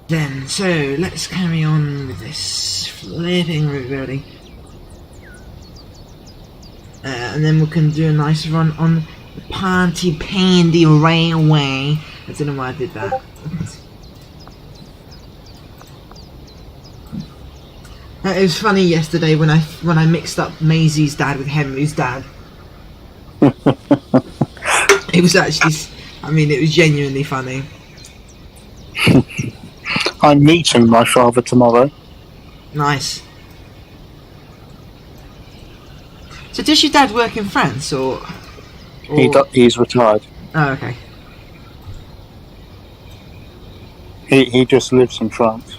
Then, so let's carry on with this flipping route, really. And then we can do a nice run on the Pontypandy Railway. I don't know why I did that. It was funny yesterday when I mixed up Maisie's dad with Henry's dad. It was actually, I mean, it was genuinely funny. I'm meeting my father tomorrow. Nice. So does your dad work in France, or... He's retired. Oh, okay. He just lives in France.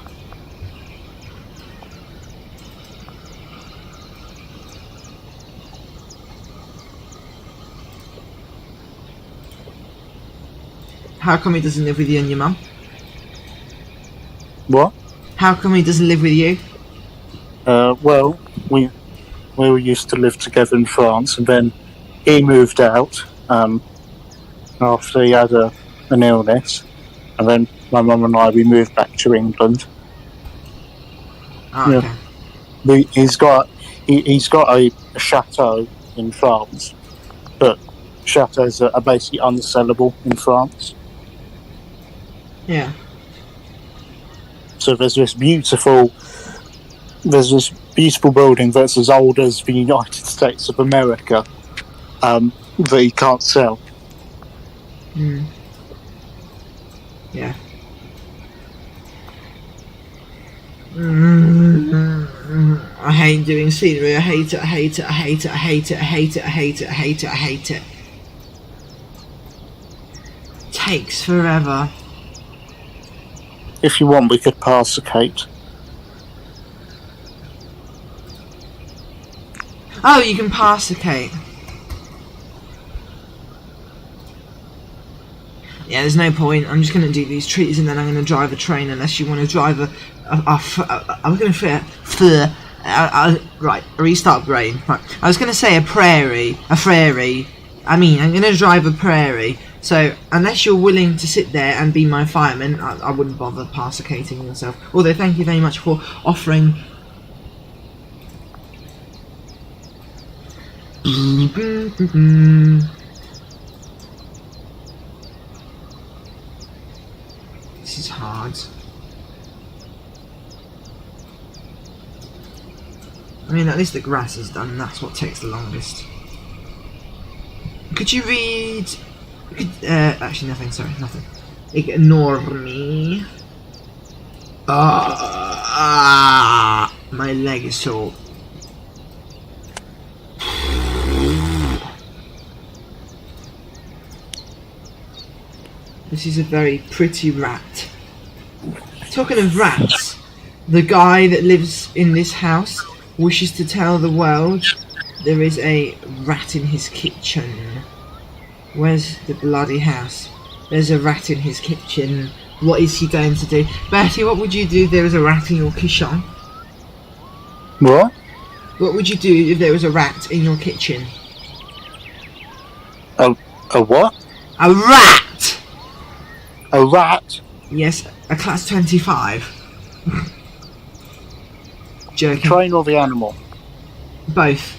How come he doesn't live with you and your mum? What? How come he doesn't live with you? Well, we used to live together in France, and then he moved out after he had an illness, and then my mum and we moved back to England. Oh, okay. Yeah. He's got a chateau in France, but chateaus are basically unsellable in France. Yeah. So there's this beautiful building that's as old as the United States of America that he can't sell. Mm. Yeah. I hate doing scenery. I hate it. I hate it. I hate it. I hate it. I hate it. I hate it. I hate it. I hate it. Takes forever. If you want, we could pass the Kate. Oh, you can pass the Kate. Yeah, there's no point. I'm just going to do these trees and then I'm going to drive a train unless you want to drive I'm going to right, restart brain. Right. I was going to say a prairie. I mean, I'm going to drive a prairie. So, unless you're willing to sit there and be my fireman, I wouldn't bother pacificating yourself. Although, thank you very much for offering. This is hard. I mean, at least the grass is done. That's what takes the longest. Could you read... actually, nothing. Sorry, nothing. Ignore me. My leg is sore. This is a very pretty rat. Talking of rats, the guy that lives in this house wishes to tell the world there is a rat in his kitchen. Where's the bloody house? There's a rat in his kitchen. What is he going to do? Bertie, what would you do if there was a rat in your kitchen? What? What would you do if there was a rat in your kitchen? A what? A rat! A rat? Yes, a class 25. Joking. Train or the animal? Both.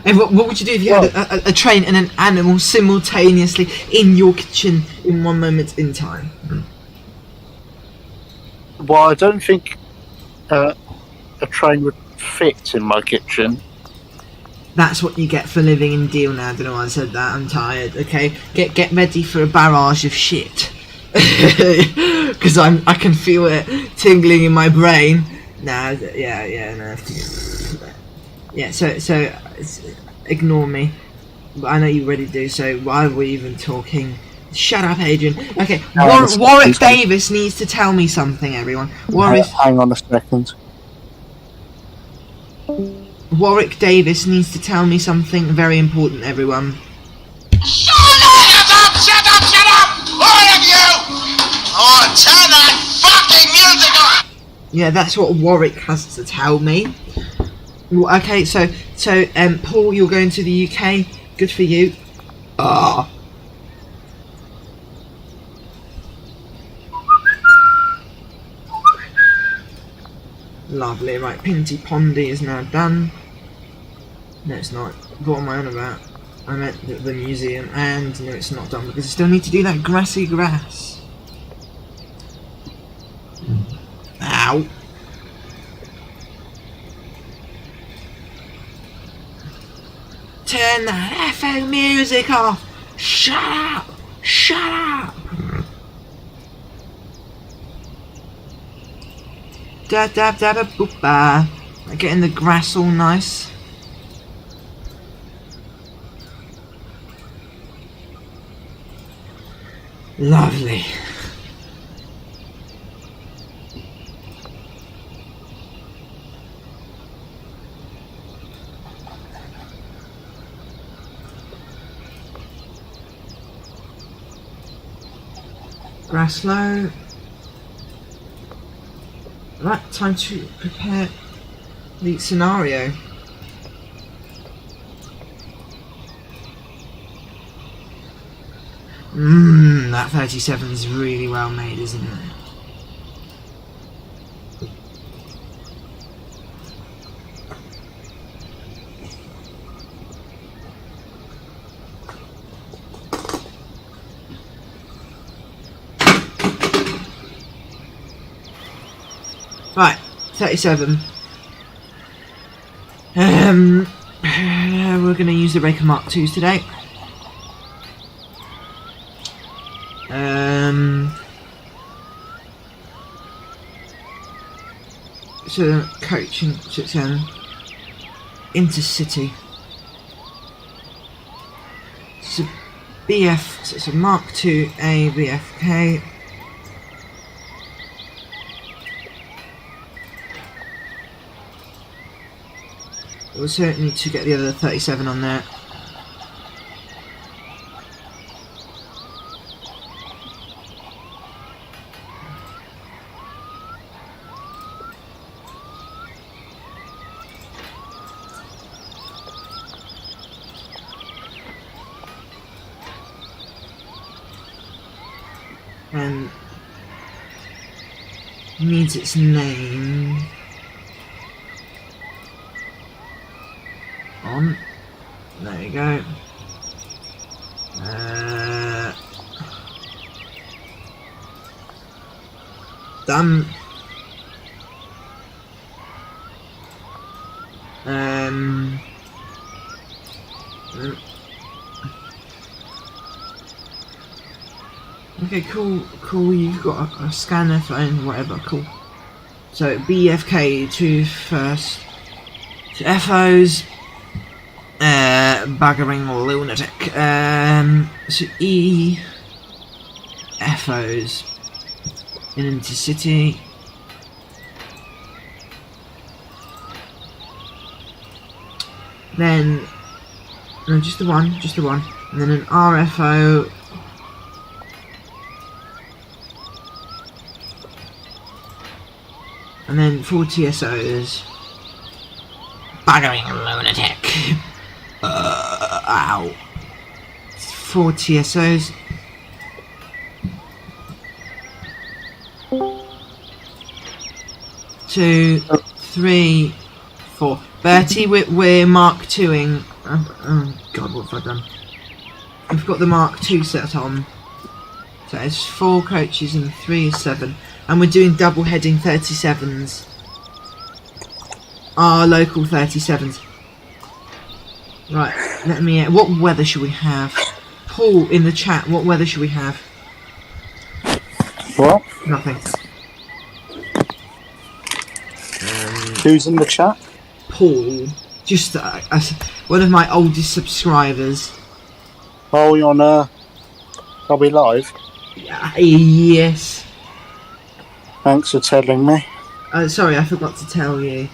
And what would you do if you had a train and an animal simultaneously in your kitchen in one moment in time? Well, I don't think a train would fit in my kitchen. That's what you get for living in Deal now. I don't know why I said that. I'm tired. Okay, get ready for a barrage of shit. Because I can feel it tingling in my brain. Nah, no. Yeah, so ignore me. But I know you already do, so why are we even talking? Shut up, Adrian. Okay, Warwick Davis needs to tell me something, everyone. Hang on a second. Warwick Davis needs to tell me something very important, everyone. Shut up! All of you! Oh, turn that fucking music off! Yeah, that's what Warwick has to tell me. Okay, so Paul, you're going to the UK. Good for you. Lovely. Right, Pontypandy is now done. No, it's not. What am I on about? I meant the museum, and no, it's not done because I still need to do that grassy grass. Ow. Turn that effing music off! Shut up! Shut up! Da da da da boop ba. Getting the grass all nice. Lovely. Grass low. Right, time to prepare the scenario. That 37 is really well made, isn't it? Right, 37. We're going to use the Raker Mark 2s today. So coaching intercity. So BF, so it's a Mark 2A BFK. We'll certainly need to get the other 37 on there. And needs its name on. There you go. Done. Okay, cool, you've got a scanner phone, whatever, cool. So BFK to first, to FOs, buggering lunatic, so E, FOs, in intercity, then, no, just the one, and then an RFO, and then 4 TSOs. Buggering lunatic. Ow. 4 TSOs. Two, 3, 4. Bertie, we're Mark 2ing. Oh god, what have I done? We've got the Mark 2 set on. So it's 4 coaches and 3 is 7. And we're doing double heading 37s. Our local 37s. Right, let me... what weather should we have? Paul, in the chat, what weather should we have? What? Nothing. Who's in the chat? Paul. Just one of my oldest subscribers. Oh, you're on Are we live? Yes. Thanks for telling me. Sorry, I forgot to tell you.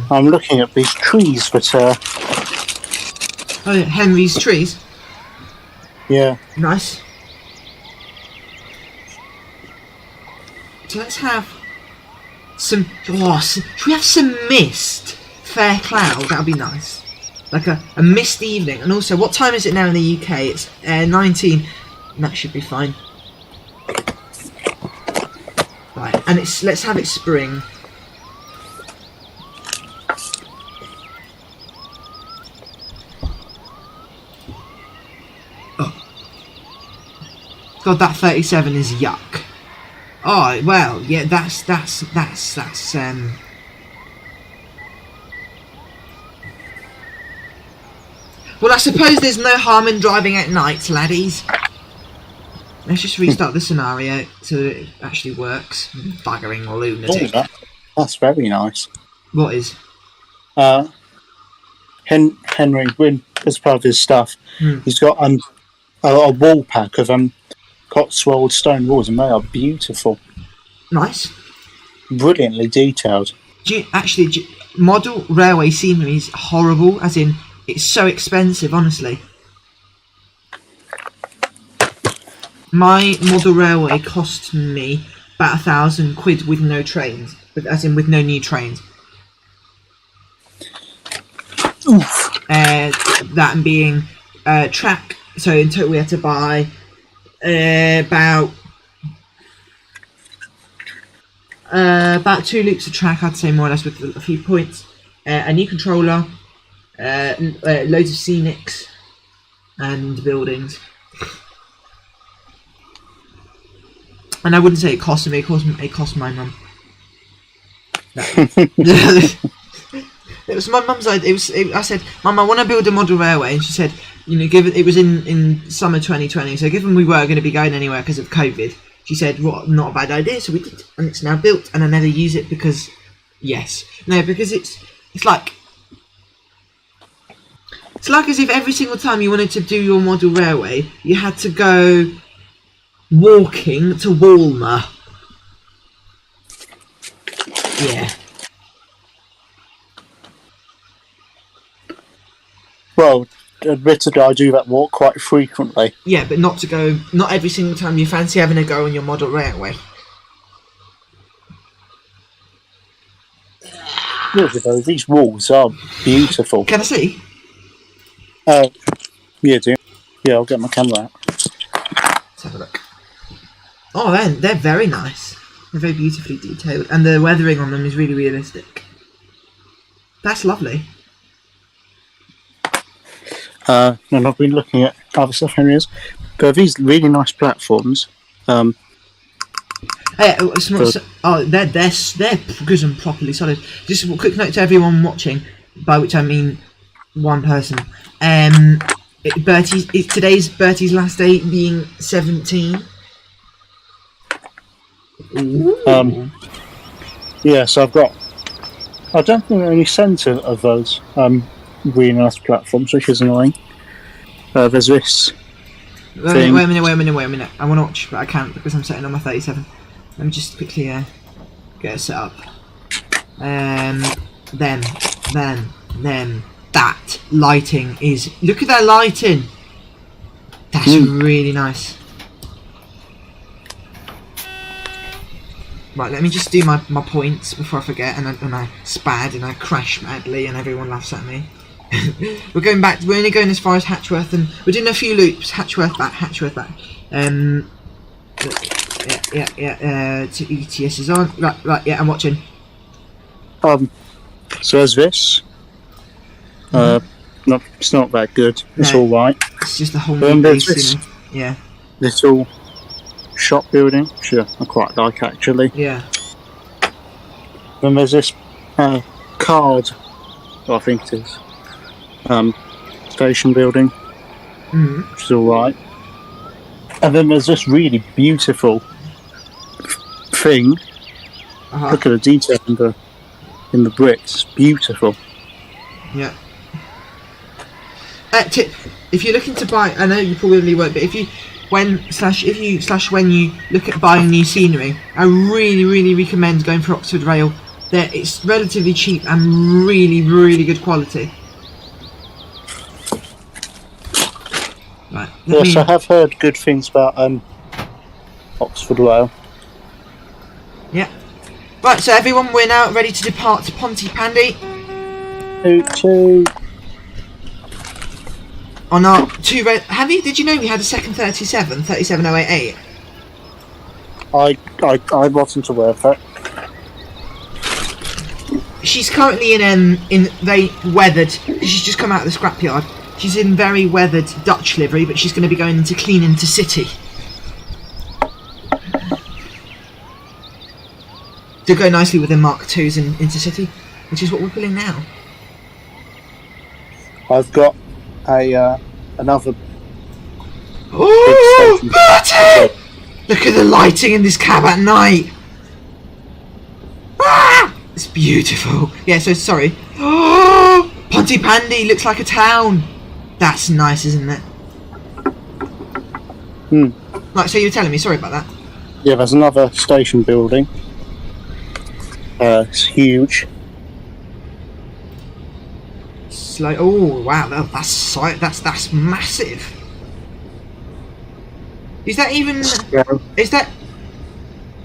I'm looking at these trees, but Oh, yeah, Henry's trees. yeah. Nice. So let's have some. Oh, should we have some mist? Fair cloud. That'll be nice. Like a misty evening. And also, what time is it now in the UK? It's 19. That should be fine. and let's have it spring. God, that 37 is yuck. Oh well, yeah, that's well, I suppose there's no harm in driving at night, laddies. Let's just restart the scenario so that it actually works. Buggering lunatic. Oh, that's very nice. What is? Henry, when as part of his stuff, he's got a wall pack of Cotswold stone walls, and they are beautiful. Nice. Brilliantly detailed. Model railway scenery is horrible, as in, it's so expensive, honestly. My model railway cost me about £1,000 with no trains, as in with no new trains. Oof. That being track, so in total we had to buy about 2 loops of track, I'd say, more or less, with a few points, a new controller, loads of scenics and buildings. And I wouldn't say it cost me, it cost my mum. It was my mum's idea. I said, Mum, I want to build a model railway, and she said, you know, it was in summer 2020, so given we were going to be going anywhere because of COVID, she said, what, not a bad idea, so we did, and it's now built, and I never use it because, because it's like as if every single time you wanted to do your model railway, you had to go walking to Walmer. Yeah. Well, admittedly, I do that walk quite frequently. Yeah, but not every single time you fancy having a go on your model railway. Really though, these walls are beautiful. Can I see? Yeah, do. Yeah, I'll get my camera out. Let's have a look. Oh, they're very nice. They're very beautifully detailed, and the weathering on them is really realistic. That's lovely. And I've been looking at other stuff, Henry is. There are these really nice platforms. They're good and properly solid. Just a quick note to everyone watching, by which I mean one person. Today's Bertie's last day being 17. Yeah, so I don't think there are any centre of those really nice platforms, which is annoying. There's this thing. Wait a minute. I want to watch, but I can't because I'm setting on my 37. Let me just quickly get it set up. Then that lighting is. Look at that lighting. That's really nice. Right, let me just do my points before I forget, and I spad and I crash madly, and everyone laughs at me. We're going back. We're only going as far as Hatchworth, and we're doing a few loops. Hatchworth back. ETS is on. Right. Yeah, I'm watching. So there's this. It's not that good. It's all right. It's just a whole new there's base, this Yeah. little shop building, which I quite like actually. Yeah. Then there's this card, I think it is, station building, which is all right. And then there's this really beautiful thing. Look at the detail in the bricks. Beautiful. Yeah. If you're looking to buy, I know you probably won't, but when you look at buying new scenery, I really recommend going for Oxford Rail. It's relatively cheap and really good quality. Right. Yes, I have heard good things about Oxford Rail. Yeah. Right, so everyone, we're now ready to depart to Pontypandy. Toot. On our did you know we had a second 37, 37088? I wasn't aware of that. She's currently in very weathered. She's just come out of the scrapyard. She's in very weathered Dutch livery, but she's going to be going into clean into city to go nicely with the Mark IIs in Intercity, which is what we're pulling now. I've got a another. Oh, Bertie! Look at the lighting in this cab at night. Ah! It's beautiful. Yeah, so sorry. Oh, Pontypandy looks like a town. That's nice, isn't it? Right, so you were telling me, sorry about that. Yeah, there's another station building. It's huge. Slow. Oh wow, that's massive. Is that even? Yeah. Is that?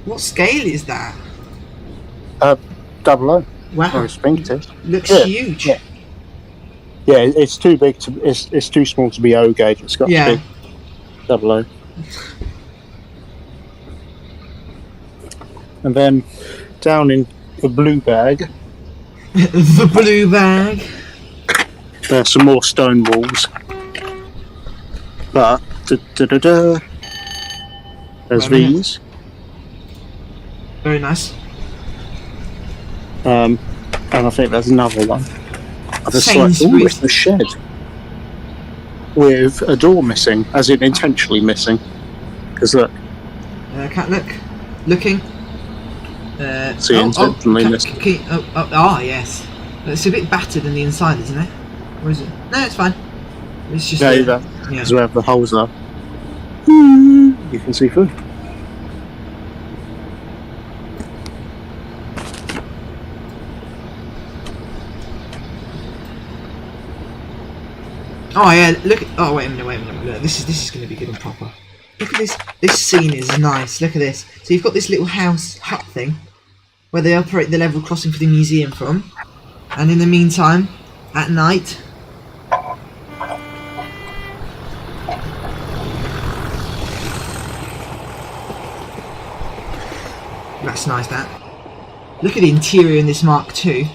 What scale is that? 00. Wow. I think it is. Looks Yeah, huge. yeah. Yeah, it's too big to. It's too small to be O gauge. It's got to be 00. And then down in the blue bag, The blue bag. there's some more stone walls. But there's Wait a minute. these. Very nice. And I think there's another one. Sainsbury's. It's a shed with a door missing, as in intentionally missing. Because look, Cat, look, looking. See, intentionally missing. Yes. It's a bit battered in the inside, isn't it? Or is it? No, it's fine. It's just. Yeah, that's where the holes are. You can see through. Oh yeah, look. Oh wait a minute. Look, this is going to be good and proper. Look at this. This scene is nice. Look at this. So you've got this little hut thing where they operate the level crossing for the museum from, and in the meantime, at night. That's nice. That. Look at the interior in this Mark II.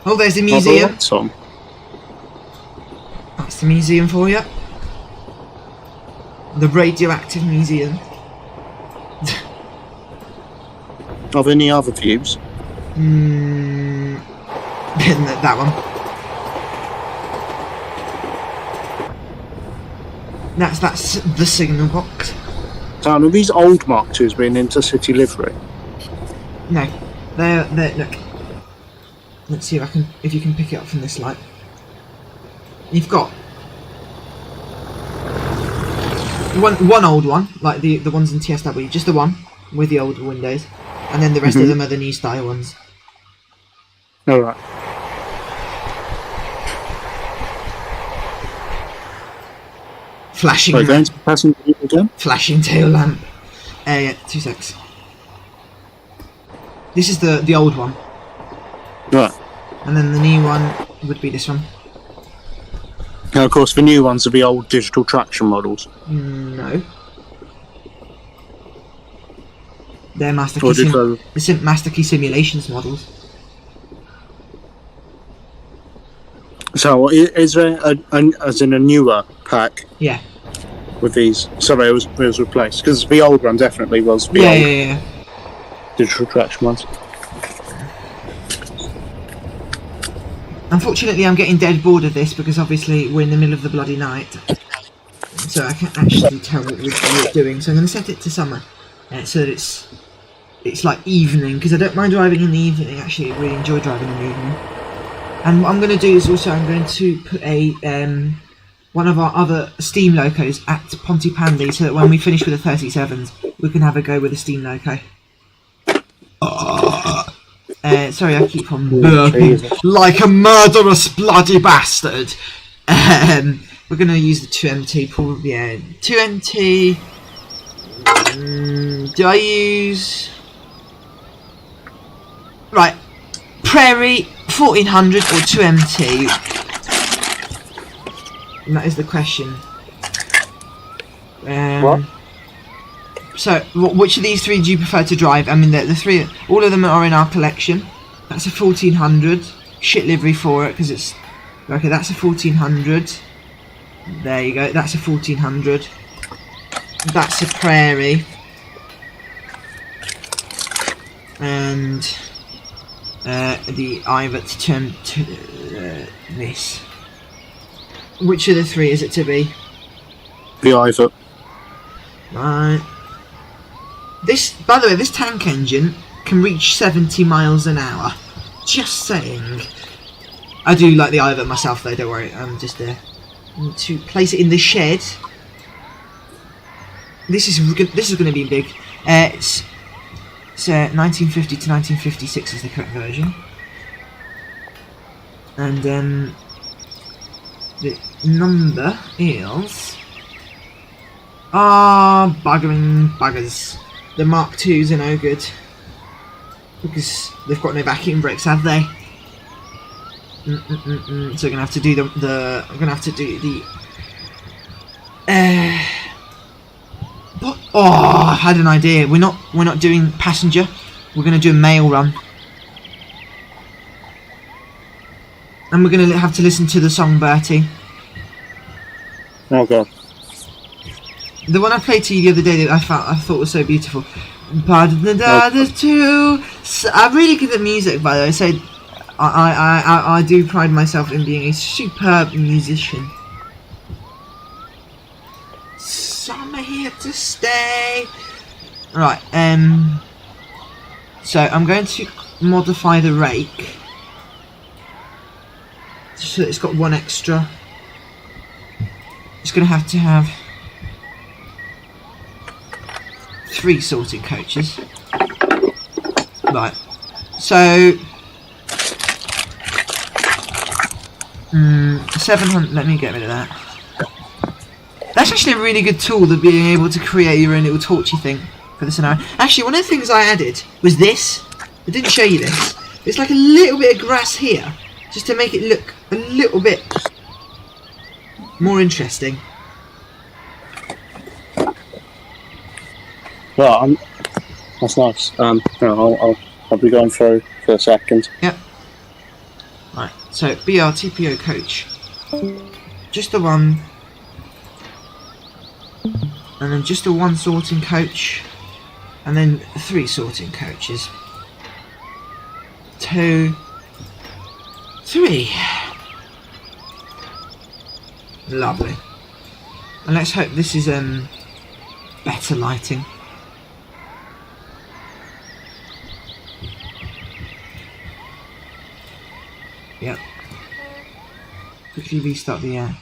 Oh, there's the museum. That's the museum for you. The radioactive museum. Of any other views? That one. That's the signal box. So are these old Mark IIs being intercity livery? No, they're look. Let's see if you can pick it up from this light. You've got one old one, like the ones in TSW, just the one with the older windows, and then the rest of them are the new style ones. All right. Flashing. Right, going to passenger again. Flashing tail lamp. Yeah, 2 secs. This is the old one. Right. And then the new one would be this one. Now, of course, the new ones are the old digital traction models. No. They're Master Or Key, did they- Master Key Simulations models. So, is there as in a newer pack Yeah. with these? Sorry, it was replaced because the old one definitely was the Yeah, old yeah. digital traction ones. Unfortunately, I'm getting dead bored of this because obviously we're in the middle of the bloody night, so I can't actually tell what we're doing. So I'm going to set it to summer, so that it's like evening, because I don't mind driving in the evening. Actually, I really enjoy driving in the evening. And what I'm going to do is also I'm going to put a one of our other steam locos at Pontypandy, so that when we finish with the 37s, we can have a go with a steam loco. Sorry, I keep on burping like a murderous bloody bastard. We're going to use the 2MT, probably, yeah. 2MT. Do I use... Right. Prairie, 1400 or 2MT. And that is the question. What? So, which of these three do you prefer to drive? I mean, the three, all of them are in our collection. That's a 1400. Shit livery for it, because it's... Okay, that's a 1400. There you go, that's a 1400. That's a Prairie. And the Ivet turned to this. Which of the three is it to be? The Ivet. Right. This, by the way, this tank engine can reach 70 miles an hour. Just saying. I do like the Ivet myself though, don't worry. I'm just there. To place it in the shed. This is going to be big. It's 1950 to 1956 is the correct version. And the number is... buggers. The Mark IIs are no good. Because they've got no vacuum brakes, have they? So we're gonna have to do the I'm gonna have to do the I had an idea. We're not doing passenger, we're gonna do a mail run. And we're gonna have to listen to the song Bertie. Okay. The one I played to you the other day that I thought was so beautiful. I'm really good at music, by the way, so I do pride myself in being a superb musician. Summer here to stay. Right, so I'm going to modify the rake so that it's got one extra. It's going to have 3 sorting coaches. Right, so 700, let me get rid of that. That's actually a really good tool, the being able to create your own little torchy thing for the scenario. Actually, one of the things I added was this. I didn't show you this. It's like a little bit of grass here, just to make it look a little bit more interesting. Well, that's nice. I'll be going through for a second. Yep. Right, so BRTPO coach. Just the one. And then just the 1 sorting coach. And then 3 sorting coaches. 2, 3. Lovely. And let's hope this is better lighting. Yep. Quickly restart the air.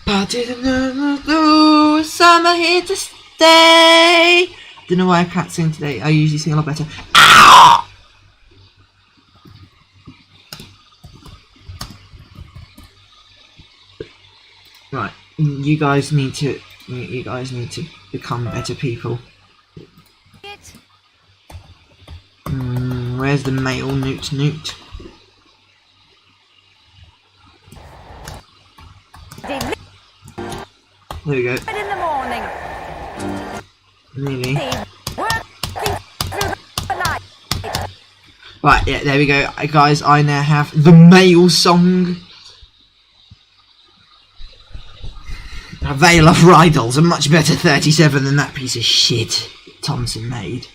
Party the summer here to stay. Don't know why I can't sing today. I usually sing a lot better. Ow! Right, you guys need to become better people. Where's the male newt? There we go. In the morning. Nearly. Right, yeah, there we go. Guys, I now have the male song. A Veil of Rydal's a much better 37 than that piece of shit Thompson made.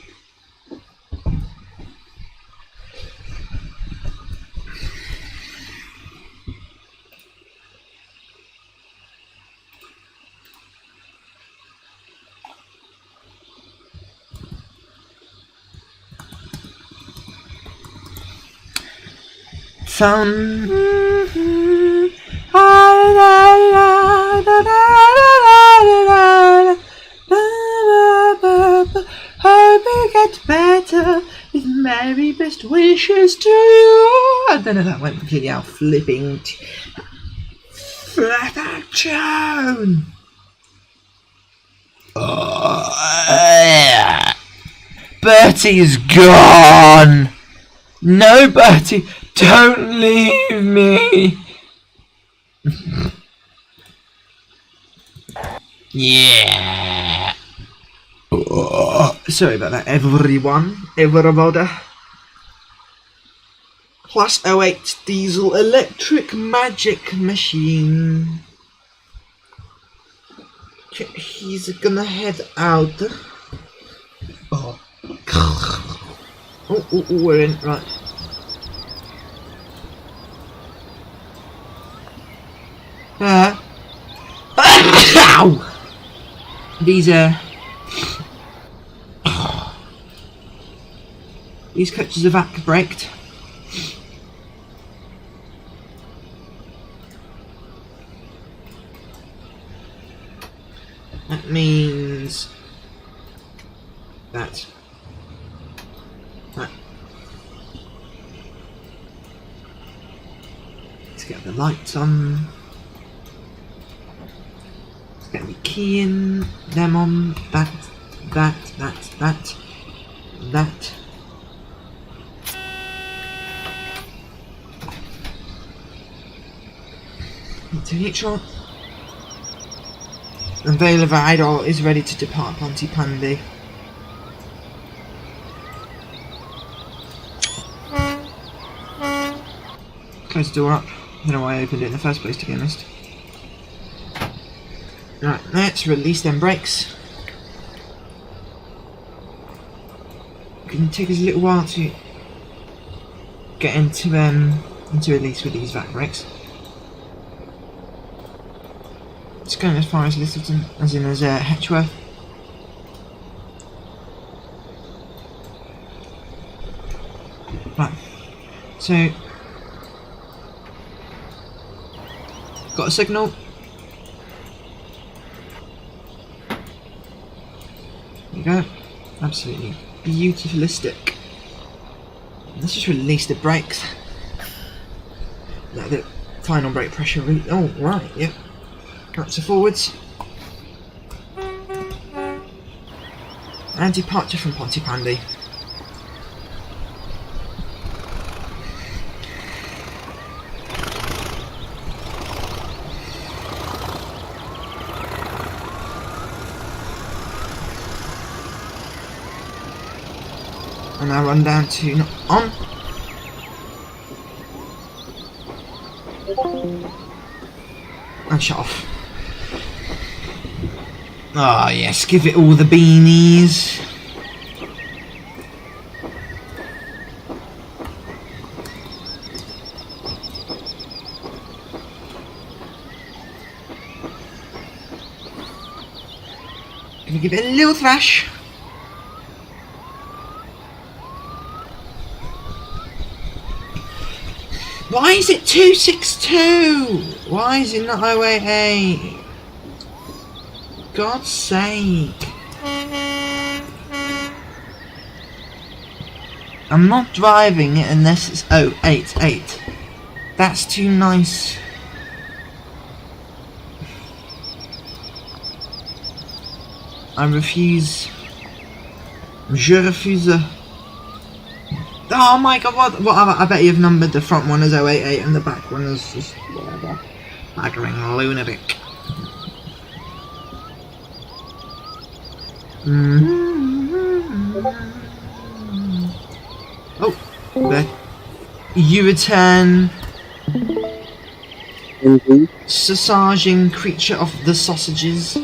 Fun. Hope you get better. With Merry best wishes to you. I don't know if that went completely out flipping. Flat out tune. Bertie's gone. No, Bertie, don't leave me. Yeah. Sorry about that, everyone. Everybody. Plus 08 diesel electric magic machine. Okay, he's gonna head out. Oh. Oh, we're in, right. Ow! These coaches are vac braked. That means that. Let's get the lights on. Let's get the key in. Them on. That. To neutral. And Veil of Idol is ready to depart Pontypandy. Close the door up. I don't know why I opened it in the first place, to be honest. Right, let's release them brakes. It can take us a little while to get into release with these vac brakes. It's going as far as Littleton, as Hetchworth. Right, so got a signal. There you go. Absolutely beautifulistic. Let's just release the brakes. Let the final brake pressure oh, right, yep. Right, so forwards. And departure from Pontypandy. And now run down to on. And shut off. Ah, yes, give it all the beanies. Gonna give it a little thrash. Why is it 262? Why is it not 088? God's sake. I'm not driving it unless it's 088. That's too nice. I refuse. Je refuse. Oh my god, what I bet you've numbered the front one as 088 and the back one as just whatever. Baggering lunatic. Oh, there. You return. Sausaging creature of the sausages.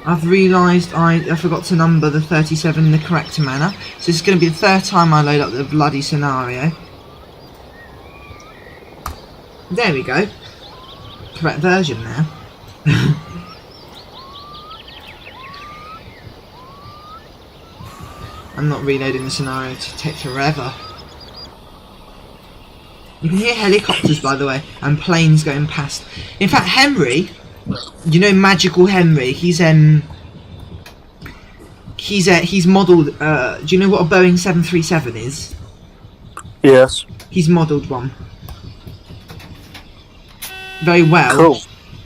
I've realised I forgot to number the 37 in the correct manner. So this is going to be the third time I load up the bloody scenario. There we go. Correct version now. I'm not reloading the scenario to take forever. You can hear helicopters, by the way, and planes going past. In fact, Henry, you know Magical Henry, he's modelled, do you know what a Boeing 737 is? Yes. He's modelled one. Very well. Cool.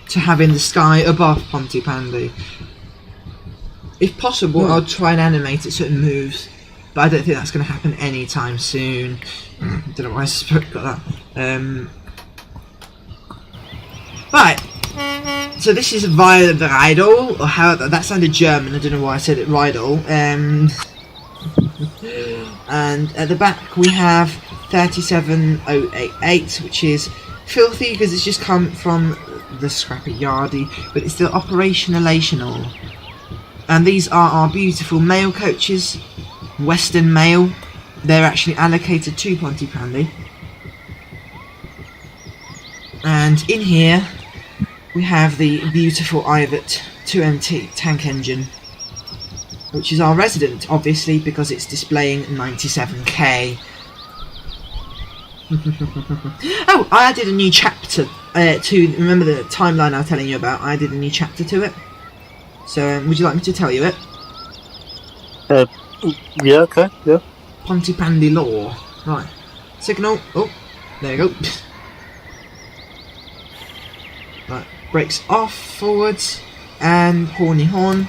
To have in the sky above Pontypandy. If possible, I'll try and animate it so it moves. But I don't think that's going to happen anytime soon. Don't know why I got that. Right. So this is via the Rydal, or how that sounded German. I don't know why I said it Rydal. And at the back we have 37088, which is filthy because it's just come from the scrappy yardie, but it's still operational. And these are our beautiful mail coaches, Western Mail. They're actually allocated to Pontypandy. And in here we have the beautiful Ivet 2MT tank engine, which is our resident, obviously, because it's displaying 97k. Oh, I added a new chapter to, remember the timeline I was telling you about? I added a new chapter to it. So, would you like me to tell you it? Yeah, okay, yeah. Pontypandy law. Right. Signal. Oh, there you go. Right. Brakes off, forwards, and horny horn.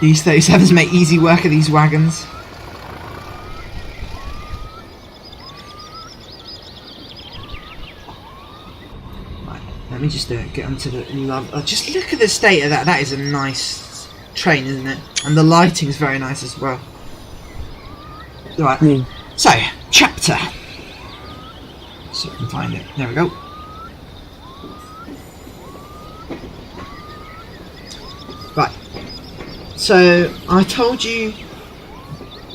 These 37s make easy work of these wagons. Right, let me just get onto the just look at the state of that. That is a nice train, isn't it? And the lighting is very nice as well. Right, so, chapter. So I can find it. There we go. Right. So I told you.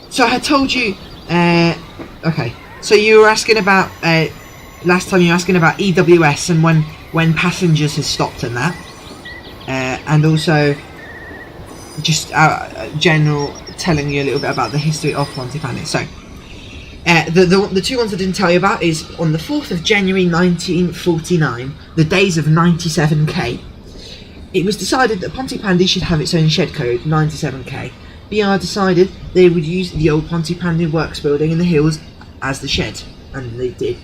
So I had told you. Okay. So you were asking about last time. You were asking about EWS and when passengers has stopped and that, and also just general telling you a little bit about the history of Pontypandy. So the two ones I didn't tell you about is on the 4th of January 1949, the days of 97k. It was decided that Pontypandy should have its own shed code, 97k. BR decided they would use the old Pontypandy Works building in the hills as the shed, and they did,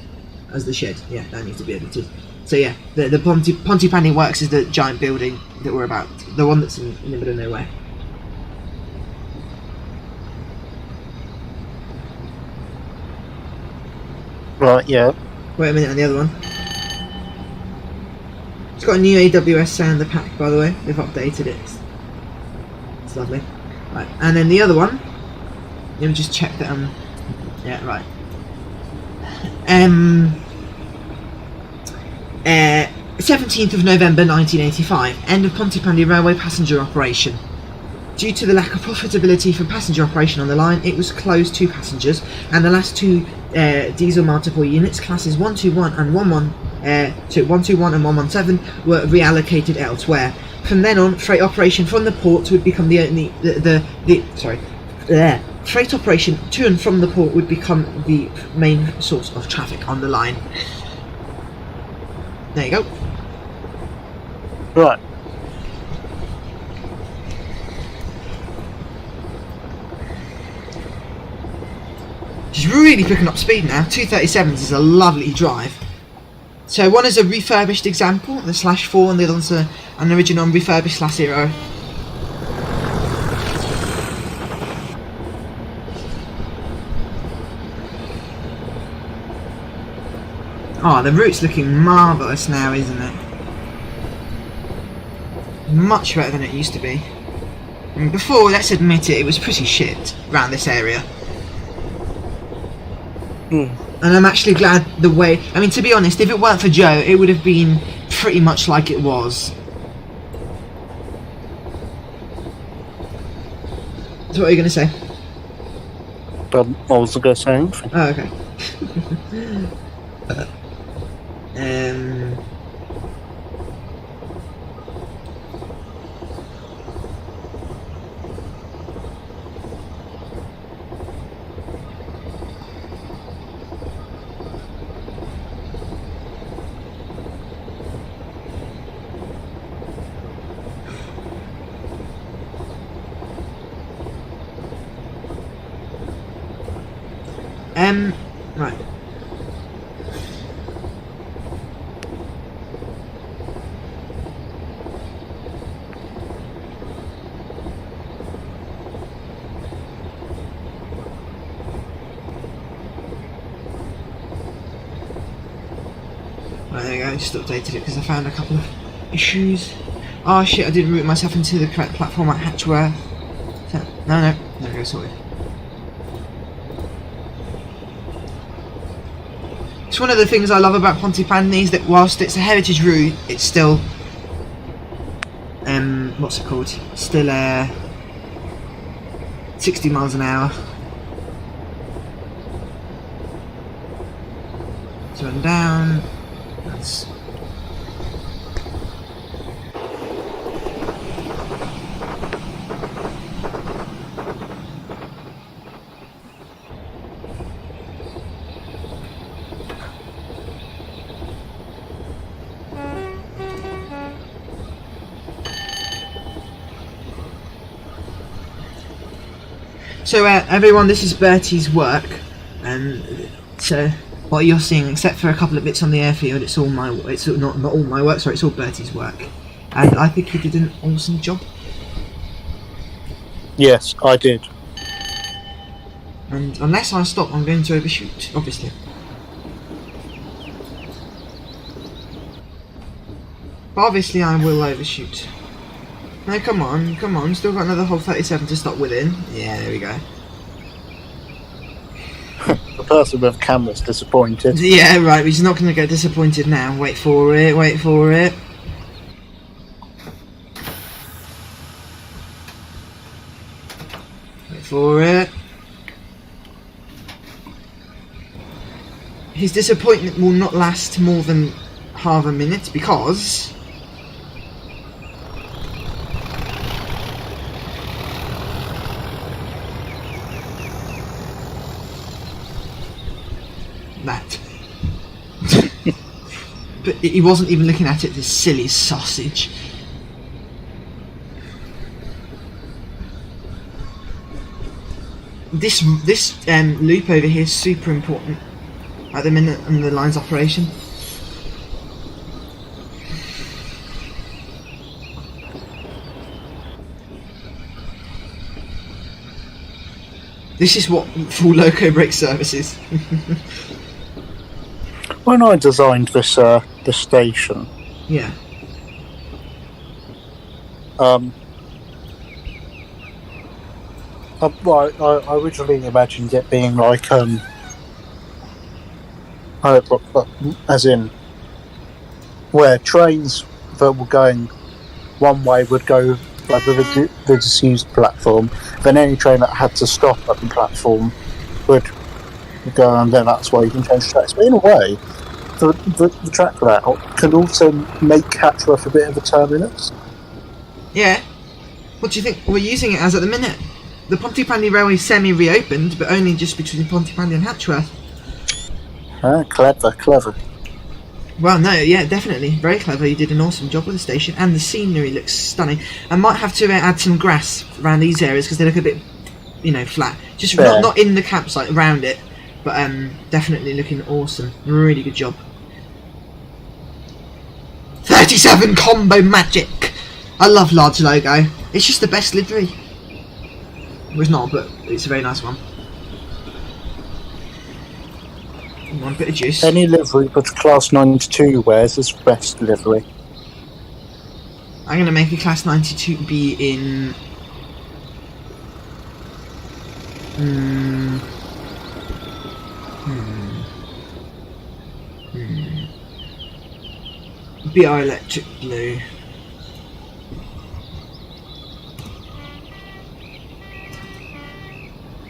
as the shed. Yeah, that needs to be edited. So yeah, the Pontypandy Works is the giant building that we're about, the one that's in the middle of nowhere. Right, yeah. Wait a minute on the other one. It's got a new AWS sounder pack, by the way. They've updated it. It's lovely. Right, and then the other one. Let me just check that. Yeah, right. 17th of November 1985. End of Pontypandy Railway passenger operation. Due to the lack of profitability from passenger operation on the line, it was closed to passengers, and the last two diesel multiple units, classes 121 and 121 and 117, were reallocated elsewhere. From then on, freight operation from the port would become freight operation to and from the port would become the main source of traffic on the line. There you go. Right. She's really picking up speed now. 237s is a lovely drive. So one is a refurbished example, the /4, and the other one's an original refurbished /0. Oh, the route's looking marvellous now, isn't it? Much better than it used to be. I mean, before, let's admit it, it was pretty shit around this area. And I'm actually glad the way... I mean, to be honest, if it weren't for Joe, it would have been pretty much like it was. So what are you going to say? I wasn't going to say anything. Oh, okay. Right. Right, there you go, I just updated it because I found a couple of issues. Oh shit, I didn't route myself into the correct platform at Hatchworth. So, no, there we go, sorted. It's one of the things I love about Pontypandy is that whilst it's a heritage route, it's still, what's it called? Still, 60 miles an hour. Turn down. That's... So everyone, this is Bertie's work, and so what you're seeing, except for a couple of bits on the airfield, it's all my. It's not all my work. Sorry, it's all Bertie's work, and I think he did an awesome job. Yes, I did. And unless I stop, I'm going to overshoot, obviously. But obviously, I will overshoot. No, come on, still got another whole 37 to stop within. Yeah, there we go. The person with camera's disappointed. Yeah, right, he's not going to get disappointed now. Wait for it, wait for it. Wait for it. His disappointment will not last more than half a minute because... that. But he wasn't even looking at it, this silly sausage. This loop over here is super important at the minute in the line's operation. This is what full loco brake service is. When I designed this the station, Yeah. I originally imagined it being like as in where trains that were going one way would go like the disused platform, then any train that had to stop at the platform would go, and then that's why you can change tracks. But in a way, the track layout can also make Hatchworth a bit of a terminus. Yeah. What do you think we're using it as at the minute? The Pontypandy Railway semi-reopened, but only just between Pontypandy and Hatchworth. Clever. Well, no, yeah, definitely. Very clever. You did an awesome job with the station, and the scenery looks stunning. I might have to add some grass around these areas because they look a bit, flat. Just not in the campsite, around it, but definitely looking awesome. Really good job. 37 combo magic! I love large logo. It's just the best livery. Well, it's not, but it's a very nice one. One bit of juice. Any livery but Class 92 wears is best livery. I'm going to make a Class 92 be in... BR Electric Blue.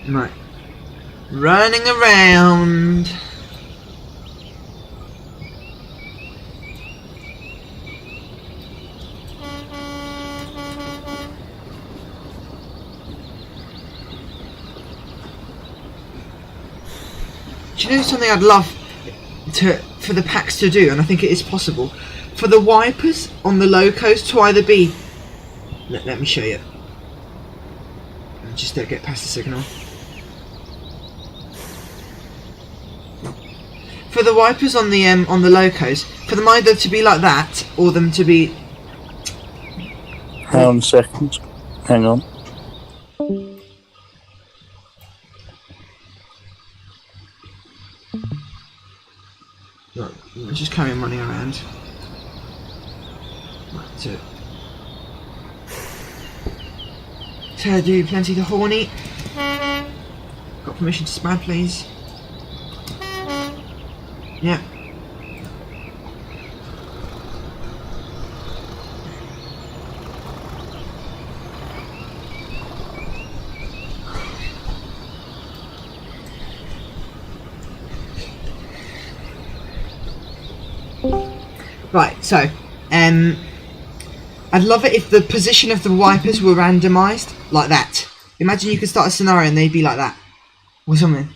Right. Running around. Do you know something I'd love for the packs to do, and I think it is possible, for the wipers on the locos to either be... Let me show you. Just don't get past the signal. For the wipers on the locos, for them either to be like that or them to be... Hang on a second. Hang on. Right, let's just carry on running around. Right, so do plenty to horny. Got permission to spad, please? Yeah. Right, so, I'd love it if the position of the wipers were randomised, like that. Imagine you could start a scenario and they'd be like that, or something,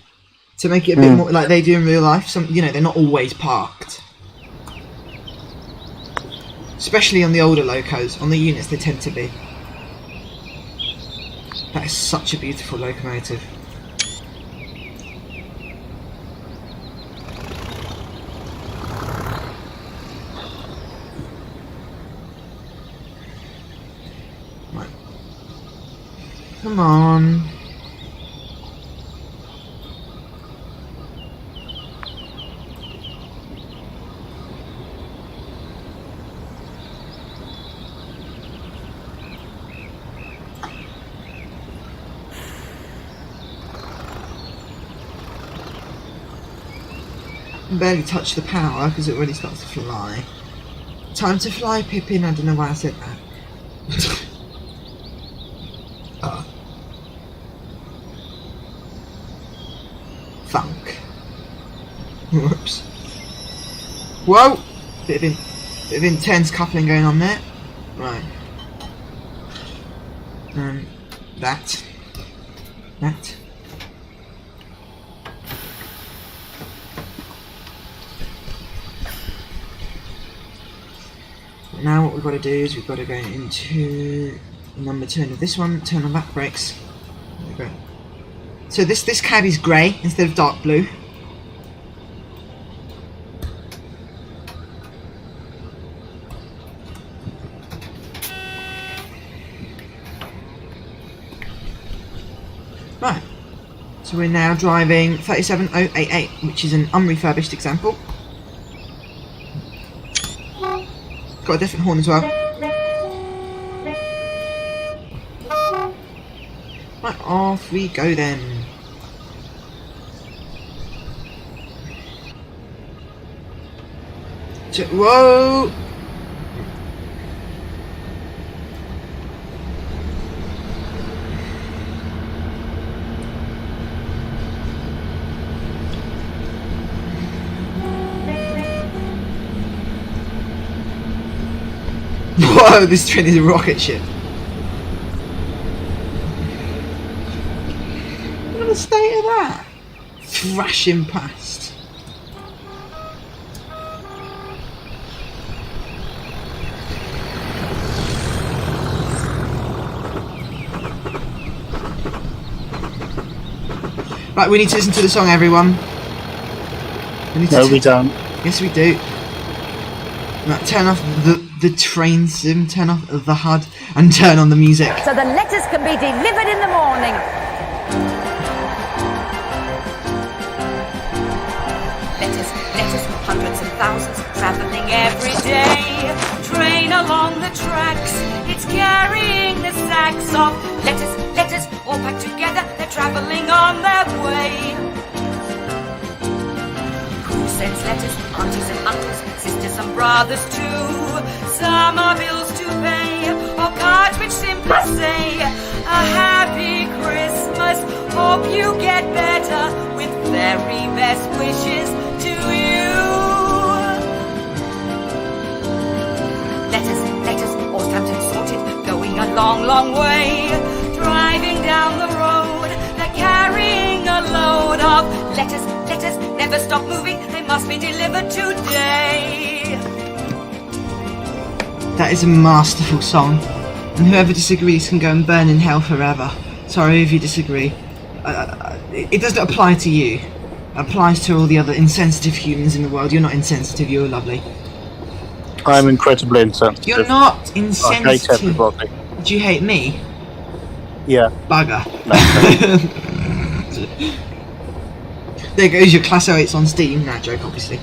to make it a bit more like they do in real life. You know, they're not always parked. Especially on the older locos, on the units they tend to be. That is such a beautiful locomotive. Come on. Barely touch the power because it already starts to fly. Time to fly, Pippin. I don't know why I said that. Funk. Whoops. Whoa! Bit of intense coupling going on there. Right. That. Now what we've got to do is we've got to go into number 2 of this one, turn on back brakes. There we go. So this cab is grey instead of dark blue. Right. So we're now driving 37088, which is an unrefurbished example. Got a different horn as well. Right, off we go then. Whoa! Whoa, this train is a rocket ship. Look at the state of that. Thrashing past. Right, we need to listen to the song, everyone. We don't. Yes, we do. Right, turn off the train sim, turn off the HUD, and turn on the music. So the letters can be delivered in the morning. Letters, hundreds and thousands, travelling every day. Train along the tracks, it's carrying the sacks of letters, all packed together, they're travelling on their way. Who sends letters? Aunties and uncles, sisters and brothers too. Some are bills to pay, or cards which simply say, a happy Christmas, hope you get better, with very best wishes to you. Letters, all stamped and sorted, going a long, long way. Driving down the road, they're carrying a load of letters, never stop moving, they must be delivered today. That is a masterful song, and whoever disagrees can go and burn in hell forever. Sorry if you disagree. It doesn't apply to you. It applies to all the other insensitive humans in the world. You're not insensitive, you're lovely. I'm incredibly insensitive. You're not insensitive. I hate everybody. Do you hate me? Yeah. Bugger. No. There goes your Class 08s on Steam. Nah, joke, obviously.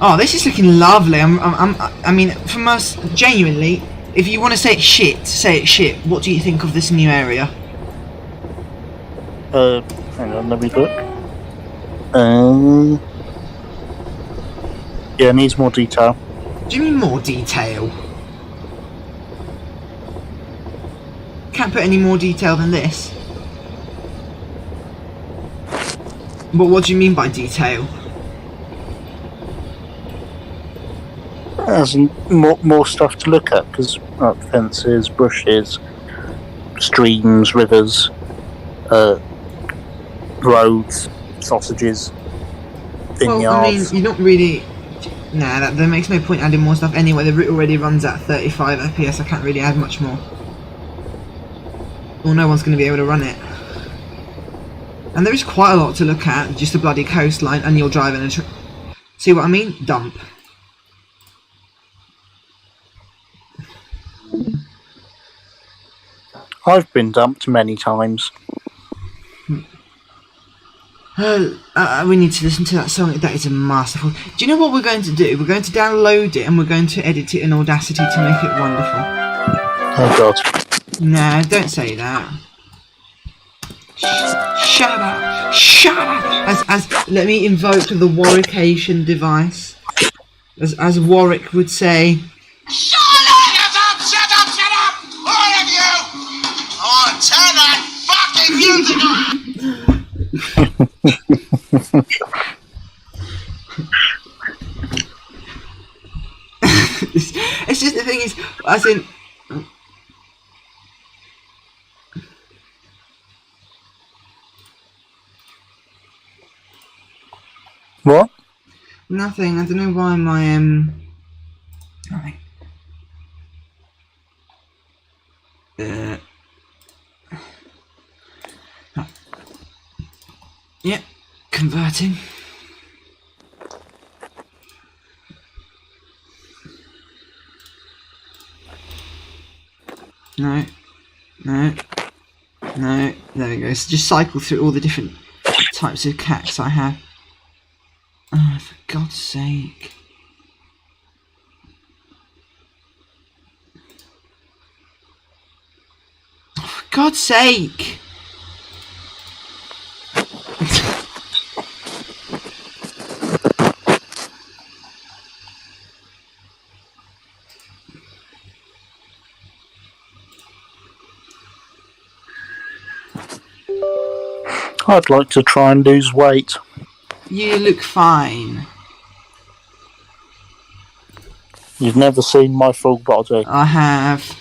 Oh, this is looking lovely. I mean, from us, genuinely, if you want to say it's shit, say it's shit. What do you think of this new area? Hang on, let me look. Yeah, it needs more detail. Do you mean more detail? Can't put any more detail than this. But what do you mean by detail? There's more stuff to look at, because fences, bushes, streams, rivers, roads, sausages, vineyards. Well, I mean, you're not really... Nah, that makes no point adding more stuff anyway. The route already runs at 35 FPS. I can't really add much more. Well, no one's going to be able to run it. And there is quite a lot to look at. Just the bloody coastline, and you're driving a... See what I mean? Dump. I've been dumped many times. We need to listen to that song. That is a masterful. Do you know what we're going to do? We're going to download it and we're going to edit it in Audacity to make it wonderful. Oh God. No, don't say that. Shut up! Shut up! As let me invoke the Warwickation device. As Warwick would say. Shut up! Shut up! Shut up! All of you! Oh, turn that fucking music on! It's just the thing is, as in. What? Nothing. I don't know why my Nothing. Yep, converting. No. There we go. So just cycle through all the different types of cats I have. Oh, for God's sake. Oh, for God's sake. I'd like to try and lose weight. You look fine. You've never seen my full body. I have.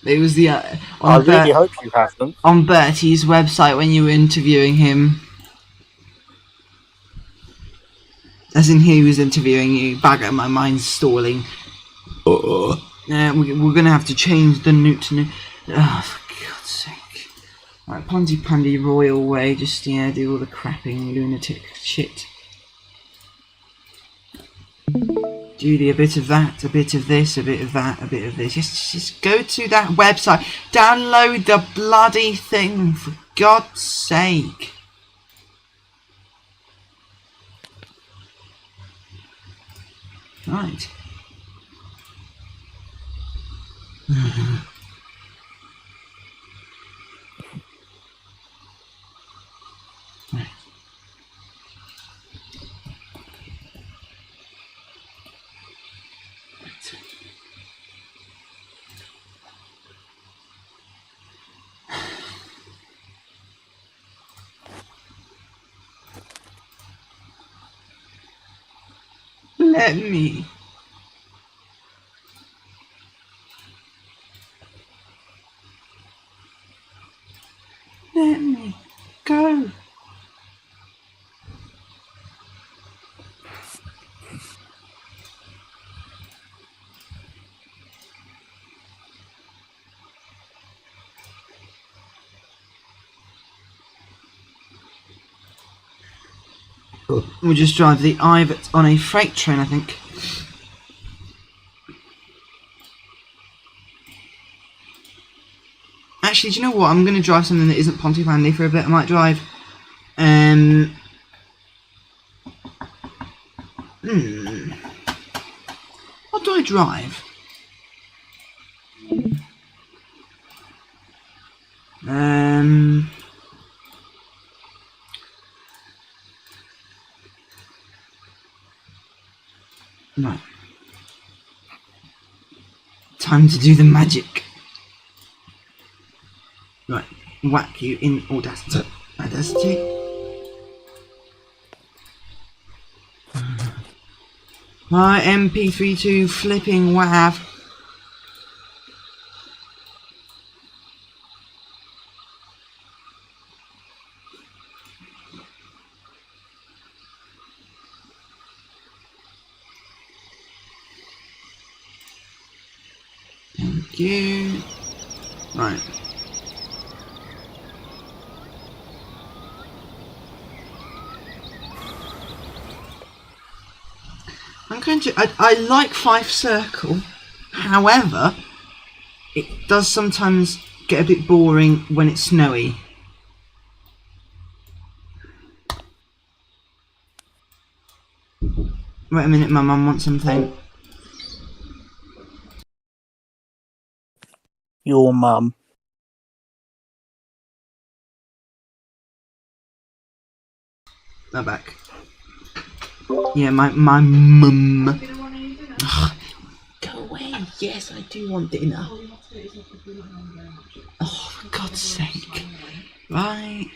It was the I really hope you haven't. on Bertie's website when you were interviewing him. As in he was interviewing you. Bagger, my mind's stalling. We're gonna have to change the newt to new. Oh, for God's sake. Right, Pontypandy Railway, just, do all the crapping lunatic shit. Judy, a bit of that, a bit of this, a bit of that, a bit of this. Just go to that website. Download the bloody thing, for God's sake. Right. Right. Let me. Let me go. We'll just drive the Ivet on a freight train, I think. Actually, do you know what? I'm going to drive something that isn't Pontypandy for a bit. I might drive What do I drive? Right. Time to do the magic. Right. Whack you in Audacity. My MP32 flipping WAV. Thank you. Right. I'm going to. I like Fife Circle, however, it does sometimes get a bit boring when it's snowy. Wait a minute, my mum wants something. Your mum. They're back. Yeah, my mum. Go away. Yes, I do want dinner. Oh, for God's sake. Right.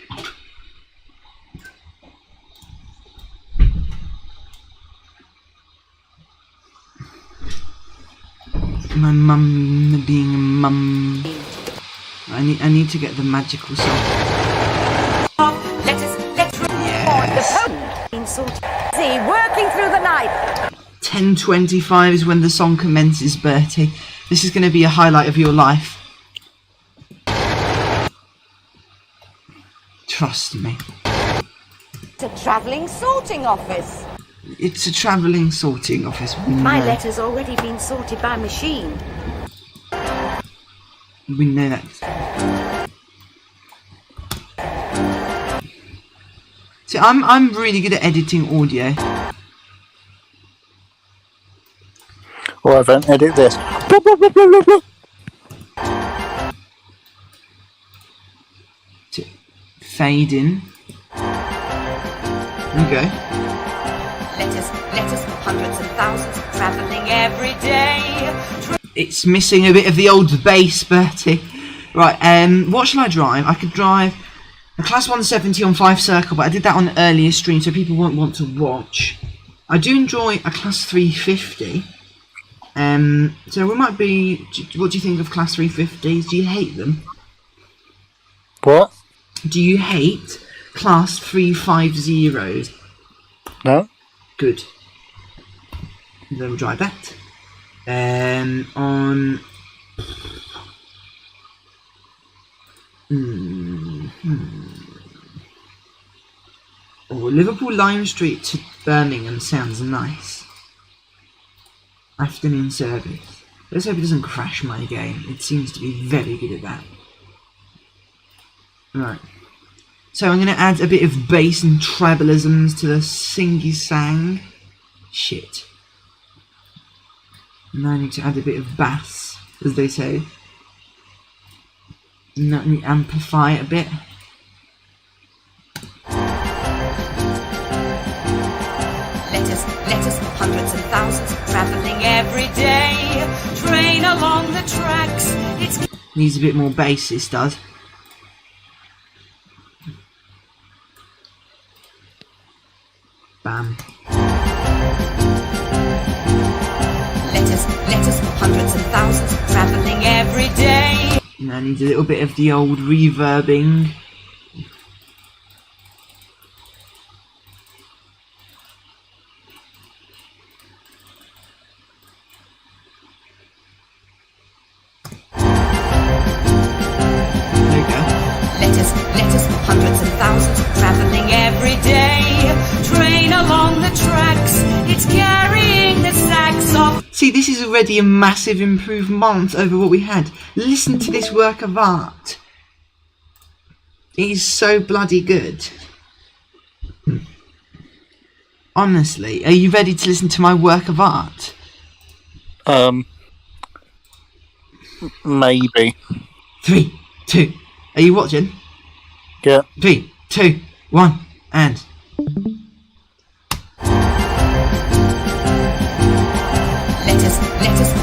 My mum being a mum. I need to get the magical song. Yes. See, working through the night. 10:25 is when the song commences, Bertie. This is going to be a highlight of your life. Trust me. It's a travelling sorting office. It's a travelling sorting office. My letter's already been sorted by machine. We know that. See, I'm really good at editing audio. Or then edit this. To fade in. Okay. Letters, hundreds and thousands, travelling every day. It's missing a bit of the old bass, Bertie. Right, what shall I drive? I could drive a Class 170 on Fife Circle, but I did that on an earlier stream, so people won't want to watch. I do enjoy a Class 350. So we might be... What do you think of Class 350s? Do you hate them? What? Do you hate Class 350s? No? Good. Then we'll drive that. On... Oh, Liverpool Lime Street to Birmingham sounds nice. Afternoon service. Let's hope it doesn't crash my game. It seems to be very good at that. Right. So I'm going to add a bit of bass and trebleisms to the singy sang. Shit. Now I need to add a bit of bass, as they say. And let me amplify it a bit. Letters, hundreds and thousands, travelling every day. Train along the tracks. It's Needs a bit more bass, this does. Bam. Letters, hundreds and thousands, travelling every day. Now I need a little bit of the old reverbing. Letters, hundreds and thousands, travelling every day. Train along the tracks, it's carrying the sacks of... See, this is already a massive improvement over what we had. Listen to this work of art. It is so bloody good. Honestly, are you ready to listen to my work of art? Maybe. 3, 2. Are you watching? Yeah. 3, 2, 1, and. Letters,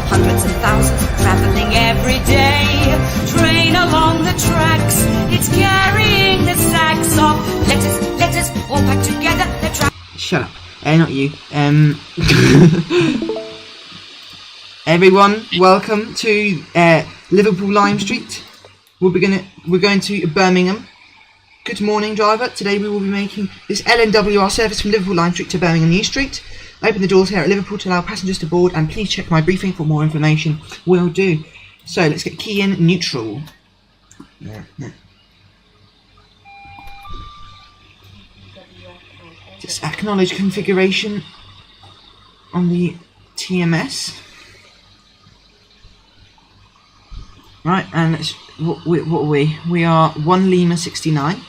hundreds and thousands, travelling every day. Train along the tracks, it's carrying the sacks of letters, all packed together. Shut up. Not you. Everyone, welcome to Liverpool Lime Street. We're going to Birmingham. Good morning, driver. Today we will be making this LNWR service from Liverpool Lime Street to Birmingham New Street. Open the doors here at Liverpool to allow passengers to board, and please check my briefing for more information. Will do. So let's get key in neutral. Just acknowledge configuration on the TMS. Right, and let's, what are we? We are 1 Lima 69.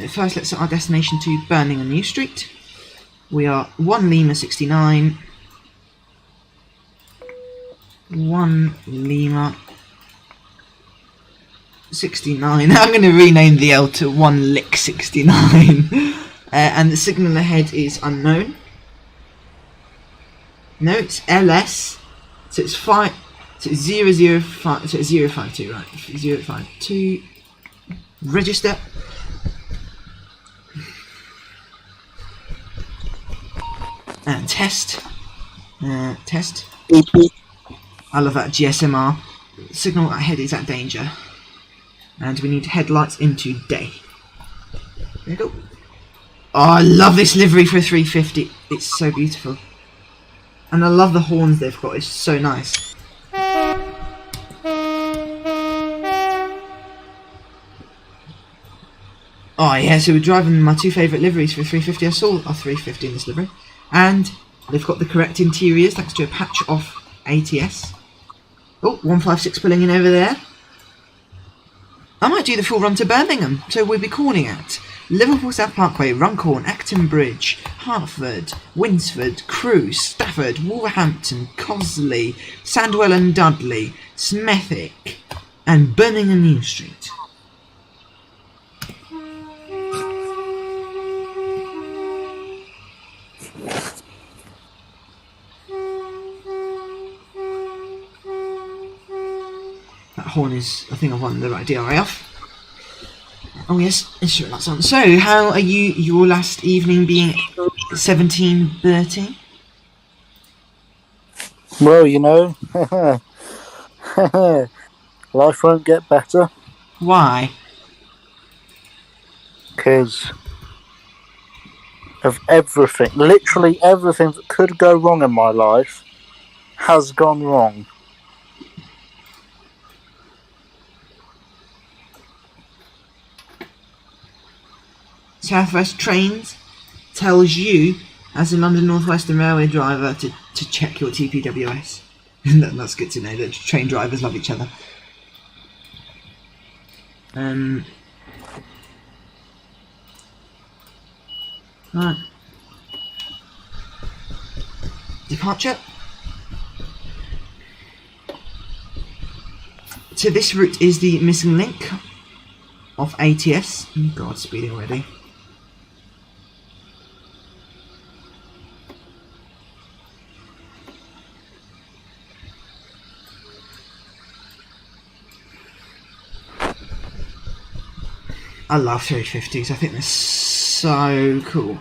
First, let's set our destination to Birmingham New Street. We are 1 Lima 69. 1 Lima 69. I'm going to rename the L to 1 Lick 69. And the signal ahead is unknown. No, it's LS. So it's 5. So it's 005. So it's 052, right? 052. Register. And test. Test. I love that GSMR. Signal ahead is at danger. And we need headlights into day. There you go. Oh, I love this livery for a 350. It's so beautiful. And I love the horns they've got. It's so nice. Oh yeah, so we're driving my two favourite liveries for a 350. I saw a 350 in this livery. And they've got the correct interiors thanks to a patch off ATS. Oh, 156 pulling in over there. I might do the full run to Birmingham, so we'll be calling at Liverpool South Parkway, Runcorn, Acton Bridge, Hertford, Winsford, Crewe, Stafford, Wolverhampton, Cosley, Sandwell and Dudley, Smethick, and Birmingham New Street. That horn is, I think I've won the right DRI off. Oh yes, instrument lights on. So, how are you, your last evening being 17:30? Well, you know, life won't get better. Why? Because of everything, literally everything that could go wrong in my life has gone wrong. Southwest Trains tells you, as a London North Western Railway driver, to check your TPWS. That's good to know that train drivers love each other. Right. Departure. So this route is the missing link of ATS. Oh God, speeding already. I love 350s, I think they're so cool.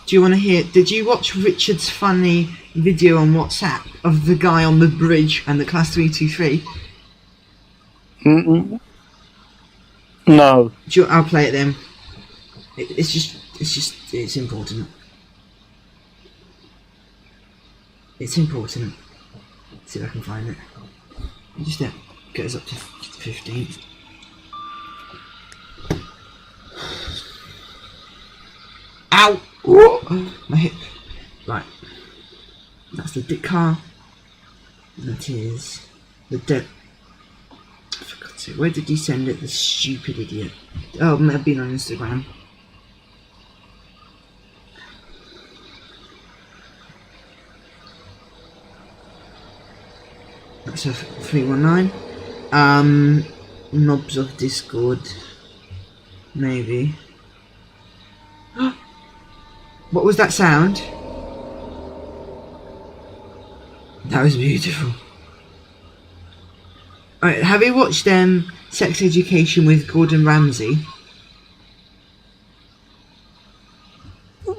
Do you want to hear, did you watch Richard's funny video on WhatsApp of the guy on the bridge and the class 323? No. I'll play it then. It's important. It's important. Let's see if I can find it. Just get us up to 15. Ow! Ooh, my hip. Right. That's the dick car. That is the dead. For God's sake, where did you send it, the stupid idiot? Oh, it may have been on Instagram. That's a 319. Knobs of Discord. Maybe. What was that sound? That was beautiful. Alright, have you watched Sex Education with Gordon Ramsay?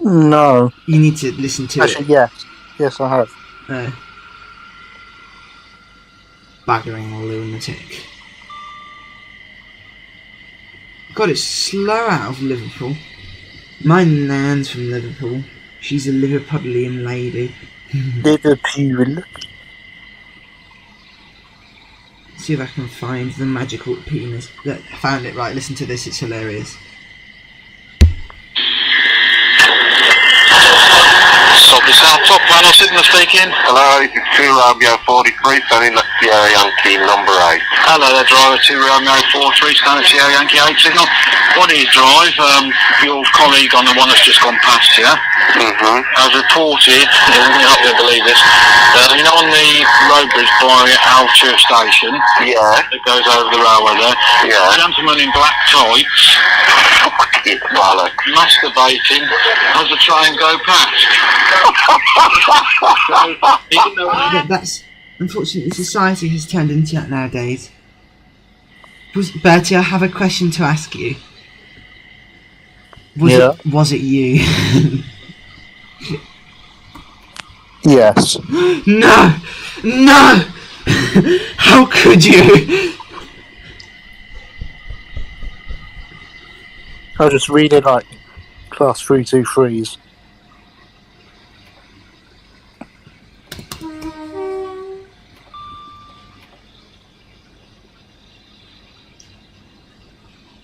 No. You need to listen to Actually, it. yes. Yes, I have. Baggering a lunatic. God, it's slow out of Liverpool. My nan's from Liverpool. She's a Liverpudlian lady. Liverpool. See if I can find the magical penis. I found it, right, listen to this, it's hilarious. Sobby South Top Planner Signal speaking. Hello, this is 2 Romeo 43, standing at Sierra Yankee number 8. Hello there, driver, 2 Romeo 43, standing at Sierra Yankee 8 signal. What do you drive? Your colleague on the one that's just gone past here has reported, you're not going to believe this, you know on the road bridge by Alture Station, that goes over the railway there, a gentleman in black tights, masturbating as the train go past. Yeah, that's unfortunately society has turned into that nowadays. Bertie, I have a question to ask you. Was it you? Yes. No! No! How could you? I just really like class 323s.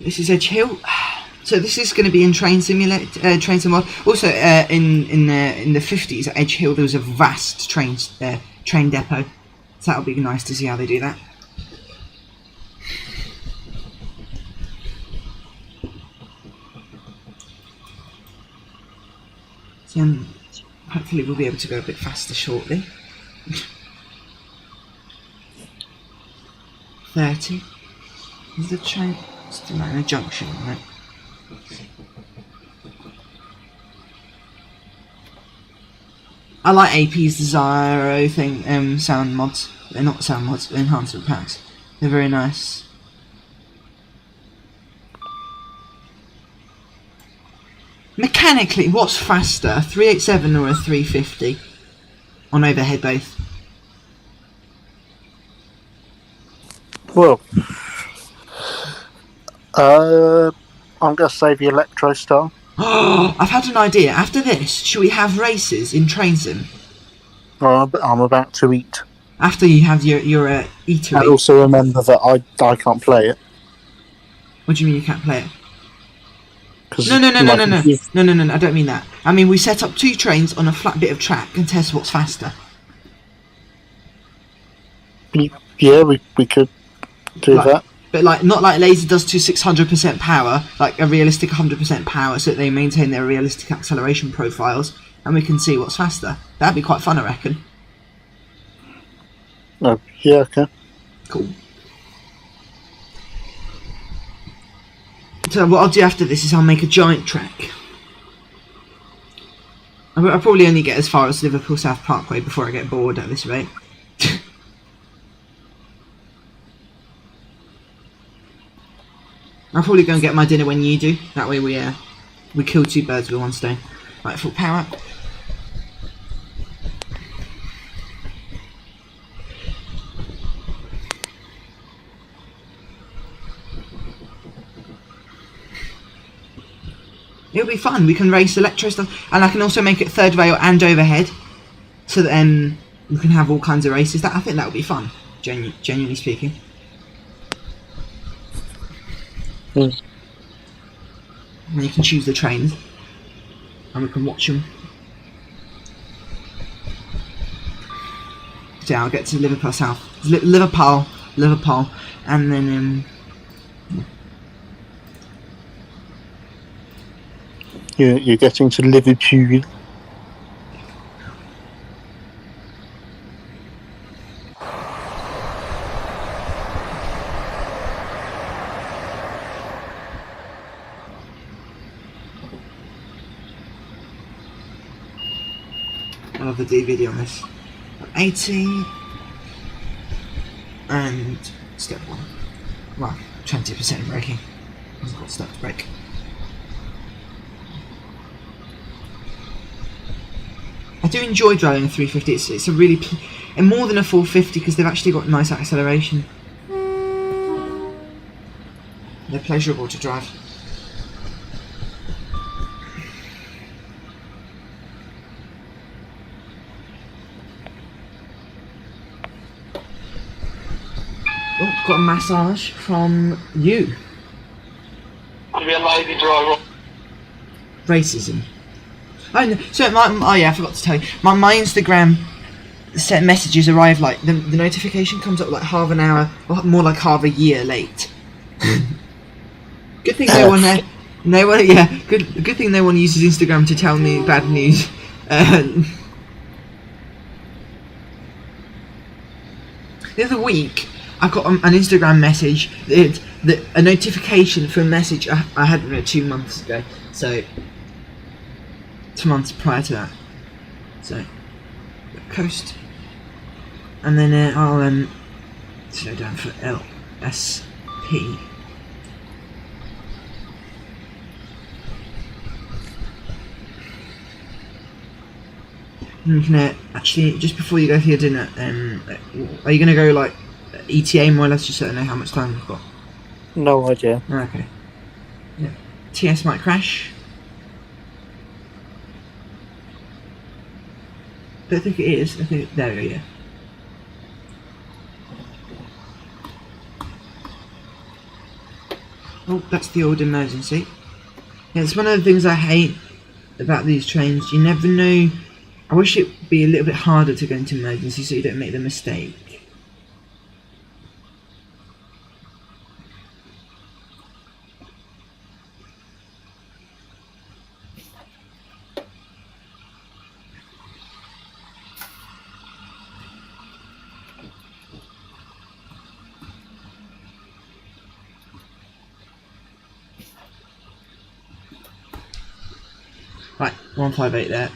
This is Edge Hill. So this is going to be in Train Simulator, Train Sim Mod. Also, in the 50s at Edge Hill, there was a vast train depot. So that'll be nice to see how they do that. So hopefully we'll be able to go a bit faster shortly. 30. Is the train still at a junction, right? I like AP's Desiro thing, sound mods. They're not sound mods, they're enhancement packs. They're very nice. Mechanically, what's faster, a 387 or a 350? On overhead both. Well, I'm going to say the Electro Star. I've had an idea. After this, should we have races in Train Sim? I'm about to eat. After you have your eatery. And also remember that I can't play it. What do you mean you can't play it? No, No. I don't mean that. I mean, we set up 2 trains on a flat bit of track and test what's faster. Yeah, we could do that. But not like Laser does to 600% power, like a realistic 100% power, so that they maintain their realistic acceleration profiles, and we can see what's faster. That'd be quite fun, I reckon. Oh, yeah, okay. Cool. So what I'll do after this is I'll make a giant track. I'll probably only get as far as Liverpool South Parkway before I get bored at this rate. I'll probably go and get my dinner when you do. That way we kill 2 birds with 1 stone. Right, full power. It'll be fun. We can race electro stuff, and I can also make it 3rd rail and overhead, so that we can have all kinds of races. I think that would be fun. Genuinely speaking. And you can choose the trains. and we can watch them. So yeah, I'll get to Liverpool South, Liverpool, and then You're getting to Liverpool. I love the DVD on this. 80 and step 1. Well, 20% braking. Hasn't got step to brake. I do enjoy driving a 350. It's a really and more than a 450 because they've actually got nice acceleration. They're pleasurable to drive. Oh, got a massage from you. To be a lady driver. Racism. Oh, no. So oh yeah, I forgot to tell you. My Instagram set messages arrive like the notification comes up like half an hour, or more like half a year late. Good thing no one good thing no one uses Instagram to tell me bad news. The other week, I got an Instagram message, a notification for a message I had 2 months ago. So 2 months prior to that. So coast, and then I'll slow down for LSP. You can actually, just before you go for your dinner, are you going to go like ETA more or less, just so I know how much time we've got? No idea. Okay. Yeah. TS might crash. Don't think it is. I think there we go. Yeah. Oh, that's the old emergency. Yeah, it's one of the things I hate about these trains. You never know. I wish it'd be a little bit harder to go into emergency so you don't make the mistake. Right, 158 there.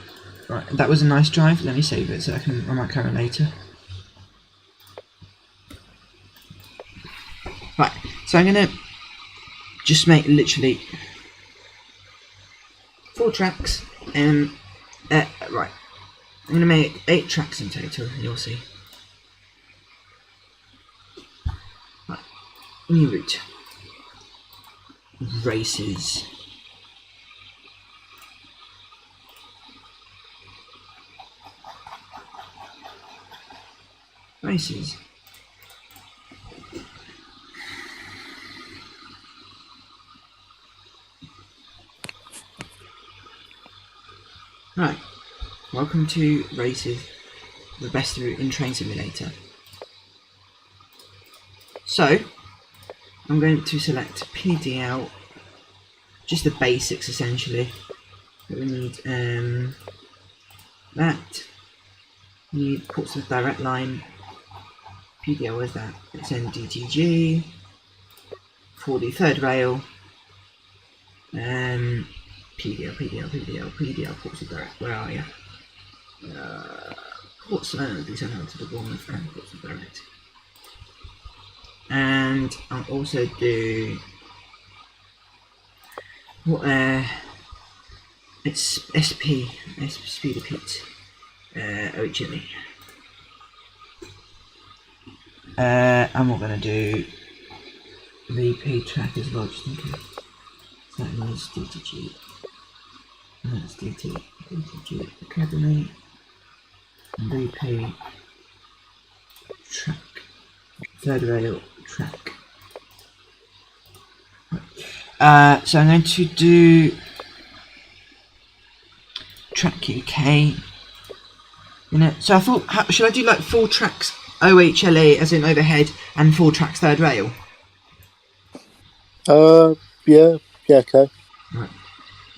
Right, that was a nice drive. Let me save it so I might carry it later. Right, so I'm gonna just make literally 4 tracks. Right, I'm gonna make 8 tracks in total. You'll see. Right, new route. Races. Races. Right, welcome to Races, the best route in Train Simulator. So, I'm going to select PDL, just the basics essentially. We need that. We need Portsmouth Direct Line. PDL, where's that? It's in DTG. For the third rail. PDL, Portsmouth Direct. Where are you? Portsmouth, these are now to the Bournemouth and Portsmouth Direct. And I'll also do what it's SP speed of heat. OHME. And we're going to do VP track as well, just in case. So that means DTG. And that's DTG Academy. And VP track. Third rail track. Right. So I'm going to do track UK. You know, so I thought, should I do like 4 tracks OHLA as in overhead and 4 tracks third rail? Yeah, okay. Right.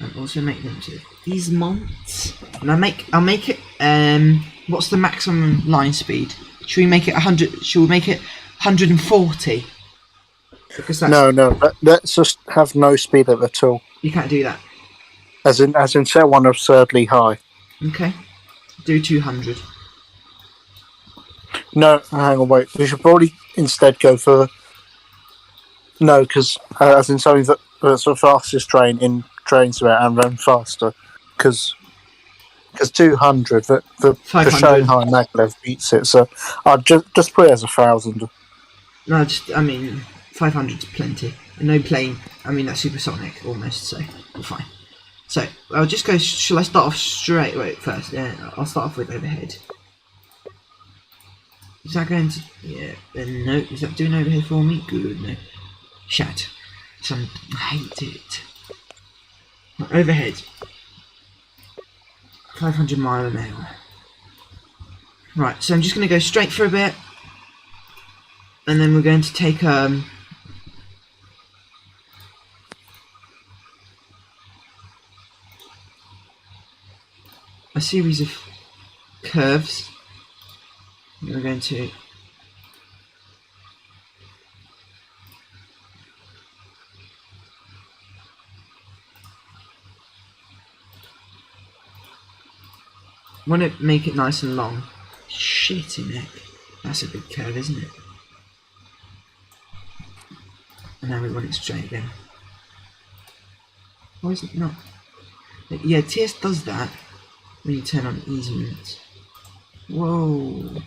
And also make them to these months. And I'll make it what's the maximum line speed? Should we make it 100? Should we make it 140? Because that's, No. Let's just have no speed limit at all. you can't do that. As in, set one absurdly high. Okay. Do 200. No, hang on, wait. We should probably instead go for because as in something that's the fastest train in trains about and run faster. Because 200, the 500. Shanghai maglev beats it. So I'd just put it as 1,000. No, I mean 500 is plenty. And no plane. I mean that's supersonic almost. So we're fine. So I'll just go. Shall I start off straight? Wait, first. Yeah, I'll start off with overhead. Is that going to? Yeah. Then no. Is that doing overhead for me? Good. No. Shat. I hate it. Right, overhead. 500 mile an hour. Right. So I'm just going to go straight for a bit, and then we're going to take a series of curves. We're going to want to make it nice and long. Shitty neck. That's a big curve, isn't it? And now we want it straight again. Why is it not? Yeah, TS does that when you turn on easement. Whoa.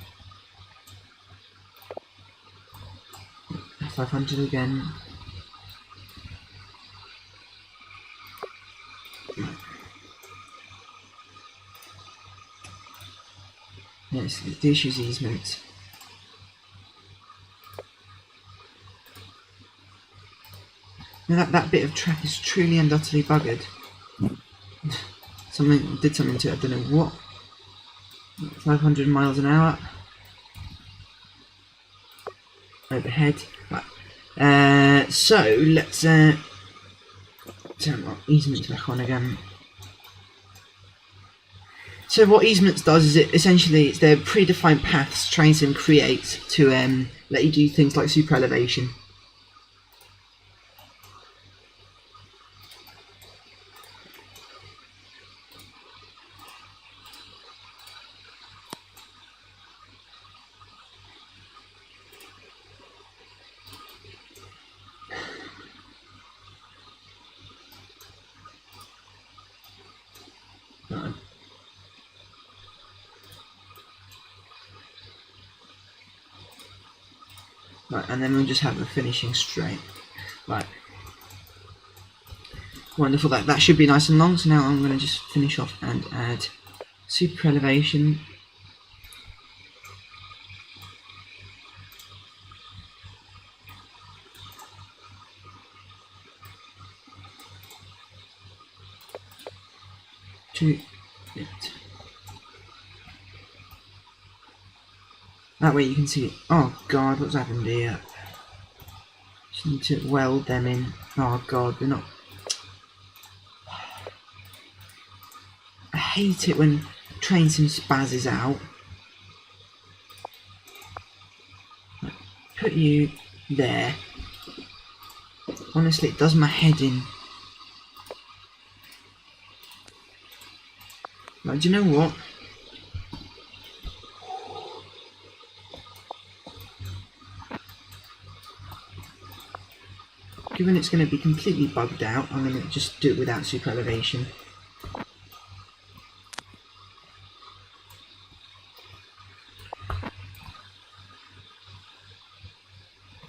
500 again. Yes, the issue is easement. Now that bit of track is truly and utterly buggered. Did something to it, I don't know what. 500 miles an hour. Overhead. Right. So let's turn our easements back on again. So what easements does is it's they're predefined paths train sim creates to let you do things like super elevation. Right, and then we'll just have a finishing straight. Right. Wonderful, that should be nice and long, so now I'm going to just finish off and add super elevation. To it. That way you can see it. Oh god, what's happened here? Just need to weld them in. Oh god, they're not. I hate it when train sim spazzes out. Put you there. Honestly, it does my head in. Like, do you know what? Given it's going to be completely bugged out, I'm going to just do it without super elevation.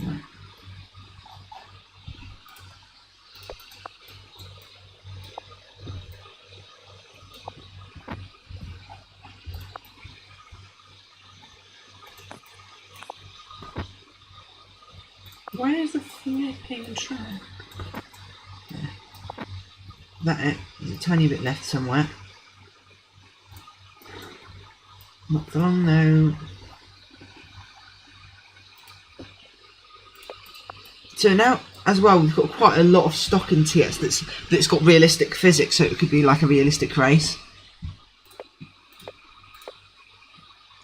Right. Where is the flipping track? There. That it. There's a tiny bit left somewhere. Not for long now. So now, as well, we've got quite a lot of stock in TS that's got realistic physics, so it could be like a realistic race.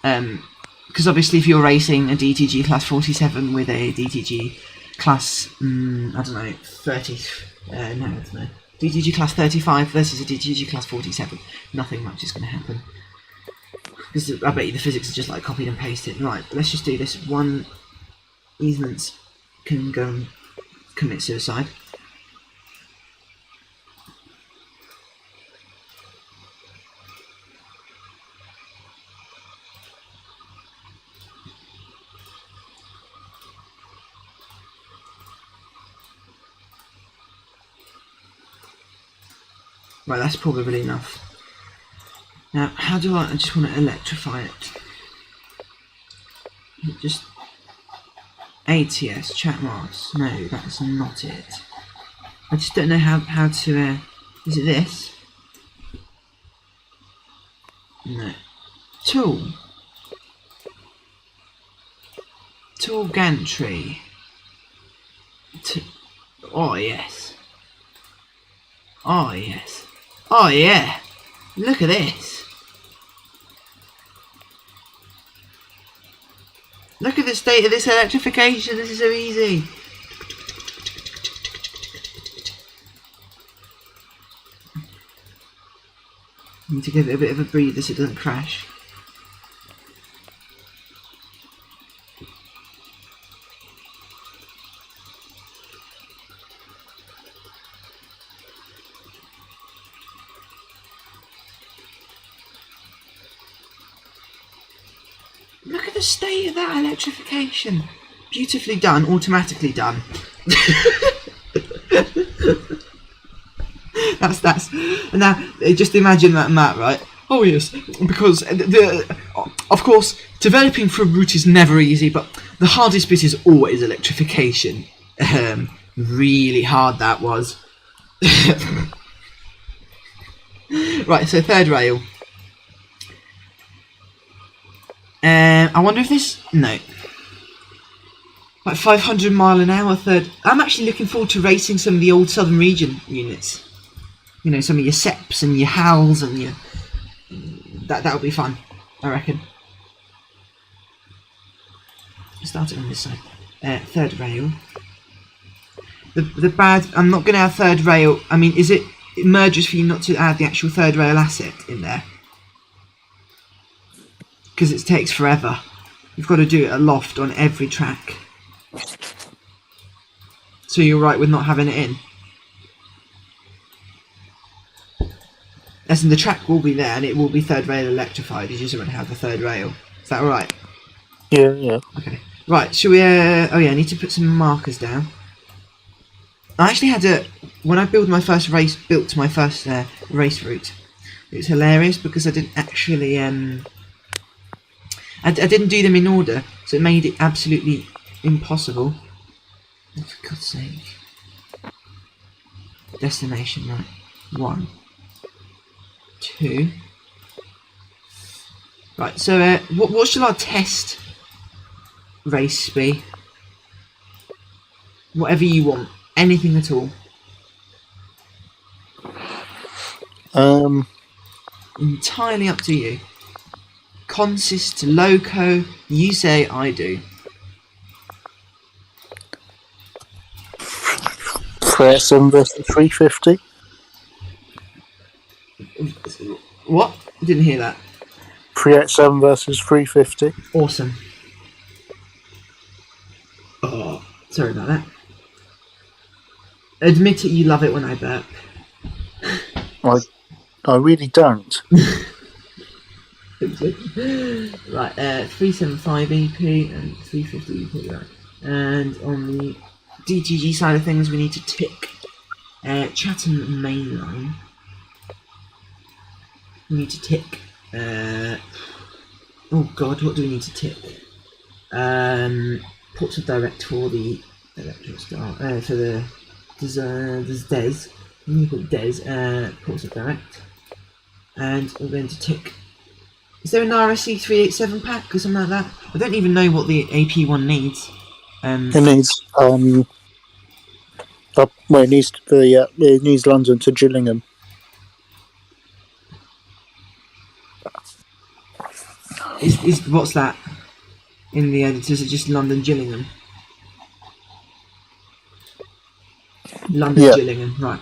Because obviously, if you're racing a DTG class 47 with a DTG class, I don't know, 30, no, I don't know, DTG class 35 versus a DTG class 47, nothing much is going to happen. Because I bet you the physics are just like copied and pasted. Right, let's just do this. One easements can go and commit suicide. Right, that's probably enough. Now, how do I just want to electrify it? Just ATS, chat marks. No, that's not it. I just don't know how to, is it this? No. Tool gantry. Oh yes. Oh yes. Oh yeah. Look at this. Look at the state of this electrification. This is so easy. Need to give it a bit of a breather so it doesn't crash. Look at the state of that electrification. Beautifully done, automatically done. that's now just imagine that map, right? Oh yes, because of course developing for a route is never easy, but the hardest bit is always electrification. Really hard that was. Right, so third rail. I wonder if this... No. Like 500 mile an hour third... I'm actually looking forward to racing some of the old Southern Region units. You know, some of your SEPs and your HALs and your... That'll be fun, I reckon. Start it on this side. Third rail. The bad... I'm not going to have third rail... I mean, is it merges for you not to add the actual third rail asset in there? Because it takes forever. You've got to do it at loft on every track. So you're right with not having it in. As in the track will be there and it will be third rail electrified. You just won't have the third rail. Is that alright? Yeah. Okay. Right, shall we... oh yeah, I need to put some markers down. I actually had a... When I built my first race route, it was hilarious because I didn't actually... I didn't do them in order, so it made it absolutely impossible. Oh, for God's sake. Destination, right. 1, 2. Right, so what shall our test race be? Whatever you want. Anything at all. Entirely up to you. Consist, loco, you say, I do. Repton versus 350. What? Didn't hear that. 387 versus 350. Awesome. Oh, sorry about that. Admit it, you love it when I burp. I really don't. Right, 375 EP and 350 EP, right. And on the DTG side of things, we need to tick Chatham Mainline. We need to tick. Oh God, what do we need to tick? Ports of Direct for the electric star. For the there's Des. We need to put Des. Ports of Direct, and we're going to tick Is there an RSC 387 pack or something like that? I don't even know what the AP one needs. It needs it needs London to Gillingham. Is what's that in the editors? Is it just London Gillingham? London Gillingham, right.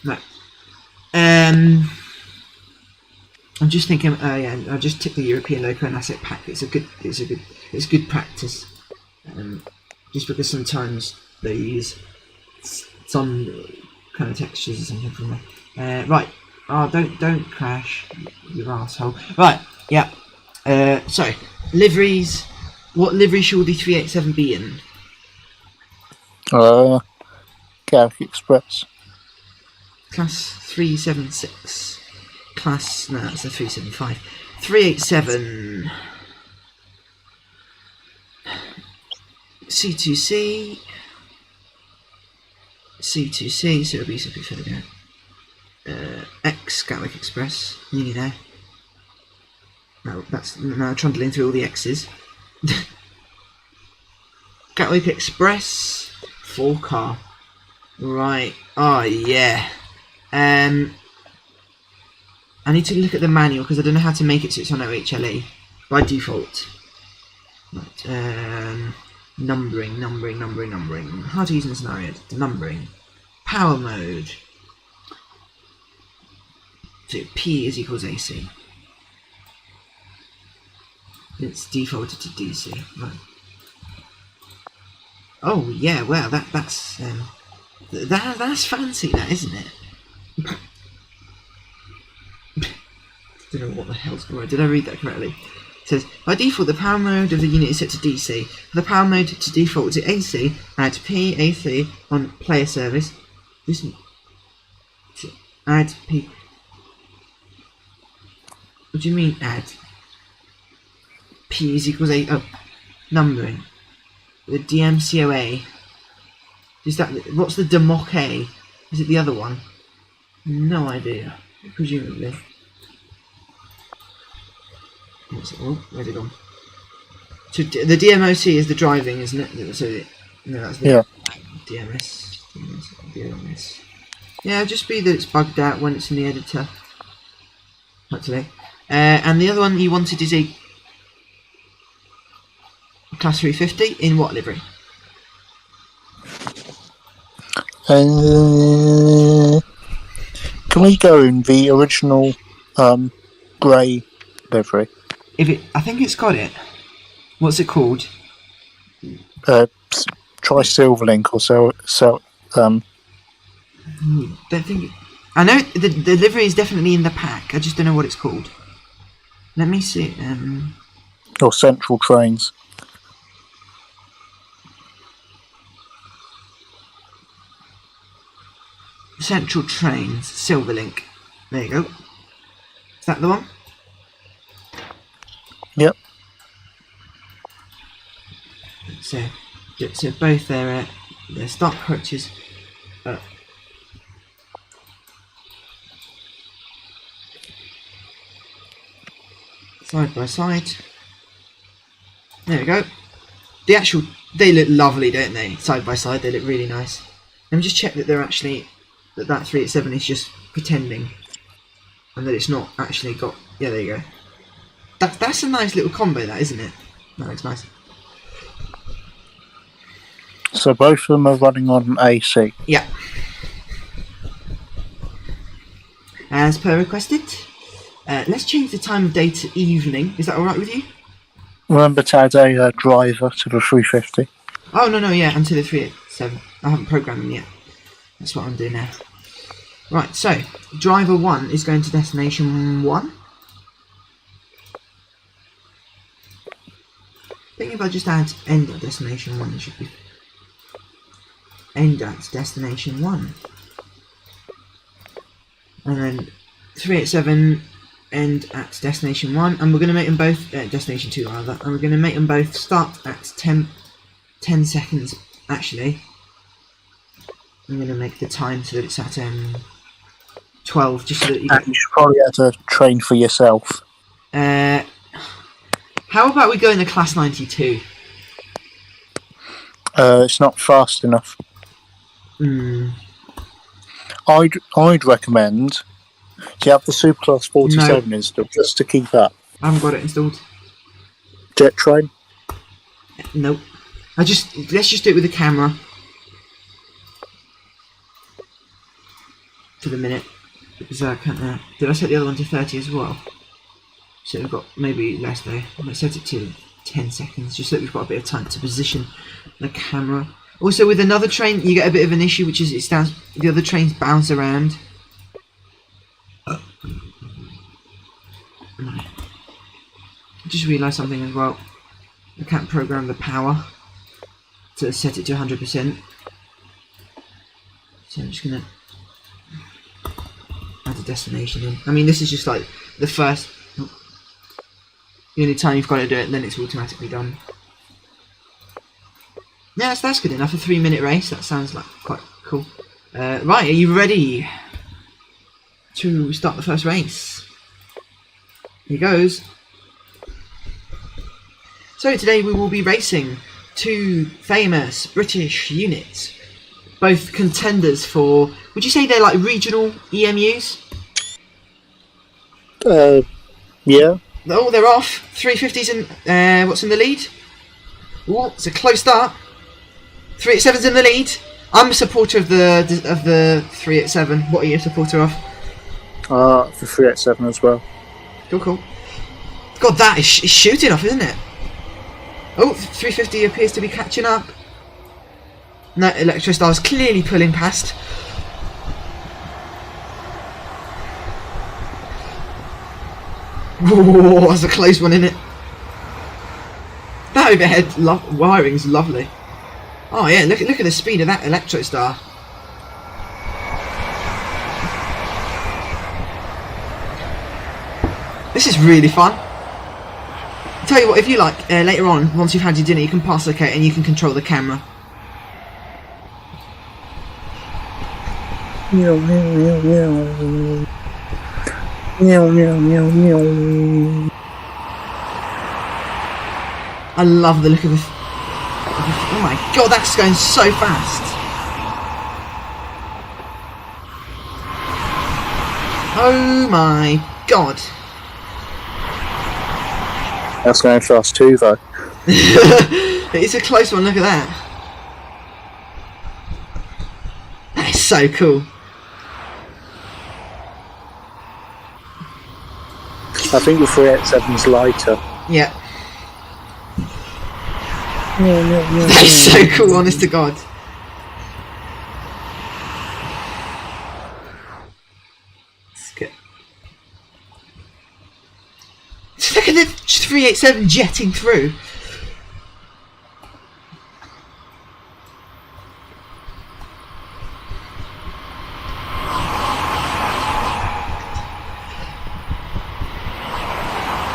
Right. I'm just thinking. Yeah, I just tick the European loco and asset pack. It's good practice. Just because sometimes they use some kind of textures or something from there. Right. Oh, don't crash, you asshole. Right. Yeah. So liveries. What livery should the 387 be in? Gatwick Express. Class 376. Class, no, that's the 375. 387. C2C. C2C, so it'll be something further down. X Gatwick Express. Nearly there. No, that's now trundling through all the X's. Gatwick Express. 4-car. Right. Oh, yeah. I need to look at the manual because I don't know how to make it so it's on OHLA by default. Right, numbering. How to use in the scenario. Numbering. Power mode. So P is equals AC. It's defaulted to DC. Right. Oh yeah, well that's fancy, that, isn't it? Don't know what the hell's going on. Did I read that correctly? It says, by default, the power mode of the unit is set to DC. For the power mode to default to AC, add PAC on player service. Add P. What do you mean add? P is equals A. Oh, numbering. The DMCOA. Is that, what's the DMOC A? Is it the other one? No idea. Presumably. Oh, where's it gone? So the DMOC is the driving, isn't it? So no, that's the DMS. Yeah, just be that it's bugged out when it's in the editor. Not today. And the other one you wanted is a Class 350 in what livery? Can we go in the original grey livery? I think it's got it. What's it called? Try Silverlink or don't think. I know the livery is definitely in the pack. I just don't know what it's called. Let me see. Or Central Trains. Central Trains, Silverlink. There you go. Is that the one? Yep. So both their stock coaches. Side by side. There we go. They look lovely, don't they? Side by side, they look really nice. Let me just check that they're actually that 387 is just pretending, and that it's not actually got. Yeah, there you go. That's a nice little combo, that, isn't it? That looks nice. So both of them are running on AC. Yeah. As per requested. Let's change the time of day to evening. Is that alright with you? Remember to add a driver to the 350. Oh, no, yeah, until the 387. I haven't programmed them yet. That's what I'm doing now. Right, so, driver 1 is going to destination 1. I think if I just add end at destination 1, it should be end at destination 1. And then 387 end at destination 1, and we're going to make them both destination 2 rather, and we're going to make them both start at 10 seconds actually. I'm going to make the time so that it's at 12, just so that you And you should probably have to train for yourself. How about we go in the class 92? It's not fast enough. I'd recommend you have the Superclass 47 installed just to keep up. I haven't got it installed. Jet train? Nope. Let's just do it with the camera. For the minute. Because I can't, did I set the other one to 30 as well? So we've got maybe less though. Let's set it to 10 seconds, just so that we've got a bit of time to position the camera. Also, with another train, you get a bit of an issue, which is the other trains bounce around. I just realised something as well. I can't program the power to set it to 100%. So I'm just gonna add a destination in. I mean, this is just like the only time you've got to do it, and then it's automatically done. Yeah, that's good enough. A 3-minute race. That sounds like quite cool. Right, are you ready to start the first race? Here goes. So today we will be racing 2 famous British units, both contenders for. Would you say they're like regional EMUs? Yeah. Oh, they're off. 350s in. What's in the lead? Oh, it's a close start. 387's in the lead. I'm a supporter of the 387. What are you a supporter of? The 387 as well. Cool. God, that is shooting off, isn't it? Oh, 350 appears to be catching up. No, Electrostar's clearly pulling past. Whoa, that's a close one, isn't it? That overhead wiring's lovely. Oh yeah, look at the speed of that Electrostar. This is really fun. I'll tell you what, if you like, later on, once you've had your dinner, you can pass the cake and you can control the camera. I love the look of the. Oh my god, that's going so fast. Oh my god. That's going fast too, though. It's a close one, look at that. That is so cool. I think the 387's lighter. Yeah. That is so cool, honest to God. Let's get. Just look at the 387 jetting through.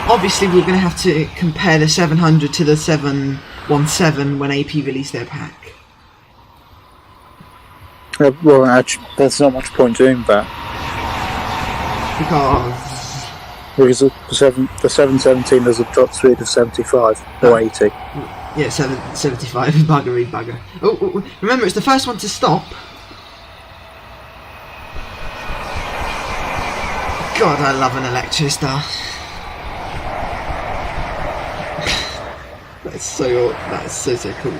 Obviously, we're going to have to compare the 700 to the 717 when AP released their pack. Well, actually, there's not much point doing that. Because the 717 has a drop speed of 75 or 80. Yeah, 775. Bugger. Oh, remember, it's the first one to stop. God, I love an Electrostar. That's so cool.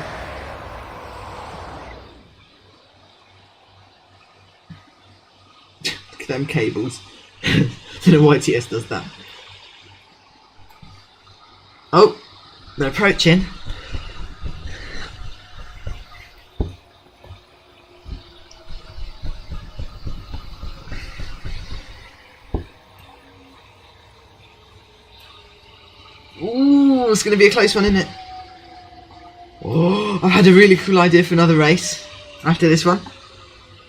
Look at them cables. I don't know why TS does that. Oh, they're approaching. Ooh, it's going to be a close one, isn't it? Oh, I had a really cool idea for another race after this one.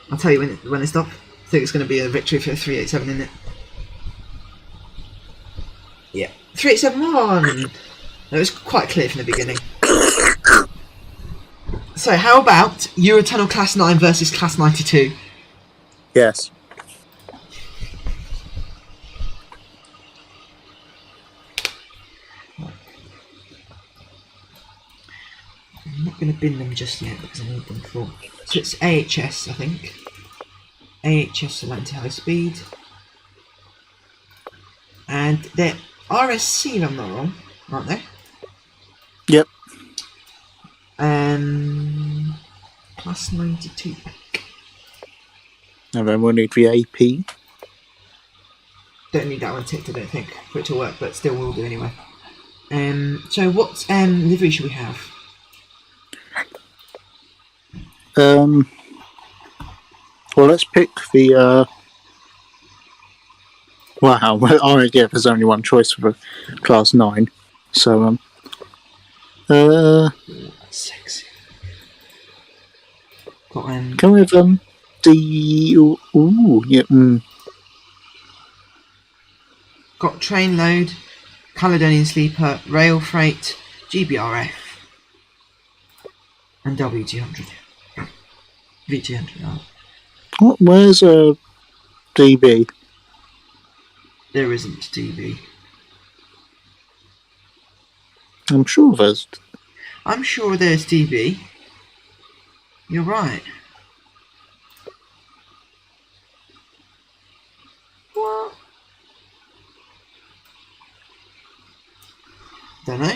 I'll tell you when it stops. I think it's going to be a victory for 387, isn't it? Yeah, 387 won! It was quite clear from the beginning. So how about Eurotunnel Class 9 versus Class 92? Yes. I'm not going to bin them just yet because I need them for... So it's AHS, I think. AHS Atlantic High Speed. And they're RSC, if I'm not wrong, aren't they? Yep. Class 92 pack. And then we'll need the AP. Don't need that one ticked, I don't think, for it to work, but still will do anyway. So what livery should we have? Well, let's pick the. Wow, well, yeah, there's only one choice for the Class 9. So, That's sexy. Got can we have D? Ooh, yeah. Got train load, Caledonian sleeper, rail freight, GBRF, and W200. V200. Oh. Where's a DB? There isn't DB. I'm sure there's. I'm sure there's DB. You're right. What? Don't know.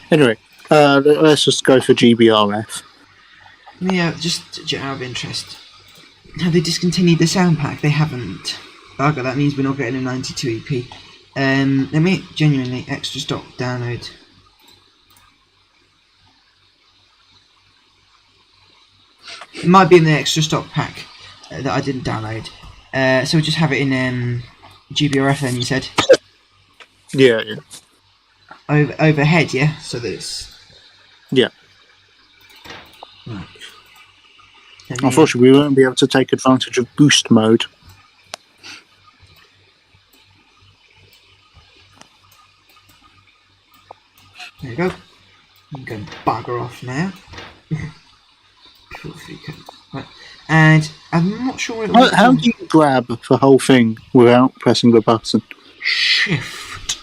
Anyway, let's just go for GBRF. Yeah, just out of interest. Have they discontinued the sound pack? They haven't. Bugger, that means we're not getting a 92 EP. Let me genuinely extra stock download. It might be in the extra stock pack that I didn't download. So we'll just have it in GBRF then, you said? Yeah. Overhead, yeah? So that it's... Yeah. Right. Unfortunately, we won't be able to take advantage of boost mode. There you go. I'm going to bugger off now. Right. And I'm not sure what How do you grab the whole thing without pressing the button? Shift.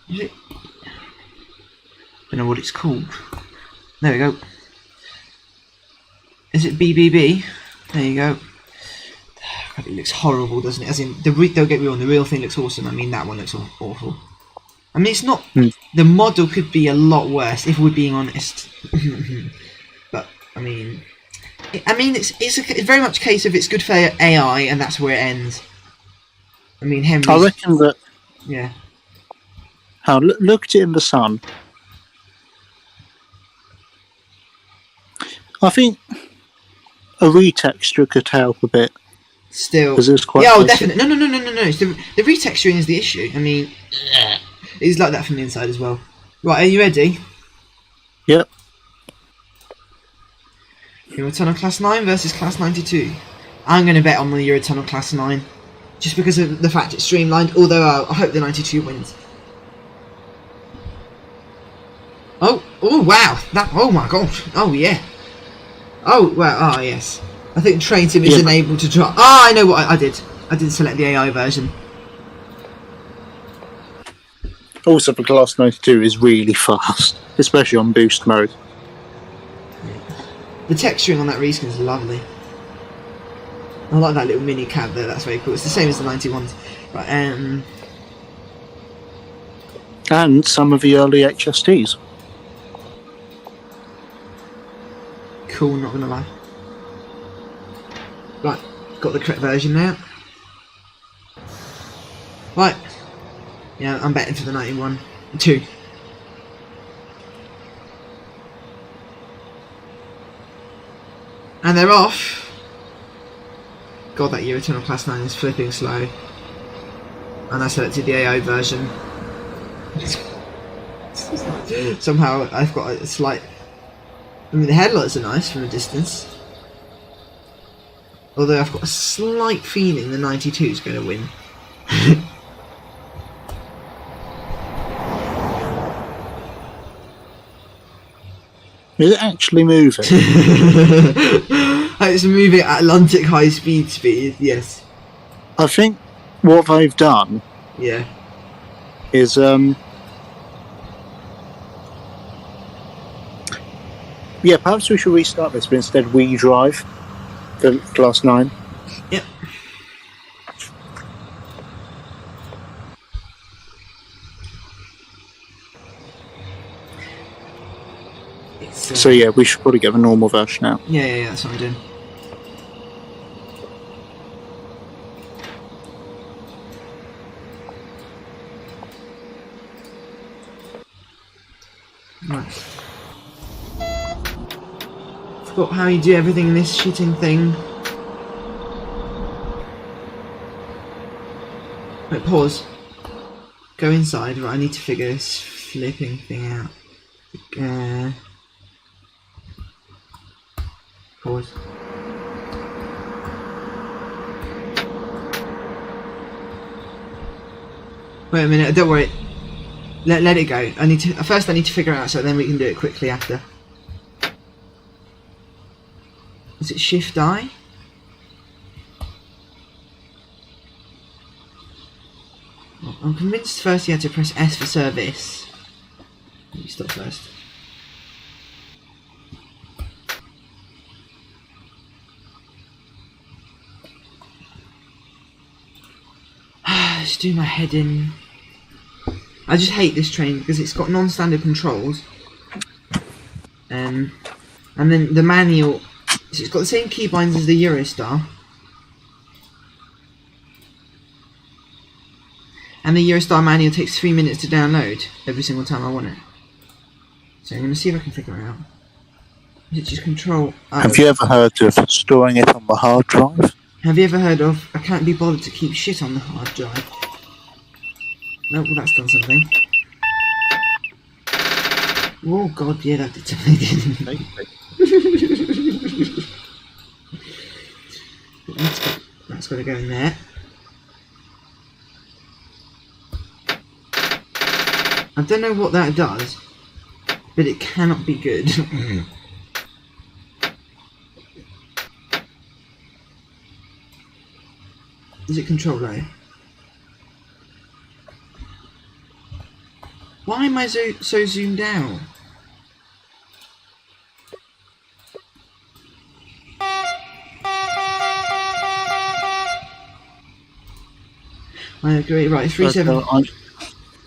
Is it? Don't know what it's called. There we go. Is it BBB? There you go. God, it looks horrible, doesn't it? As in, don't get me wrong, the real thing looks awesome. I mean, that one looks awful. I mean, it's not... The model could be a lot worse, if we're being honest. But, I mean... It's very much a case of it's good for AI, and that's where it ends. I mean, Henry's... I reckon that... Yeah. Look at it in the sun. I think a retexture could help a bit. Still, it's quite yeah, basic. definitely. No. The retexturing is the issue. I mean, it's like that from the inside as well. Right, are you ready? Yep. Eurotunnel Class 9 versus Class 92. I'm going to bet on the Eurotunnel Class 9, just because of the fact it's streamlined. Although I hope the 92 wins. Oh wow! Oh my gosh! Oh yeah! Oh wow! Oh yes. I think Train Sim is enabled to drop. Ah, I know what I did. I did select the AI version. Also, the Class 92 is really fast, especially on boost mode. The texturing on that reskin is lovely. I like that little mini cab there. That's very cool. It's the same as the 91s. Right. And some of the early HSTs. Cool. Not gonna lie. Right, got the correct version now. Right, yeah, I'm betting for the 91. 2. And they're off. God, that Eurotunnel Class 9 is flipping slow. And I selected the AI version. Somehow I've got a slight... I mean, the headlights are nice from a distance. Although I've got a slight feeling the 92 is going to win. Is it actually moving? It's moving at Atlantic high speed, yes. I think what they've done Yeah. is yeah, perhaps we should restart this, but instead we drive the Class 9. Yep. So yeah, we should probably get the normal version out. Yeah, that's what I'm doing. Right. Forgot how you do everything in this shitting thing. Wait, pause. Go inside. Right, I need to figure this flipping thing out. Pause. Wait a minute, don't worry. Let it go. I need to figure it out, so then we can do it quickly after. Is it Shift I? I'm convinced first you had to press S for service. Let me stop first. Just do my head in. I just hate this train because it's got non-standard controls. And then the manual, so it's got the same keybinds as the Eurostar. And the Eurostar manual takes 3 minutes to download every single time I want it. So I'm going to see if I can figure it out. Is it just control? Have you ever heard of storing it on the hard drive? Have you ever heard of I can't be bothered to keep shit on the hard drive? Nope, well, that's done something. Oh god, yeah, that did something. That's got to go in there. I don't know what that does, but it cannot be good. Is it control A? Why am I so zoomed out? I agree, right, 3-7.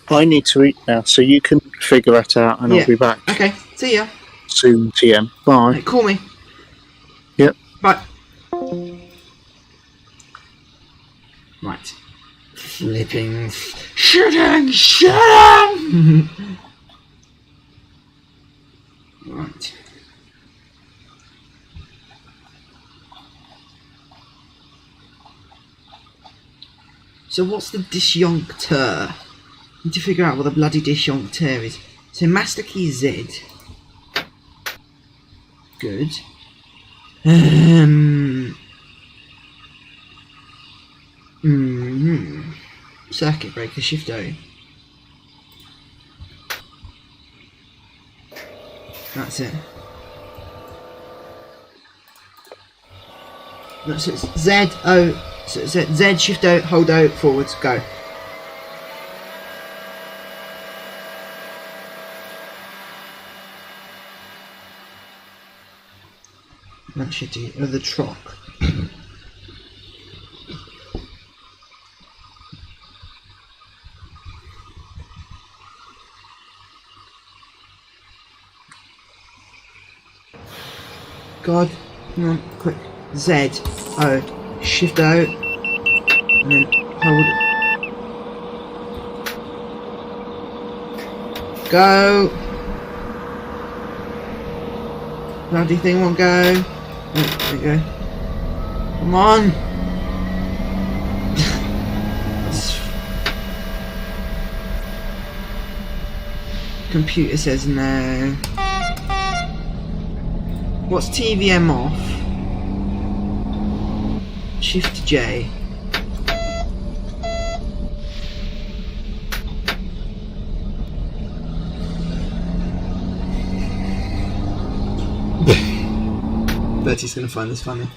I need to eat now, so you can figure that out and I'll be back. Okay, see ya. Soon, TM. Bye. Right, call me. Yep. Bye. Right. Flipping. Shutting! Right. So what's the disjunctor? Need to figure out what the bloody disjunctor is. So master key Z. Good. Circuit breaker, Shift O. That's it. So it's Z O. So it's Z, Shift O, hold O, forwards, go. That should do. Oh, the trock. God, come on, quick. Z, O, Shift O, and then hold. Go. Bloody thing won't go. Oh, there you go. Come on. Computer says no. What's TVM off? Shift J. Bertie's gonna find this funny.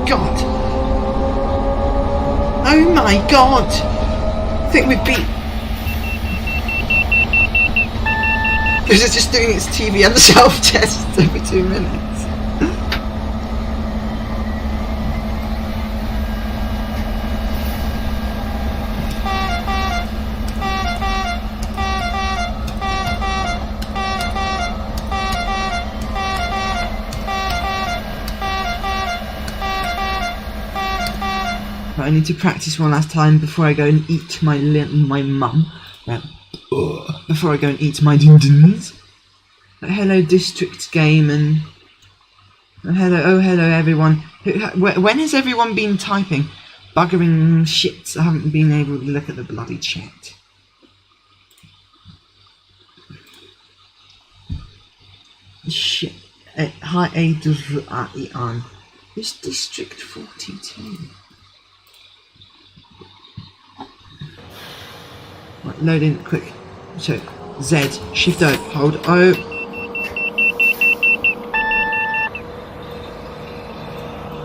God! Oh my God! I think we've beat. Because it's just doing its TV and self-test every 2 minutes. I need to practice one last time before I go and eat my mum. Before I go and eat my dindins. Hello district game and hello everyone. When has everyone been typing? Buggering shits, I haven't been able to look at the bloody chat. Shit. Hi Adrian. Who's district 42? Right, load in quick. So Z, shift O, hold O.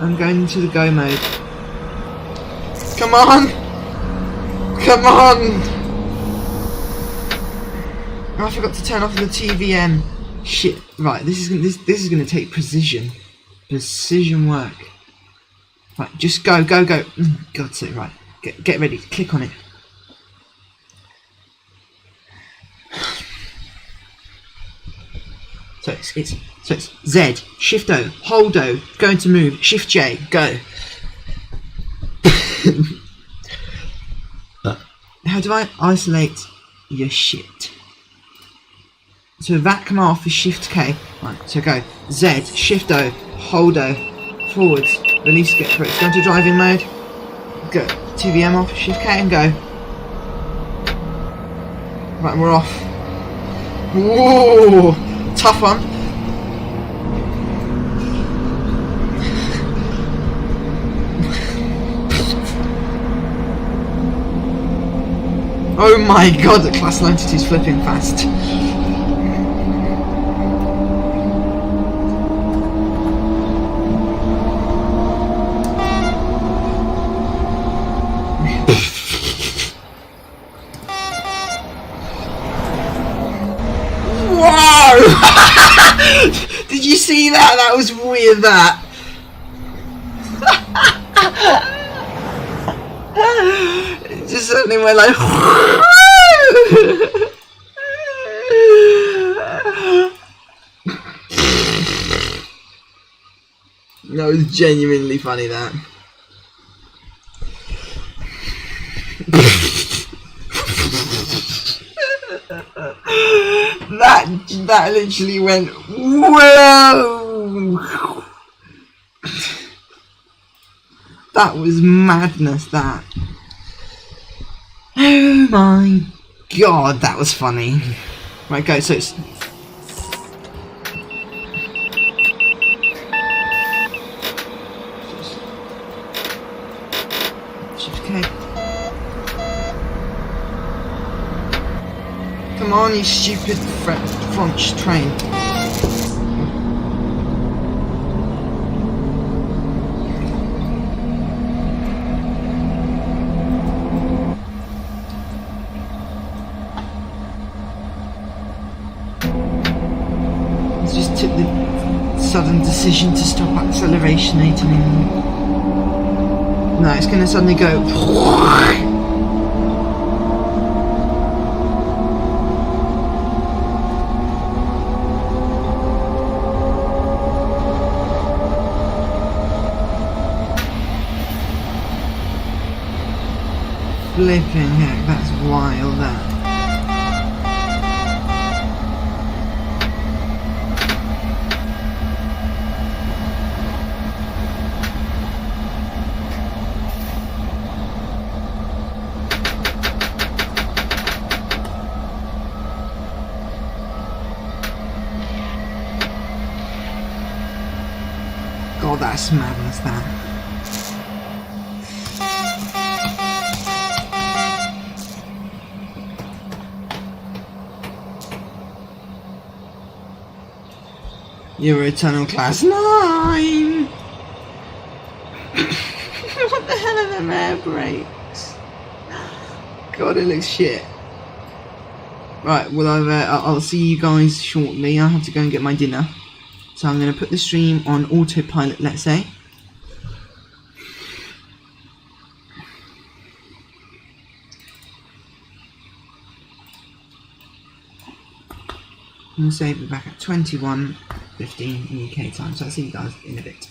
I'm going into the go mode. Come on! Come on! Oh, I forgot to turn off the TVM. Shit. Right, this is gonna take precision. Precision work. Right, just go. God's sake, right. Get ready, click on it. So it's Z, Shift O, Hold O, going to move, Shift J, go. How do I isolate your shit? So that come off is Shift K. Right, so go. Z, Shift O, Hold O, forwards, release, get correct. Go into driving mode. Go. TVM off, Shift K and go. Right, we're off. Whoa! Tough one. Oh my God, the class 92 is flipping fast. Did you see that? That was weird, that. It just suddenly went like... That was genuinely funny, that. That literally went whoa. That was madness, that. Oh my God, that was funny. Right, go. So it's okay. Come on, you stupid French train. It's just took the sudden decision to stop accelerationating. No, it's going to suddenly go. Flipping heck, that's wild, that. that's madness, that. Eurotunnel Class 9! What the hell are them air brakes? God, it looks shit. Right, well, I'll see you guys shortly. I have to go and get my dinner. So I'm going to put the stream on autopilot, let's say. I'm going to say we're back at 21:15 UK time. So I'll see you guys in a bit.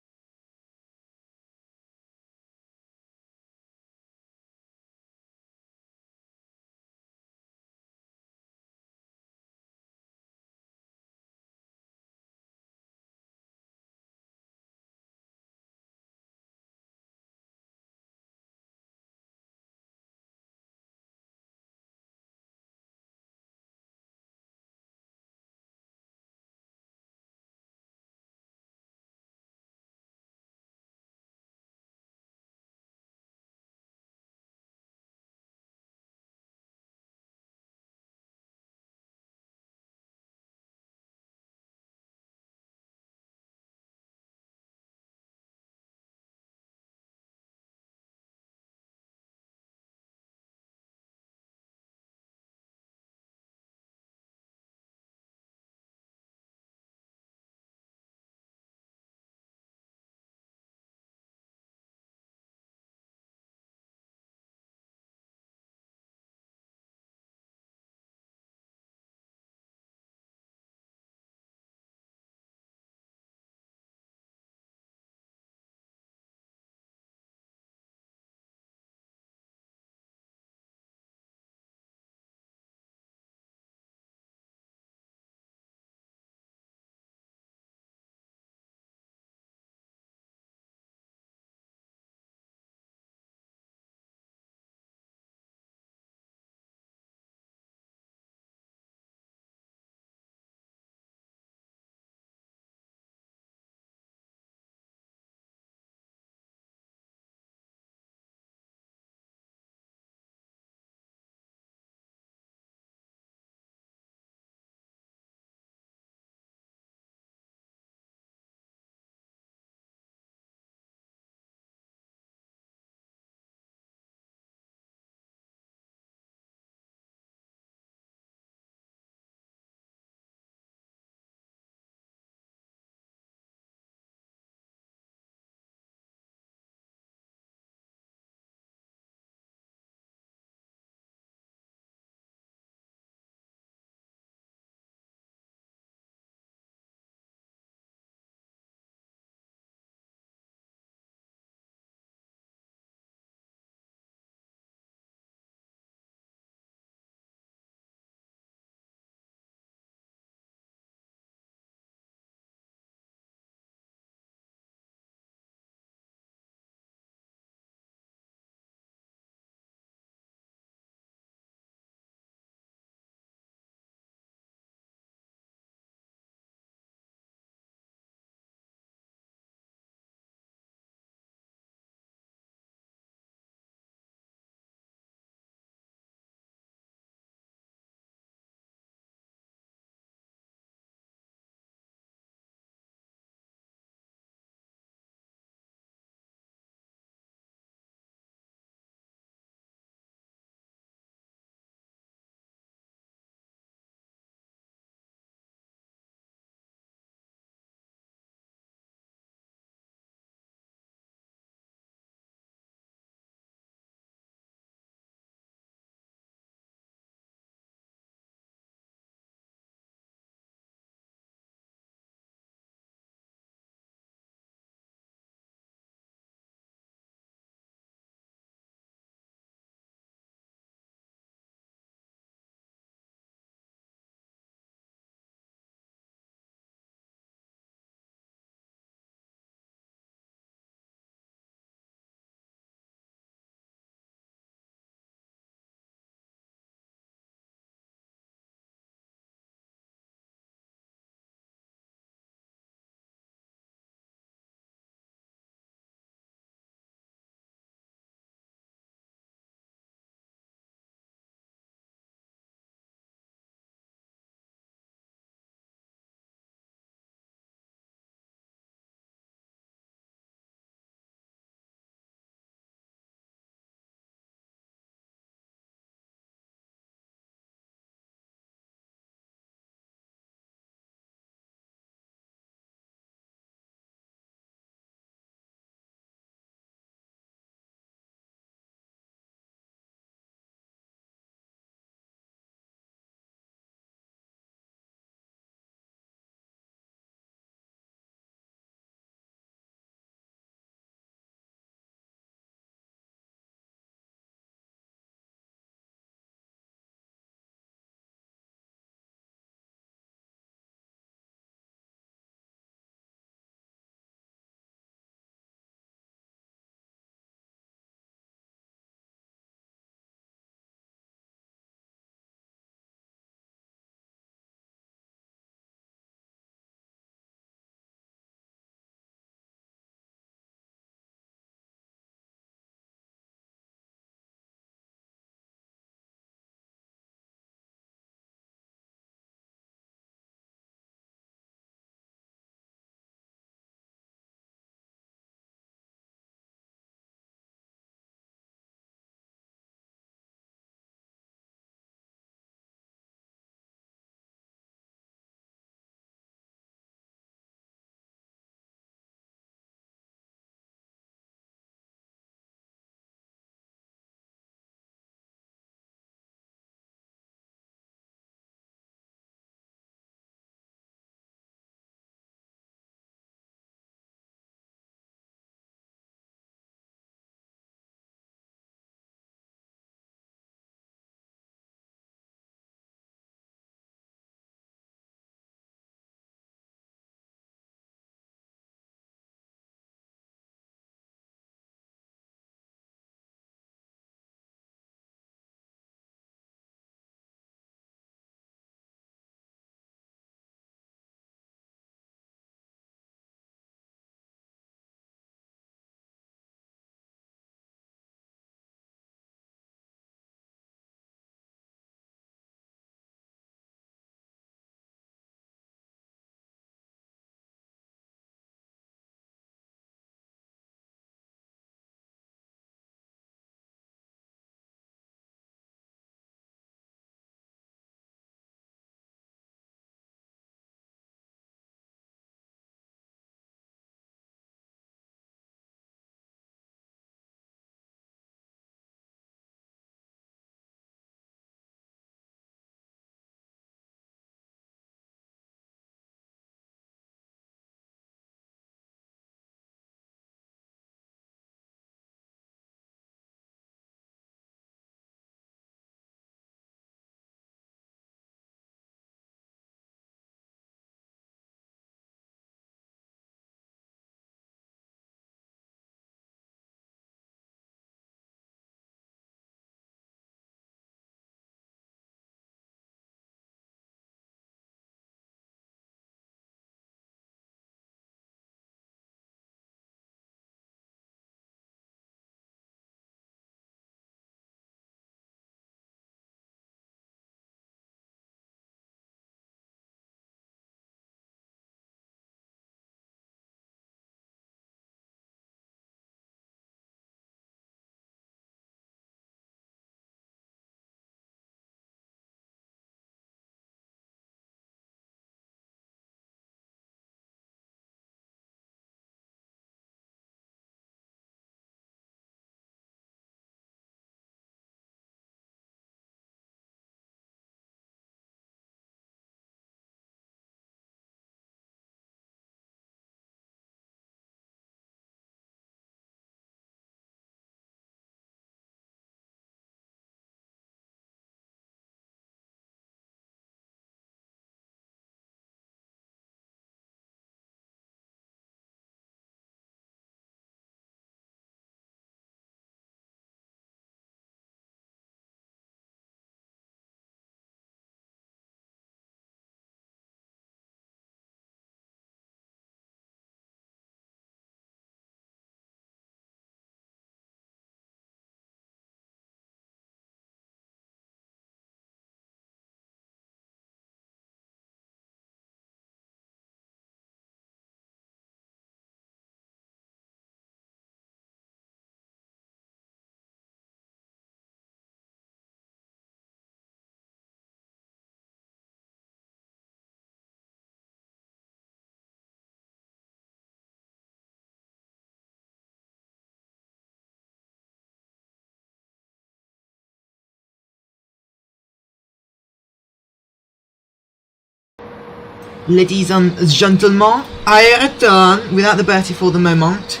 ladies and gentlemen, I return without the Bertie for the moment.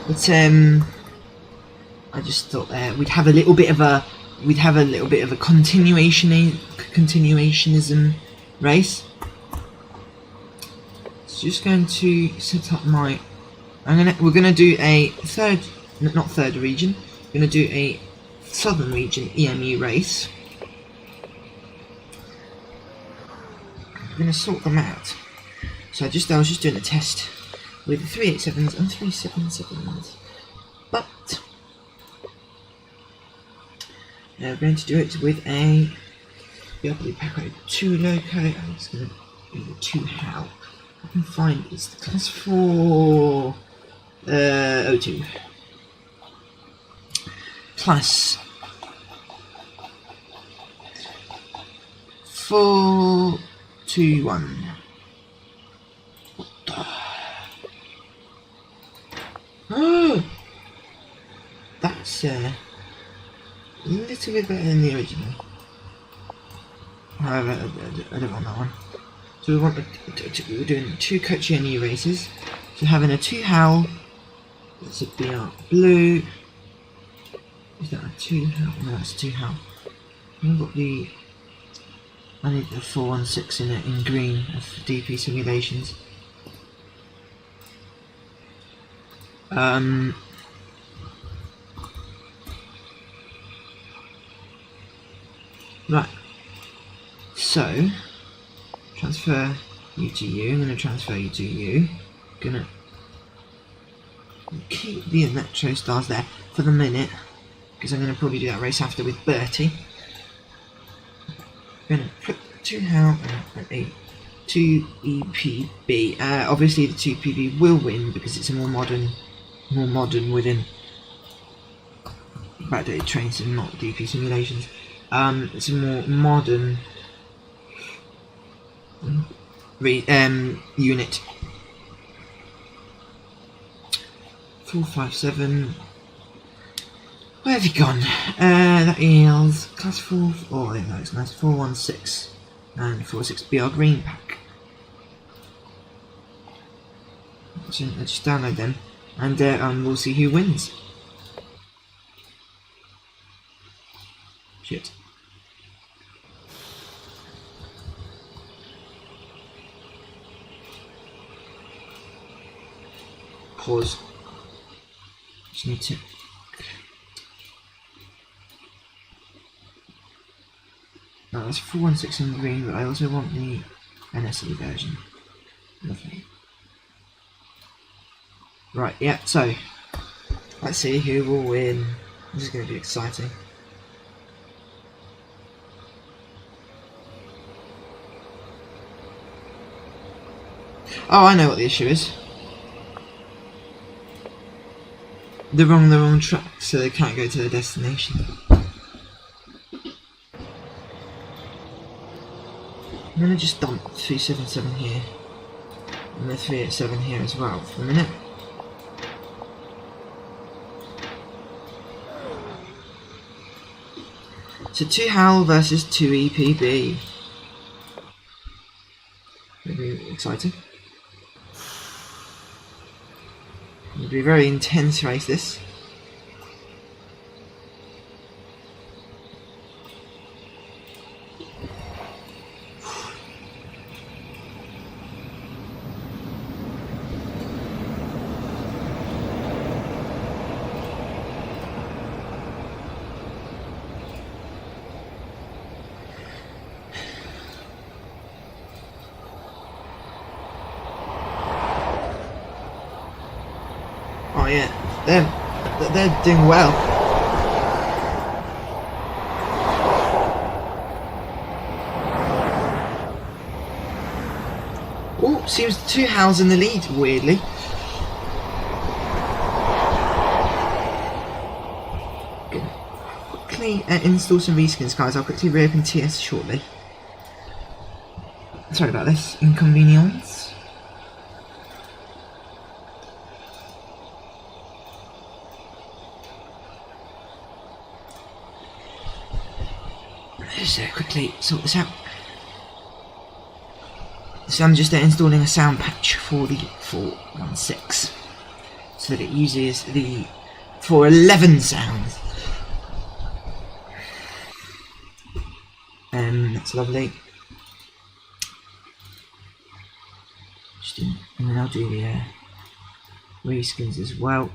But I just thought we'd have a little bit of a continuationism race. So just going to set up my. We're gonna do a not third region. We're gonna do a southern region EMU race. We're gonna sort them out. So I was just doing a test with 387s and 377s, but we're going to do it with a BRLocos 2 loco. I'm just gonna do the 2 HAL. I can find is the class 4 O2 class 421. Oh, that's a little bit better than the original. However, I don't want that one. So we're doing 2 coach EMU races. So having a 2 HAL, that's a BR blue. Is that a 2 HAL? No, that's a 2 HAL. I've got I need the 416 in it in green of DP simulations. Right. So transfer you to you. I'm going to transfer you to you. Gonna keep the Electro Stars there for the minute because I'm going to probably do that race after with Bertie. I'm going to put 2 HAL and a 2 EPB. Obviously the 2 PB will win because it's a more modern within backdated trains and not DP simulations. It's a more modern unit. 457. Where have you gone? That is class 4. Oh, there it's nice. 416 and 46 BR green pack. So I just download them, and we'll see who wins. Shit. Pause. Just need to. No, that's 416 in green, but I also want the NSE version. Lovely. Right, yeah, so let's see who will win. This is going to be exciting. Oh, I know what the issue is. They're on the wrong track, so they can't go to their destination. I'm going to just dump 377 here and the 387 here as well for a minute. So 2 HAL versus 2 EPB. Very exciting. It'll be a very intense race this. Oh yeah, they're doing well. Oh, seems 2 HALs in the lead, weirdly. Quickly install some reskins, guys. I'll quickly reopen TS shortly. Sorry about this inconvenience. Just quickly sort this out. So I'm just installing a sound patch for the 416 so that it uses the 411 sounds. That's lovely. And then I'll do the reskins as well.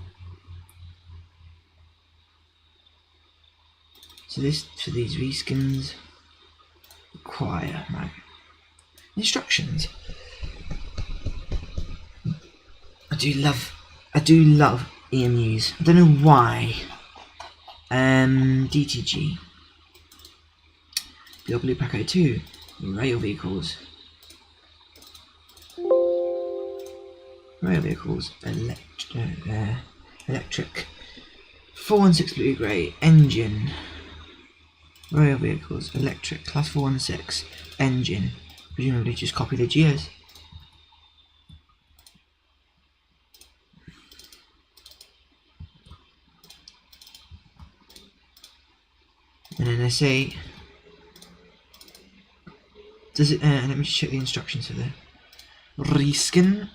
So this for these reskins require instructions. I do love EMUs. I don't know why. DTG. Blue Paco 2. Rail vehicles. Rail vehicles. Electric. 416 blue grey. Engine. Rail vehicles. Electric. Class 416. Engine. Presumably just copy the geos. And then they say, does it, let me just check the instructions for the reskin.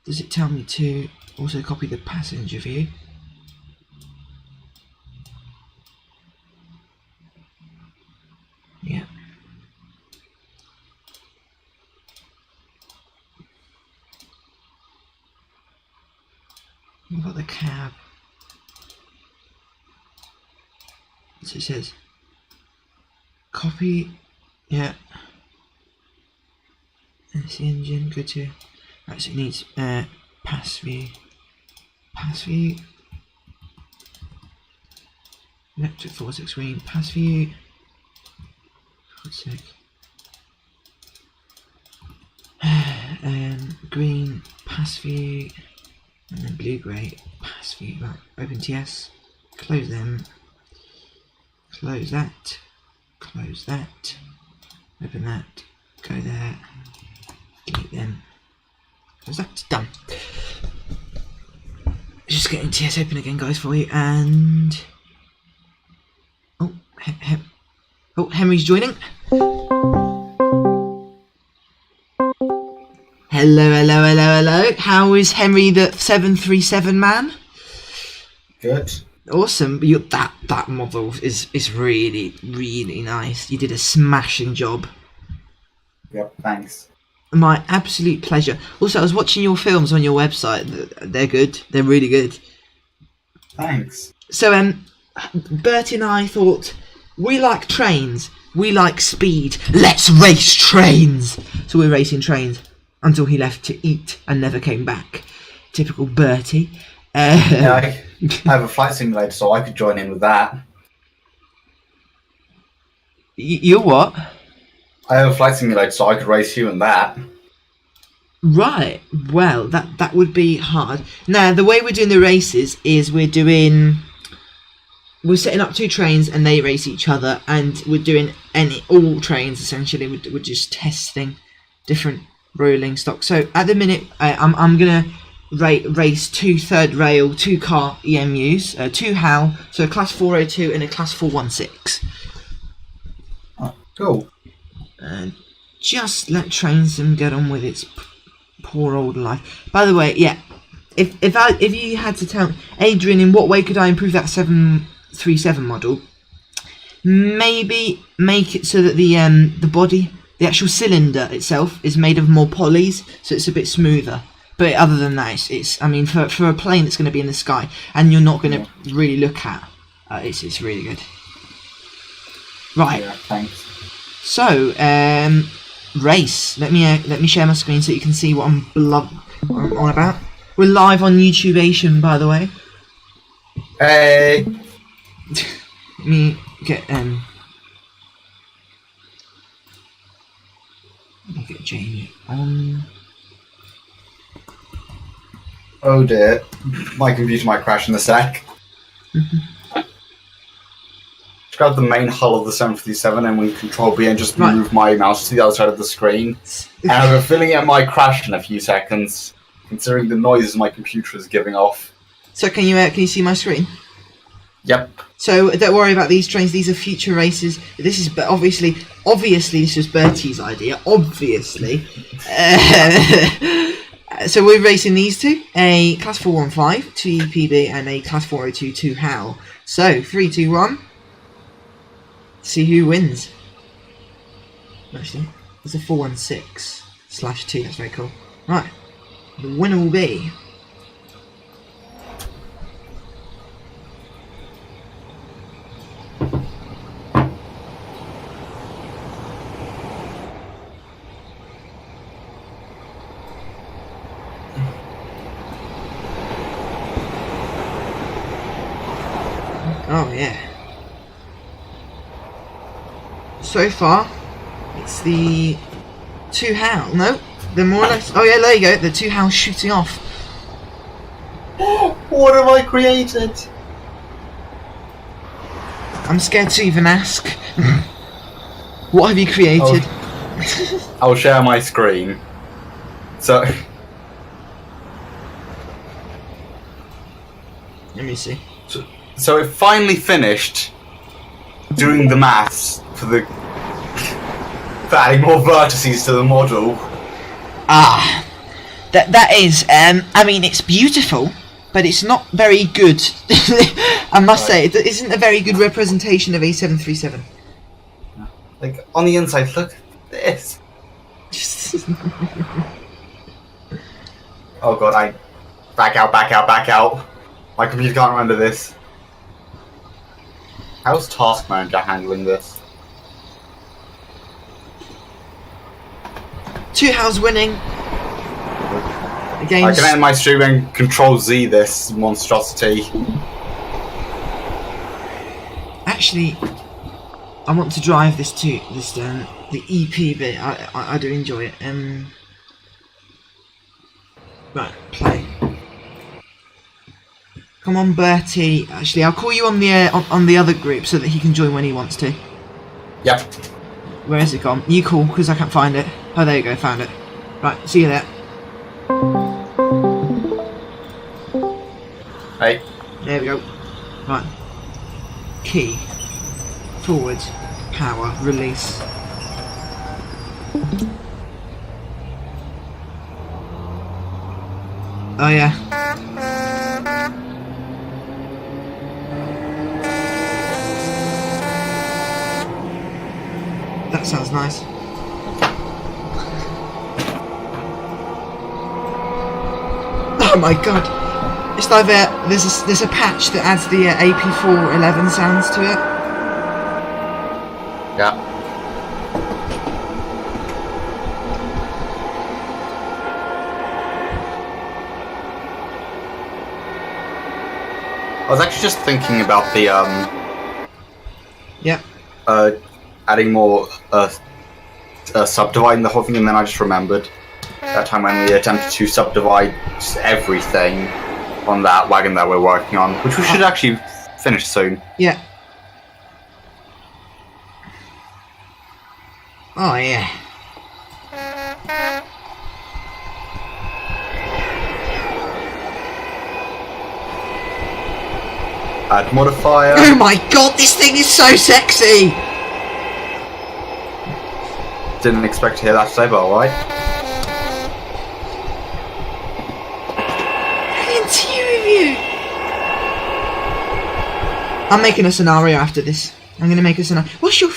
Does it tell me to also copy the passenger view? Yeah. What about the cab? So it says copy, yeah. That's the engine, good to. Right, so it needs pass view, electric 46 green, pass view, for God's sake. Green, pass view, and then blue grey, pass view. Right, open TS, close them. Close that, open that, go there, delete them, close that, done. Just getting TS open again, guys, for you, and oh, Henry's joining. Hello, how is Henry the 737 man? Good. Awesome. That model is really, really nice. You did a smashing job. Yep, thanks. My absolute pleasure. Also, I was watching your films on your website. They're good. They're really good. Thanks. So, Bertie and I thought, we like trains. We like speed. Let's race trains. So we're racing trains until he left to eat and never came back. Typical Bertie. Yeah, I have a flight simulator, so I could join in with that. You're what? I have a flight simulator, so I could race you in that. Right. Well, that would be hard. Now, the way we're doing the races is we're setting up two trains and they race each other, and we're doing all trains essentially. We're just testing different rolling stock. So at the minute, I'm gonna race two third rail, two car EMUs, two HAL, so a class 402 and a class 416. Oh, cool. And just let Trainsome get on with its poor old life. By the way, yeah, if you had to tell Adrian, in what way could I improve that 737 model? Maybe make it so that the body, the actual cylinder itself, is made of more polys, so it's a bit smoother. But other than that, it's I mean, for a plane that's going to be in the sky and you're not going to really look at, it's really good. Right. Yeah, thanks. So, race. Let me share my screen so you can see what I'm on about. We're live on YouTubeation, by the way. Hey. Let me get Jamie on. Oh dear, my computer might crash in a sec. Just grab the main hull of the 737 and with Control B and just move my mouse to the other side of the screen. And I have a feeling it might crash in a few seconds, considering the noises my computer is giving off. So can you see my screen? Yep. So don't worry about these trains. These are future races. This is, but obviously, this was Bertie's idea. Obviously. So we're racing these two: a Class 415 2 and a Class 402 2 HAL. So 3, 2, 1. See who wins. Actually, there's a 416/2. That's very cool. Right, the winner will be. Oh yeah. So far, it's the 2 HAL. No, they're more or less. Oh yeah, there you go. The 2 HAL shooting off. What have I created? I'm scared to even ask. What have you created? I'll share my screen. So. Let me see. So it finally finished doing the maths for adding more vertices to the model. Ah, that is. I mean, it's beautiful, but it's not very good. I must say, it isn't a very good representation of A737. Like on the inside, look at this. Oh god, back out. My computer can't render this. How's Task Manager handling this? 2 HAL's winning. I can end my stream and Control Z this monstrosity. Actually, I want to drive this the EP bit. I do enjoy it. Right, play. Come on, Bertie. Actually, I'll call you on the other group so that he can join when he wants to. Yep. Where is it gone? You call, because I can't find it. Oh, there you go, found it. Right, see you there. Hey. There we go. Right. Key. Forward. Power. Release. Oh yeah. That sounds nice. Oh my god! It's like there's a patch that adds the AP411 sounds to it. Yeah. I was actually just thinking about the Yep. Adding more subdividing the whole thing, and then I just remembered that time when we attempted to subdivide just everything on that wagon that we're working on, which we should actually finish soon. Yeah. Oh yeah. Add modifier. Oh my god, this thing is so sexy! Didn't expect to hear that today, but alright. Brilliant to you. I'm making a scenario after this. I'm gonna make a scenario. What's your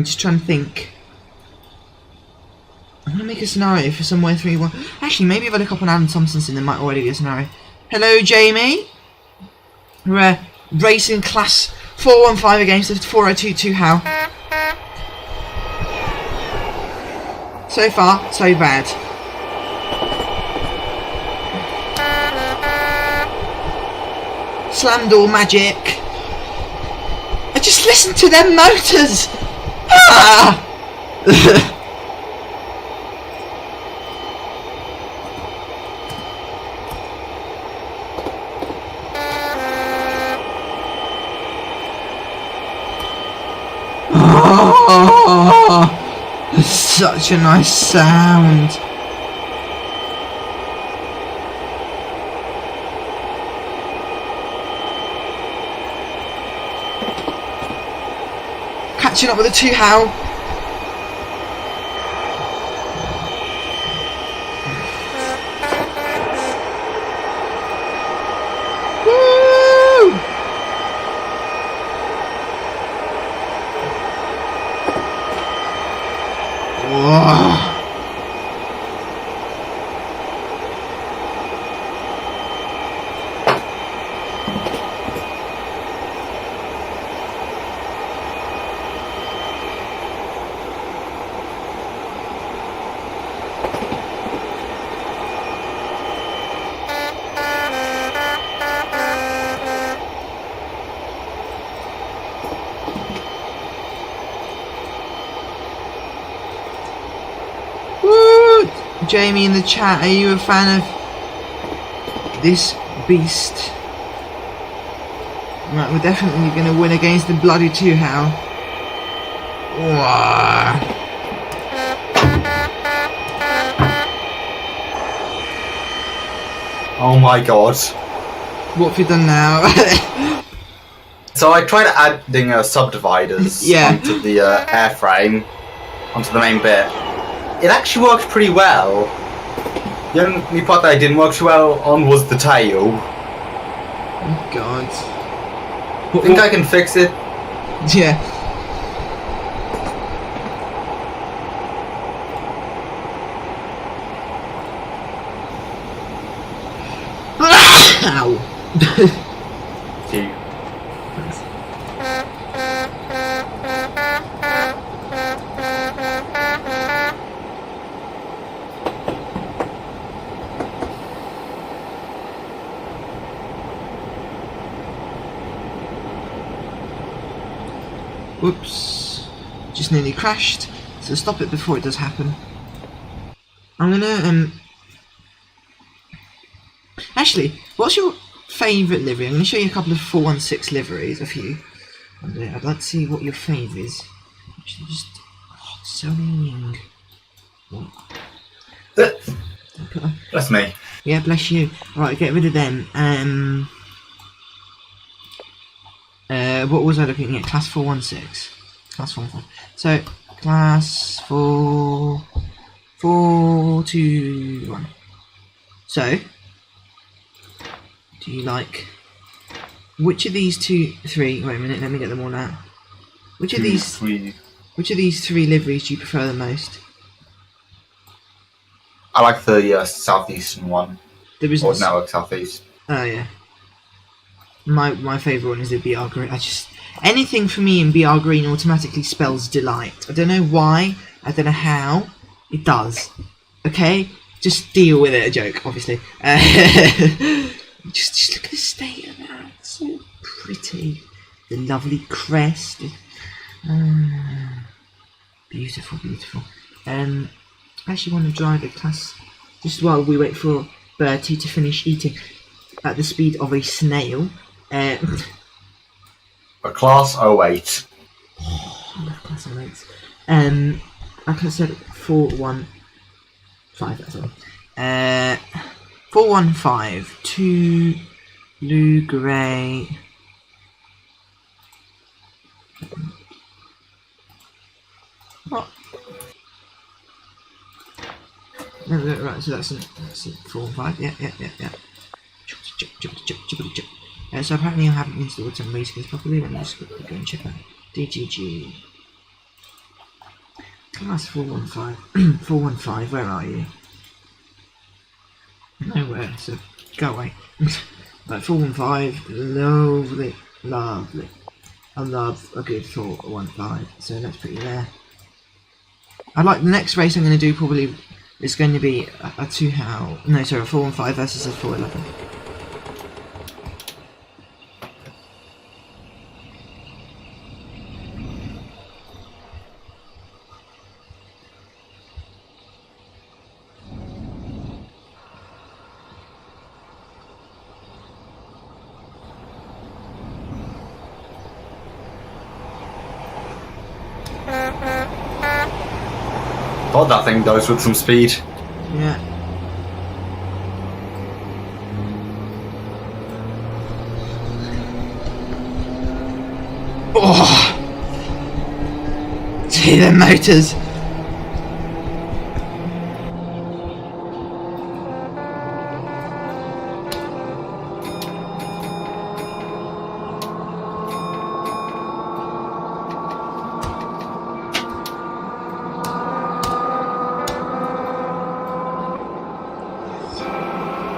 just trying to think. I'm gonna make a scenario for somewhere 3-1. Actually, maybe if I look up on Adam Thompson's, there might already be a scenario. Hello, Jamie. We're racing class 415 against the 402 HAL. So far, so bad. Slam door magic. I just listened to them motors. Ah! Oh, such a nice sound. catching up with the 2 how. Woo! Whoa. Jamie in the chat, are you a fan of this beast? Right, we're definitely going to win against the bloody 2 how. Whoa. Oh my god. What have you done now? So I tried adding subdividers onto the airframe, onto the main bit. It actually worked pretty well. The only part that I didn't work too well on was the tail. Oh god. I think I can fix it. Yeah. Ow. Gee. Whoops. Just nearly crashed. So stop it before it does happen. I'm gonna actually, what's your favourite livery? I'm gonna show you a couple of 416 liveries, a few. And I'd like to see what your favourite is. Actually, just so annoying. That's me. Yeah, bless you. Right, get rid of them. What was I looking at? Class 416. Class 415. So, class 421. So, do you like... Which of these 2, 3... Wait a minute, let me get them all out. Which of these 3 liveries do you prefer the most? I like the southeastern one. There is Or Network Southeast. Oh yeah. My favourite one is the BR green. Anything for me in BR green automatically spells delight. I don't know why. I don't know how. It does. Okay, just deal with it. A joke, obviously. Just look at the state of that. It's so pretty. The lovely crest. Beautiful, beautiful. I actually want to drive a class just while we wait for Bertie to finish eating at the speed of a snail. A class 08. Oh, I love class 08s. Like I said, 415. That's all. 415. 2 blue, grey. What? No, right, so that's it 4 and 5. Yeah. So apparently I haven't installed some reskins properly. Let me just go and check that. DGG. Class 415. 415, where are you? Nowhere, so go away. Right, 415, lovely. I love a good 415, so let's put you there. I like the next race I'm going to do probably is going to be a 2 how. No, sorry, a 415 versus a 411. God, that thing goes with some speed. Yeah. Oh! hear them motors.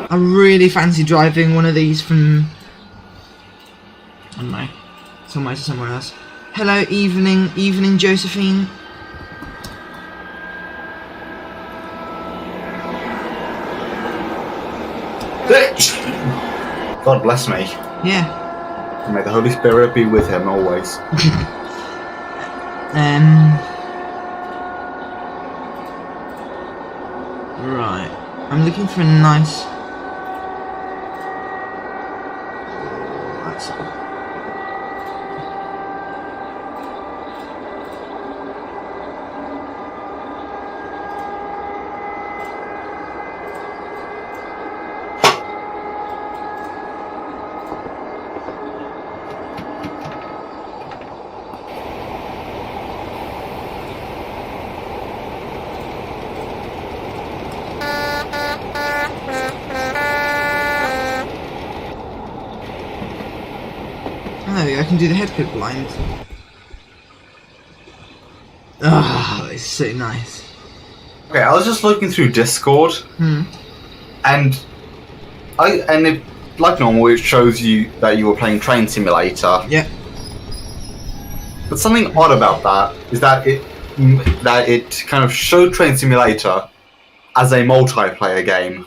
I really fancy driving one of these from, I don't know, somewhere else. Hello, evening, Josephine. God bless me. Yeah. May the Holy Spirit be with him always. Right. I'm looking for a nice. That's all. I can do the head clip blind. Ah, it's so nice. Okay, I was just looking through Discord, and it, like normal, it shows you that you were playing Train Simulator. Yeah. But something odd about that is that it kind of showed Train Simulator as a multiplayer game.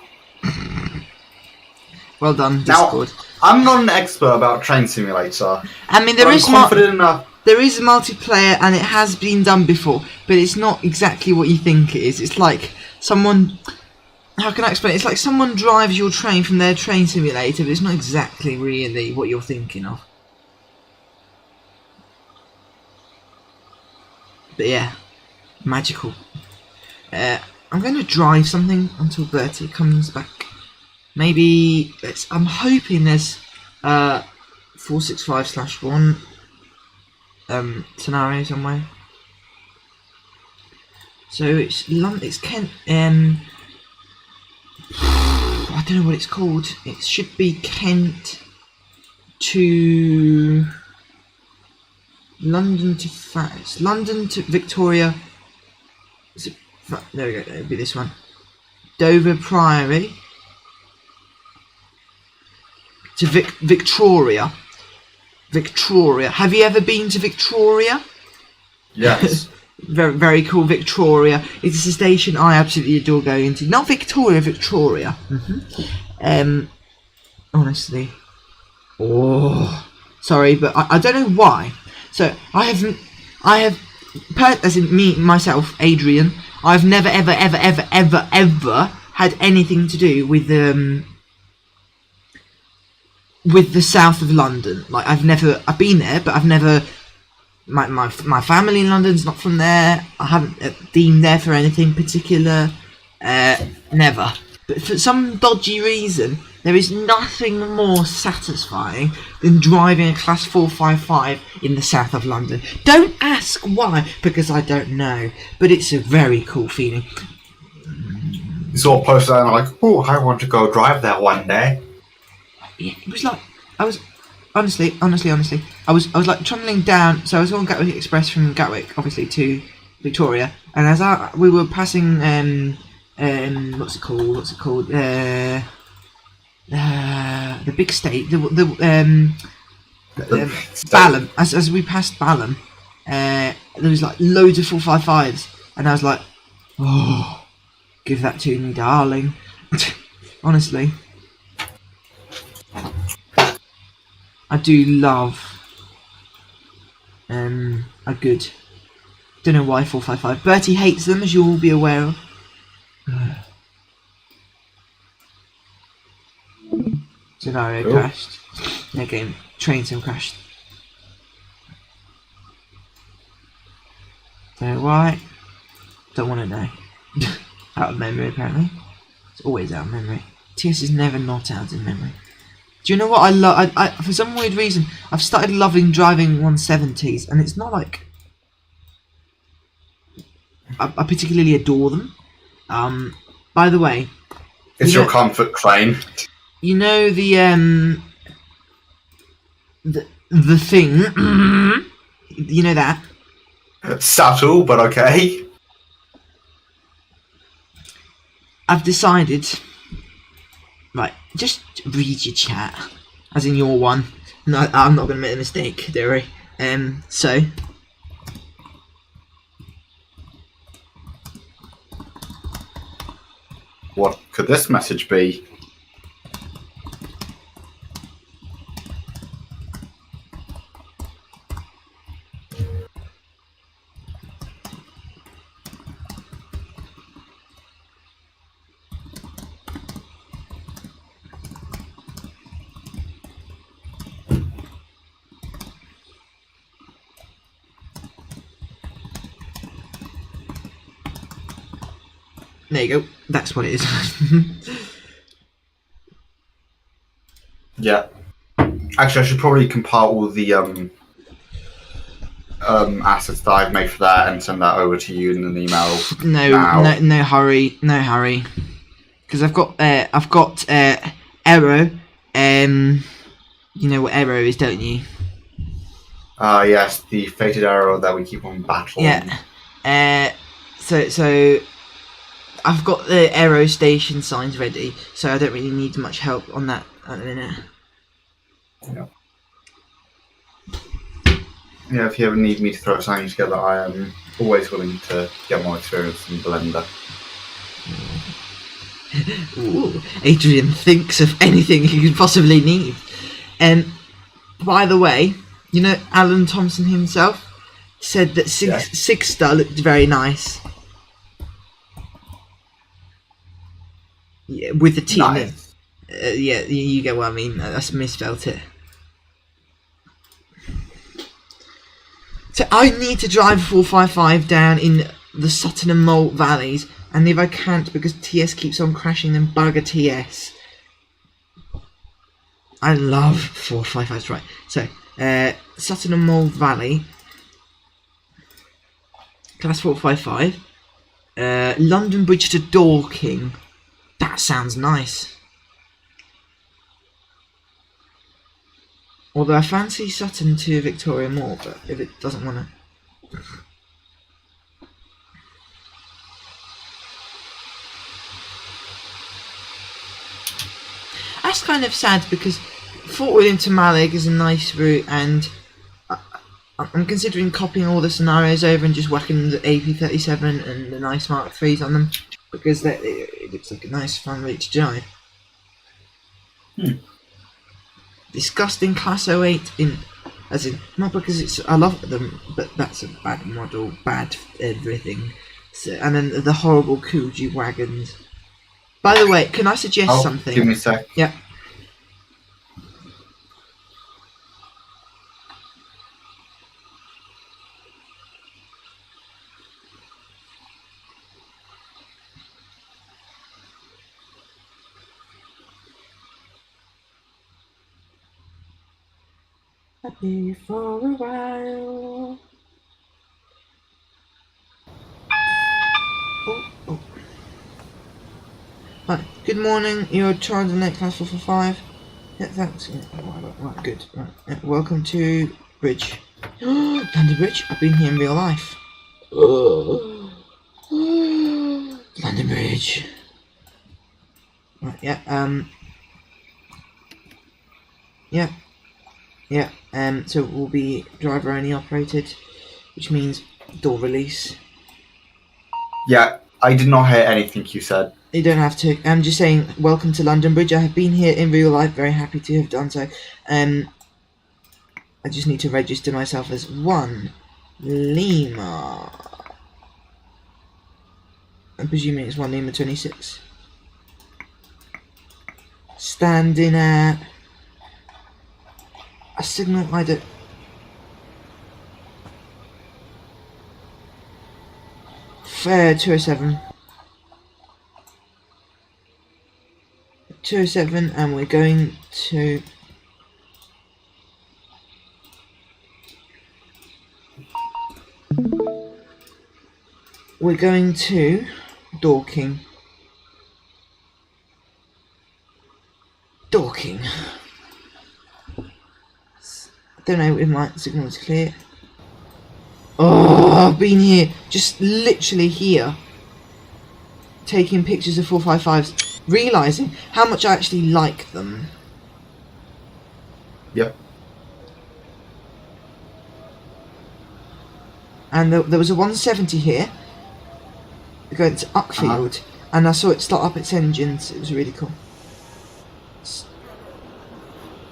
Well done, Discord. Now, I'm not an expert about Train Simulator. I mean, there is confident enough. There is multiplayer, and it has been done before, but it's not exactly what you think it is. It's like someone. How can I explain it? It's like someone drives your train from their train simulator, but it's not exactly really what you're thinking of. But yeah, magical. I'm going to drive something until Bertie comes back. Maybe I'm hoping there's 465/1 scenario somewhere. So it's Kent. I don't know what it's called. It should be Kent to London to London to Victoria. Is it? There we go. It'll be this one. Dover Priory to Victoria. Victoria. Have you ever been to Victoria? Yes. Very, very cool, Victoria. It's a station I absolutely adore going to. Not Victoria, Victoria. Honestly. Oh, sorry, but I don't know why. So I have, as in me, myself, Adrian, I've never, ever had anything to do with the south of London. Like I've been there, but I've never. My family in London's not from there. I haven't been there for anything particular. Never. But for some dodgy reason, there is nothing more satisfying than driving a Class 455 in the south of London. Don't ask why, because I don't know. But it's a very cool feeling. You saw a poster and I'm like, oh, I want to go drive that one day. Yeah, it was like I was honestly, I was like trundling down. So I was on Gatwick Express from Gatwick, obviously, to Victoria, and as we were passing, what's it called? The big state, Balham. As we passed Balham, there was like loads of 455s, and I was like, oh, give that to me, darling. Honestly. I do love a good. Don't know why 455. Bertie hates them, as you will be aware of. Scenario crashed. Yeah, game. Train sim crashed. Don't know why. Don't want to know. Out of memory, apparently. It's always out of memory. TS is never not out of memory. Do you know what I love? I for some weird reason, I've started loving driving 170s, and it's not like I particularly adore them. By the way, It's your comfort train. You know the thing. You know that. Subtle, but okay. I've decided. Right, just read your chat, as in your one. No, I'm not going to make a mistake, don't worry. So. What could this message be? There you go. That's what it is. Yeah. Actually, I should probably compile all the assets that I've made for that and send that over to you in an email. No hurry, because I've got Arrow. You know what Arrow is, don't you? Yes, the fated arrow that we keep on battling. Yeah. So I've got the Aero Station signs ready, so I don't really need much help on that at the minute. Yeah. Yeah, if you ever need me to throw something together, I am always willing to get more experience in Blender. Ooh, Adrian thinks of anything he could possibly need. By the way, you know Alan Thompson himself said that Six-Star looked very nice. Yeah, with the team. Nice. Yeah, you get what I mean. I misspelt it. So I need to drive 455 down in the Sutton and Moult valleys, and if I can't because TS keeps on crashing, then bugger TS. I love 455s, right. So, Sutton and Moult Valley, class 455, London Bridge to Dorking. That sounds nice. Although I fancy Sutton to Victoria more, but if it doesn't want to... That's kind of sad because Fort William to Malig is a nice route, and I'm considering copying all the scenarios over and just whacking the AP37 and the nice Mark 3s on them, because it looks like a nice fun route to drive. Disgusting Class 08 not because I love them, but that's a bad model, bad everything. So, and then the horrible Coogee wagons. By the way, can I suggest something? Give me a sec. Yeah. Happy for a while. Oh. Right, good morning, you're charged in class 445. Yeah, thanks. Yeah, right, good. Right, yeah, welcome to Bridge. London Bridge, I've been here in real life. London Bridge. Right, yeah, so we'll be driver only operated, which means door release. Yeah, I did not hear anything you said. You don't have to. I'm just saying, welcome to London Bridge. I have been here in real life, very happy to have done so. I just need to register myself as 1 Lima. I'm presuming it's 1 Lima 26. Standing at a signal either. Fair 207. 207, and we're going to we're going to Dorking. Dorking. I don't know if my signal is clear. Oh, I've been here, just literally here, taking pictures of 455s, realising how much I actually like them. Yep. And there was a 170 here, going to Uckfield, and I saw it start up its engines. It was really cool.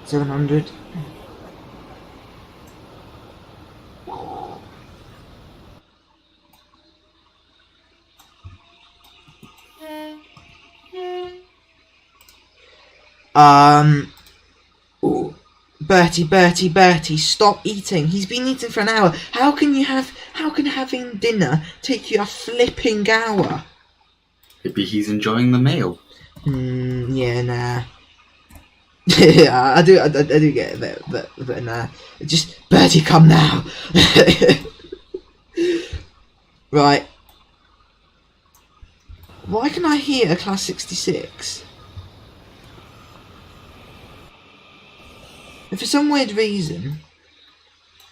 700. Ooh. Bertie, stop eating. He's been eating for an hour. How can having dinner take you a flipping hour? Maybe he's enjoying the meal. Yeah, nah. Yeah, I do get it, but nah. Just, Bertie, come now. Right. Why can I hear a Class 66? And for some weird reason,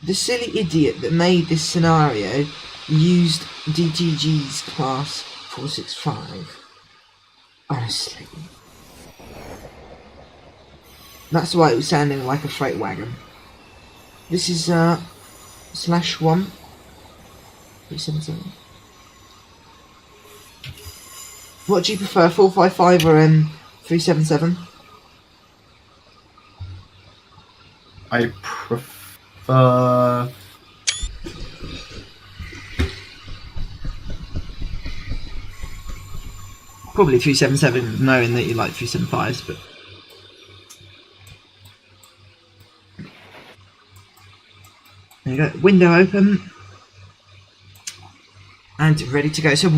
the silly idiot that made this scenario used DTG's Class 465. Honestly. That's why it was sounding like a freight wagon. This is /1 377. What do you prefer, 455 or 377? I prefer... Probably 377, knowing that you like 375s, but... There you go, window open. And ready to go. So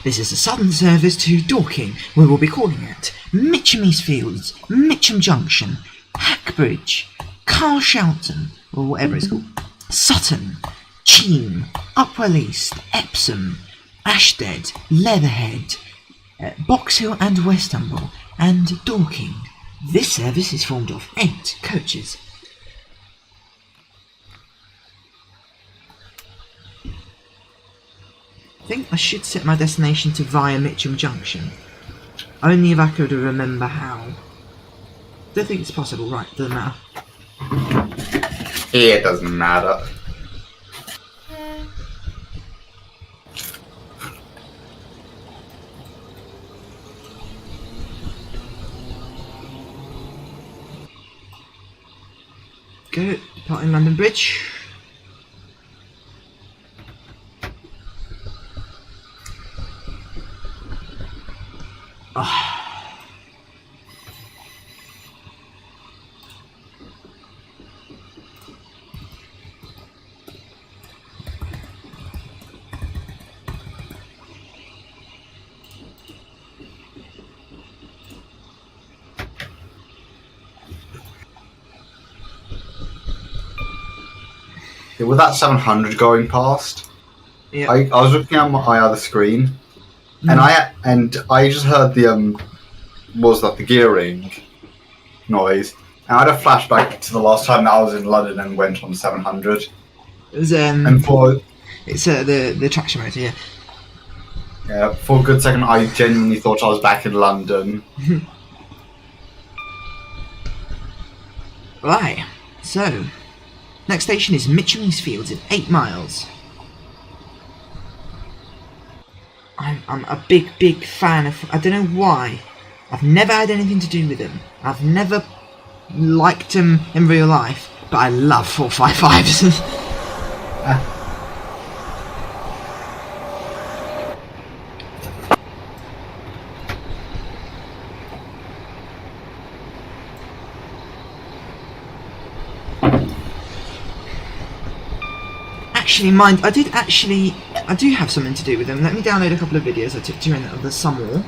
this is a southern service to Dorking. We will be calling at Mitcham East Fields, Mitcham Junction, Hackbridge, Carshalton, or whatever it's called, Sutton, Cheam, Upwell East, Epsom, Ashdead, Leatherhead, Box Hill and Westumble, and Dorking. This service is formed of 8 coaches. I think I should set my destination to via Mitcham Junction. Only if I could remember how. Don't think it's possible, right, doesn't matter. It doesn't matter. Go, departing London Bridge. Yeah, with that 700 going past, Yeah. I was looking at my other screen, and I just heard the the gearing noise, and I had a flashback to the last time that I was in London and went on 700. It was And for it's the traction motor, yeah. Yeah, for a good second, I genuinely thought I was back in London. Right, so next station is Mitcham East Fields in 8 miles. I'm a big fan of. I don't know why. I've never had anything to do with him. I've never liked him in real life, but I love 455s. Actually, mind, I do have something to do with them. Let me download a couple of videos I took during the summer.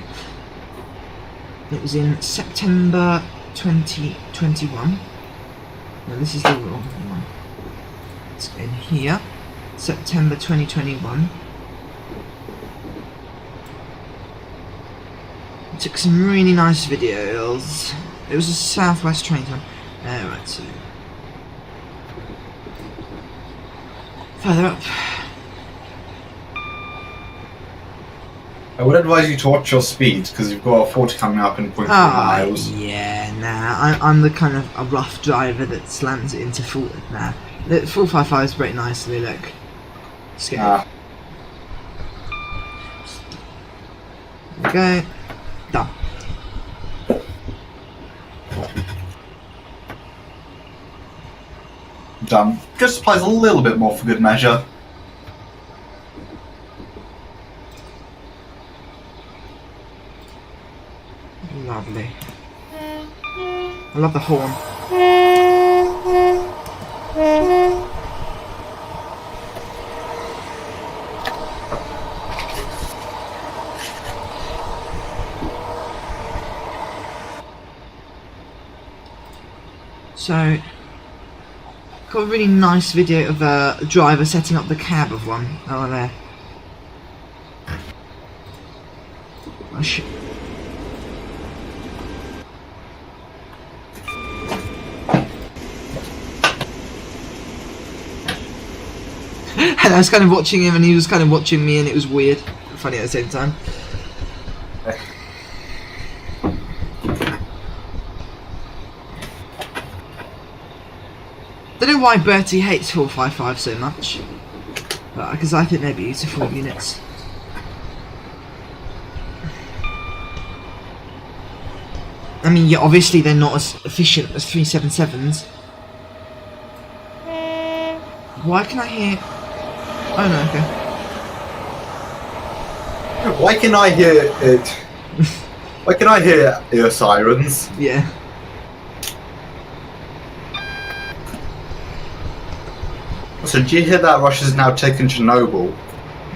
It was in September 2021. No, this is the wrong one. It's in here. September 2021. Took some really nice videos. It was a southwest train time. Right, so further up. I would advise you to watch your speeds because you've got a 40 coming up in 0.4 miles. Yeah, nah. I'm the kind of a rough driver that slams it into 40. Nah, the 455 is very nicely. Look, scale. There we go. Done. Done. Just applies a little bit more for good measure. Lovely. I love the horn. So, got a really nice video of a driver setting up the cab of one. Oh, there. Oh, shit. And I was kind of watching him and he was kind of watching me, and it was weird and funny at the same time. Don't know why Bertie hates 455 so much, because I think they're beautiful units. I mean, yeah, obviously they're not as efficient as 377s. Why can I hear... Oh no, okay. Why can I hear it? Why can I hear air sirens? Yeah. So did you hear that Russia's now taken Chernobyl?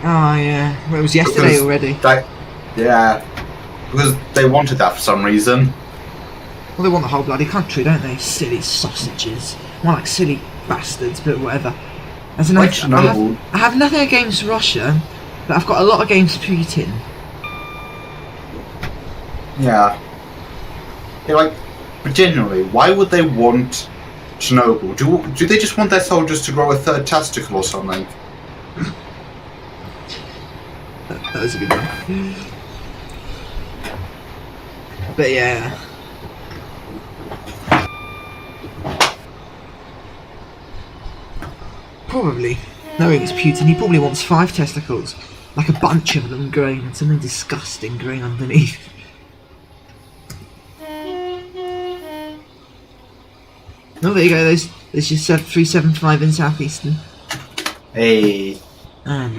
Oh yeah, well, it was yesterday Because already. Yeah, because they wanted that for some reason. Well, they want the whole bloody country, don't they? Silly sausages. More like silly bastards, but whatever. As an Like I Chernobyl. have nothing against Russia, but I've got a lot against Putin. Yeah. They're like, but genuinely, why would they want Chernobyl? Do they just want their soldiers to grow a third testicle or something? That was a good one. But yeah. Probably. Knowing it's Putin, he probably wants 5 testicles. Like a bunch of them growing, and something disgusting growing underneath. Oh, there you go, there's just 375 in Southeastern. Hey.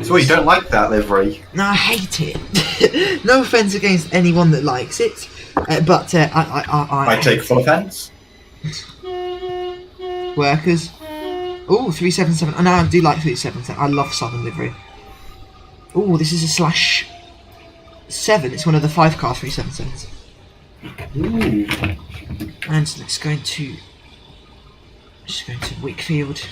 So you don't like that livery? No, I hate it. No offence against anyone that likes it, but I take full offence. Workers. Oh, 377. Oh, no, I do like 377. I love Southern livery. Oh, this is a /7. It's one of the 5-car 377s. Ooh. And let's go into... Just going to Wakefield.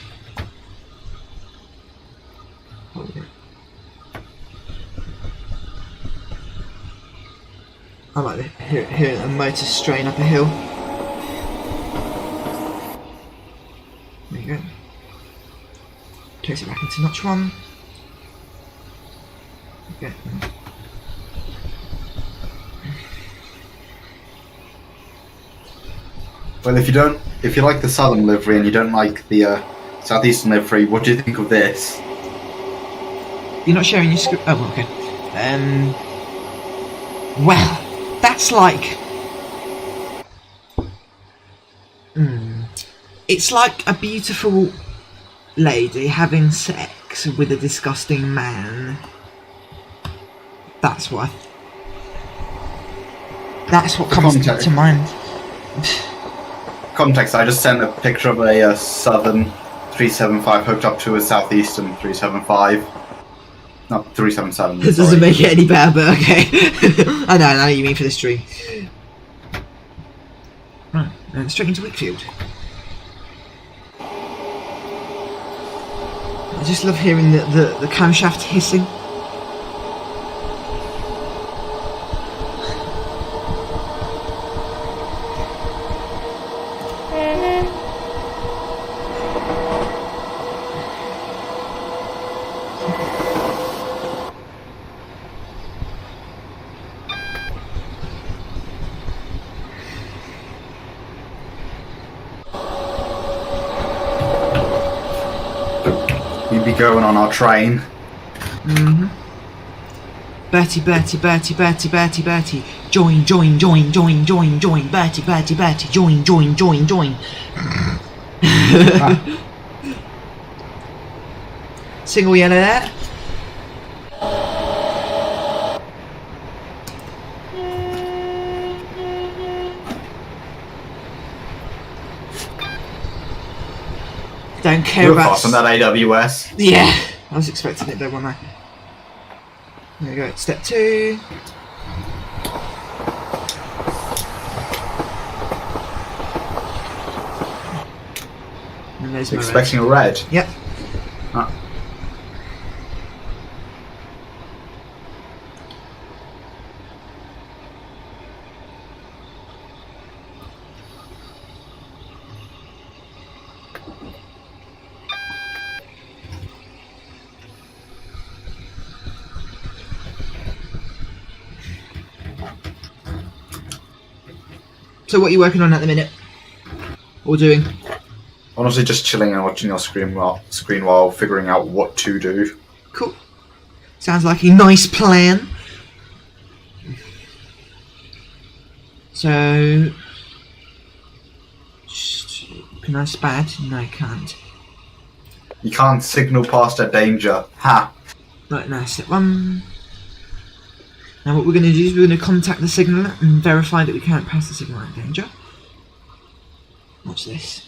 I like to hear a motor strain up a hill. There you go. Place it back into notch 1. Okay. Well, if you like the southern livery and you don't like the southeastern livery, what do you think of this? You're not sharing your screen. Oh, okay. Well, that's like. It's like a beautiful lady having sex with a disgusting man. That's what comes to mind. Context, I just sent a picture of a southern 375 hooked up to a southeastern 375. Not 377. This doesn't make it any better, but okay. I know what you mean for the stream. Right, and straight into Wakefield. I just love hearing the camshaft hissing. We'd be going on our train. Mm-hmm. Bertie, Bertie, Bertie, Bertie, Bertie, Bertie. Join, join, join, join, join, join. Bertie, Bertie, Bertie. Join, join, join, join. Single yellow there. Don't care about... fast on that AWS. Yeah, I was expecting it though, wasn't I? There we go, step 2. And there's my Expecting red. a red. Yep. Ah. So what are you working on at the minute? Or doing? Honestly, just chilling and watching your screen while figuring out what to do. Cool. Sounds like a nice plan. So... Can I spad? No, I can't. You can't signal past a danger. Ha! Right, now step 1. Now what we're going to do is we're going to contact the signaller and verify that we can't pass the signal in danger. Watch this.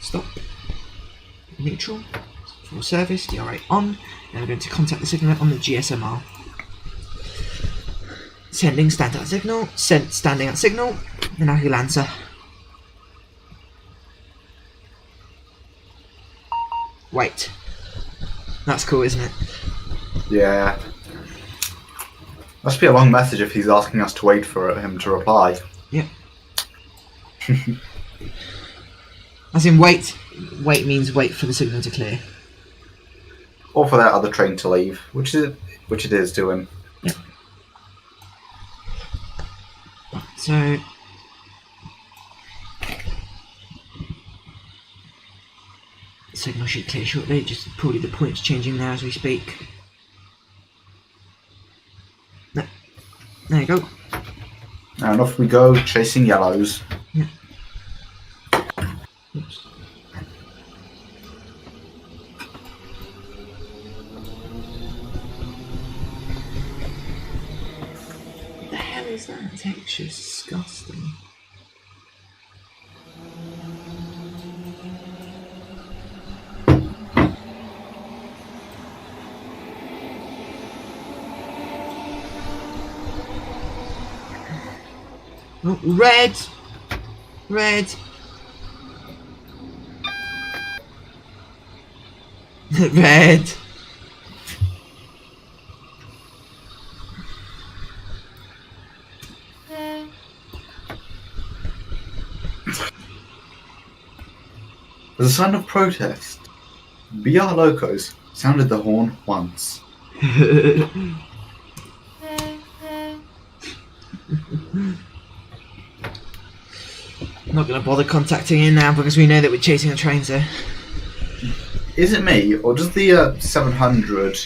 Stop. Neutral. Full service. DRA on. Now we're going to contact the signaller on the GSMR. Sending standout signal. Sent standing out signal. And now he'll answer. Wait. That's cool, isn't it? Yeah. Must be a long message if he's asking us to wait for him to reply. Yeah. As in wait. Wait means wait for the signal to clear. Or for that other train to leave, which it is doing. Yeah. So the signal should clear shortly, just probably the point's changing now as we speak. No. There you go. And off we go, chasing yellows. Yeah. Oops. What the hell is that? Texture is disgusting. Oh, red! Red! Red! As a sign of protest, BRLocos sounded the horn once. Not gonna bother contacting him now because we know that we're chasing a train, so... Is it me, or does the 700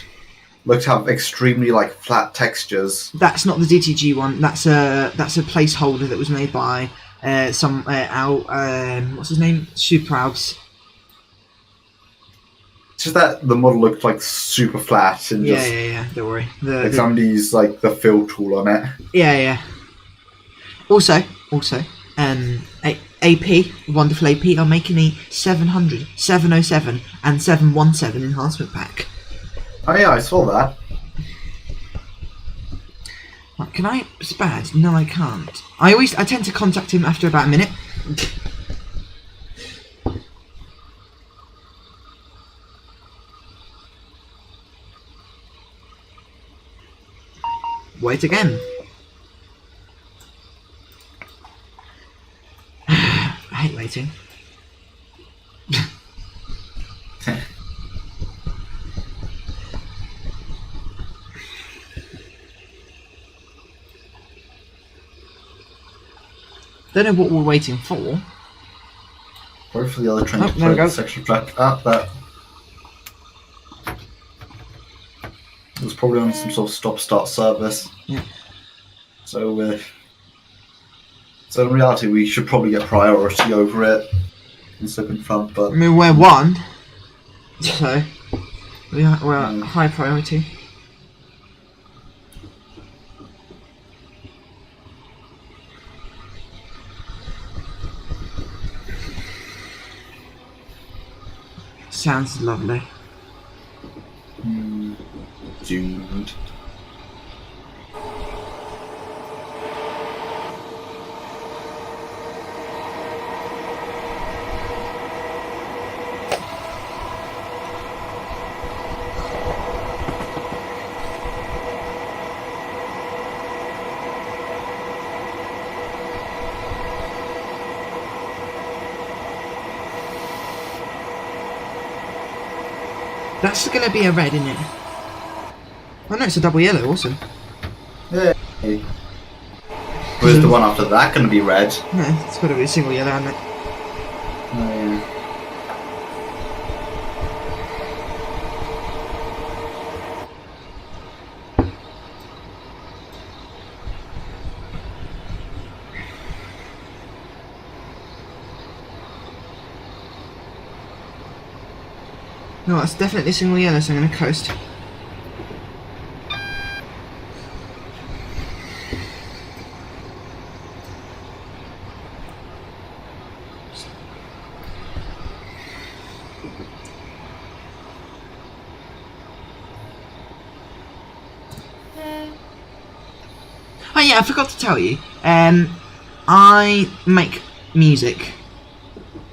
look to have extremely flat textures? That's not the DTG one. That's a placeholder that was made by what's his name? Super Alps. It's just that the model looked super flat and Yeah. Don't worry. Somebody used the fill tool on it. Yeah. Also, AP, wonderful AP, are making a 700, 707, and 717 enhancement pack. Oh yeah, I saw that. Right, can I spaz? No, I can't. I tend to contact him after about a minute. Wait again. I hate waiting. Don't know what we're waiting for. Probably Sorry for the other train Oh, to there we play go. the section track. But it was probably on some sort of stop-start service. Yeah. So in reality, we should probably get priority over it and stuck in front. But I mean, we're one, so we're high priority. Sounds lovely. Dude. That's going to be a red, isn't it? Oh no, it's a double yellow, awesome. Hey. Where's the one after that going to be red? No, it's got to be a single yellow, hasn't it? Oh, yeah. No, it's definitely a single yellow, so I'm going to coast. Oh yeah, I forgot to tell you. I make music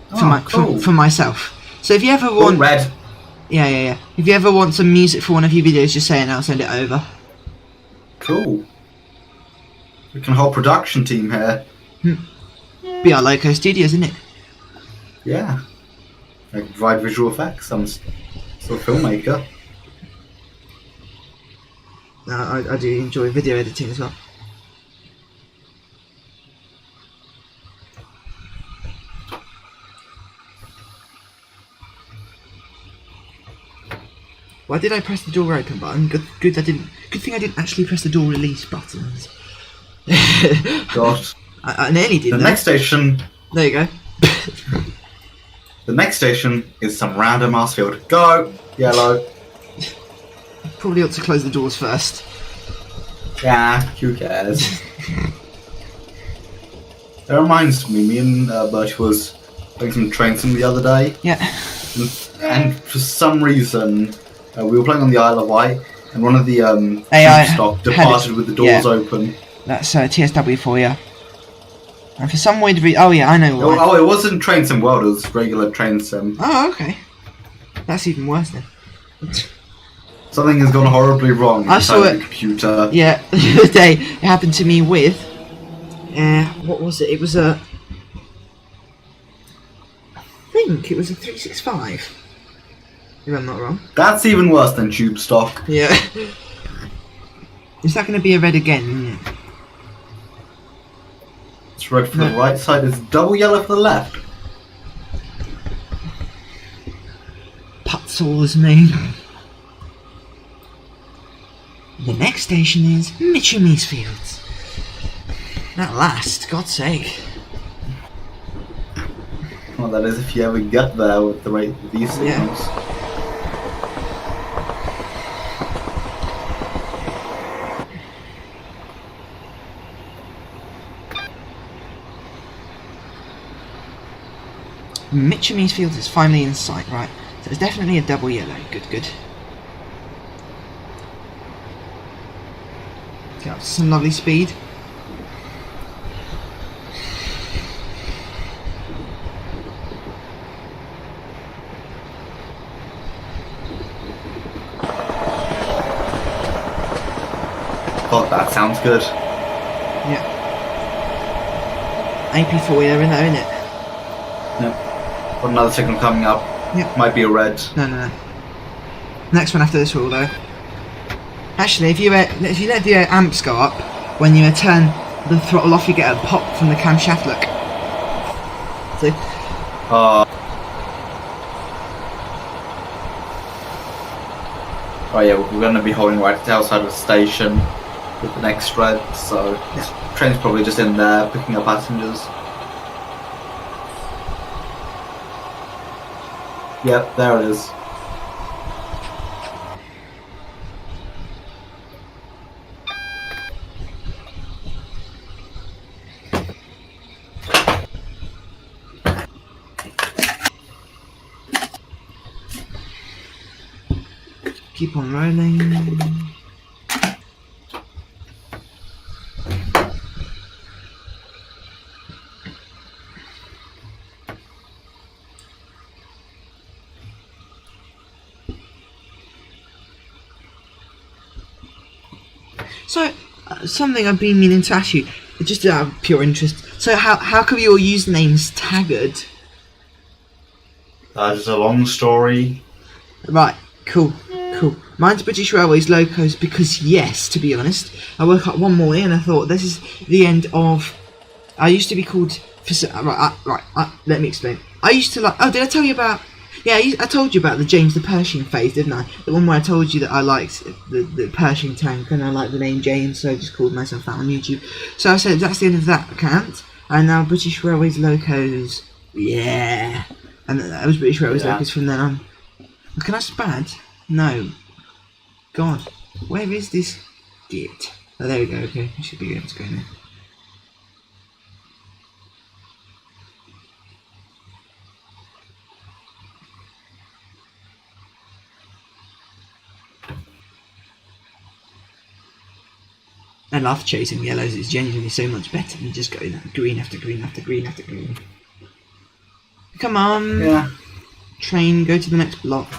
for myself. So if you ever want, red. yeah. If you ever want some music for one of your videos, just say it and I'll send it over. Cool. We can whole production team here. BRLocos Studios, isn't it? Yeah. I can provide visual effects. I'm still a filmmaker. No, I do enjoy video editing as well. Why did I press the door open button? Good thing I didn't actually press the door release buttons. God. I nearly did. The next station. There you go. The next station is some random ass field. Go yellow. Probably ought to close the doors first. Yeah, who cares? That reminds me and Bertie was playing some train sim the other day. Yeah. And for some reason, we were playing on the Isle of Wight, and one of the AI stock departed with the doors open. That's TSW for you. And for some weird reason, oh yeah, I know why. Oh, it wasn't Train Sim World, it was regular Train Sim. Oh, okay. That's even worse then. Something has gone horribly wrong inside the computer. Yeah, the other day it happened to me with. What was it? It was a. I think it was a 365. If I'm not wrong. That's even worse than Tube Stock. Yeah. Is that going to be a red again? Isn't it? It's red for the right side, it's double yellow for the left. Putzels me. The next station is Mitchum's Fields. At last, God's sake. Well, that is if you ever get there with the rate of these signals. Yeah. Mitchum's Fields is finally in sight, right? So it's definitely a double yellow. Good. Get up to some lovely speed. Oh, that sounds good. Yeah. AP4 there in there, isn't it? Yep. Got another signal coming up. Yep. Might be a red. No. Next one after this rule though. Actually, if you let the amps go up, when you turn the throttle off, you get a pop from the camshaft. Look. See? Oh yeah, we're going to be holding right outside of the station with the next thread, so this train's probably just in there picking up passengers. Yep, there it is. Keep on rolling. So, something I've been meaning to ask you, just out of pure interest. So, how come your username's Taggart? That is a long story. Right, cool. Mine's British Railways Locos because, yes, to be honest, I woke up one morning and I thought, this is the end of... I used to be called... let me explain. I used to like... Oh, did I tell you about... Yeah, I told you about the James the Pershing phase, didn't I? The one where I told you that I liked the Pershing tank and I liked the name James, so I just called myself that on YouTube. So I said, that's the end of that account. And now British Railways Locos. Yeah. And that was British Railways Locos from then on. Can I spad? No. God, where is this git? Oh, there we go, okay. I should be able to go in there. I love chasing yellows, it's genuinely so much better than just going green after green after green after green. Come on! Yeah. Train, go to the next block.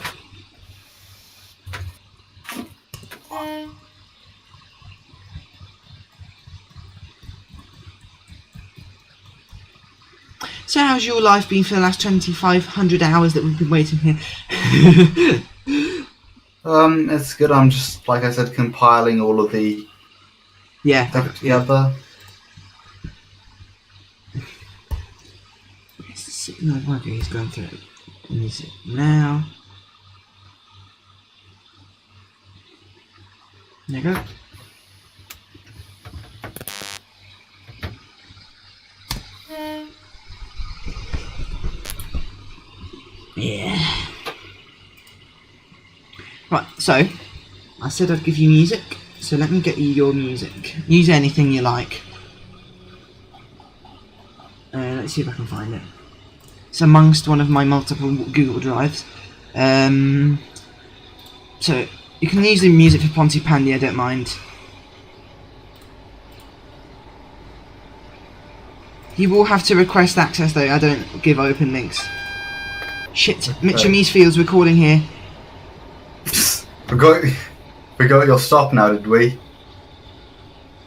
So how's your life been for the last 2,500 hours that we've been waiting here? It's good. I'm just, like I said, compiling all of the stuff together. No, okay, he's going through it. Music now. There you go. Yeah. Right, so I said I'd give you music, so let me get you your music. Use anything you like. Let's see if I can find it. It's amongst one of my multiple Google Drives. So you can use the music for Pontypandy, I don't mind. You will have to request access though, I don't give open links. Shit, Mitcham Eastfield's recording here. We got your stop now, did we?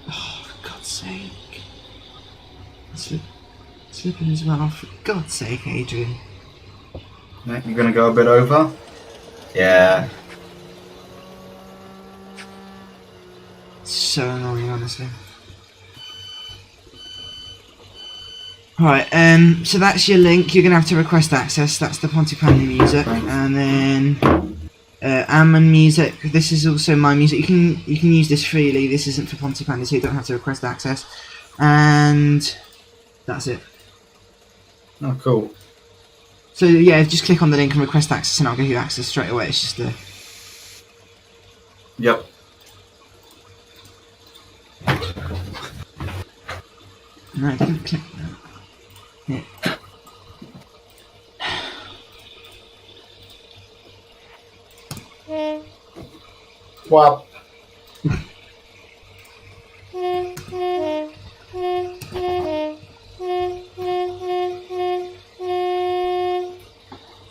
Oh, for God's sake. Slipping as well, for God's sake, Adrian. You're gonna go a bit over? Yeah. So annoying, honestly. Right, so that's your link. You're gonna have to request access. That's the Pontypandy music, and then Ammon music. This is also my music. You can use this freely. This isn't for Pontypandy, so you don't have to request access. And that's it. Oh, cool. So yeah, just click on the link and request access, and I'll give you access straight away. It's just Yep. No, I didn't click that. Yeah. What?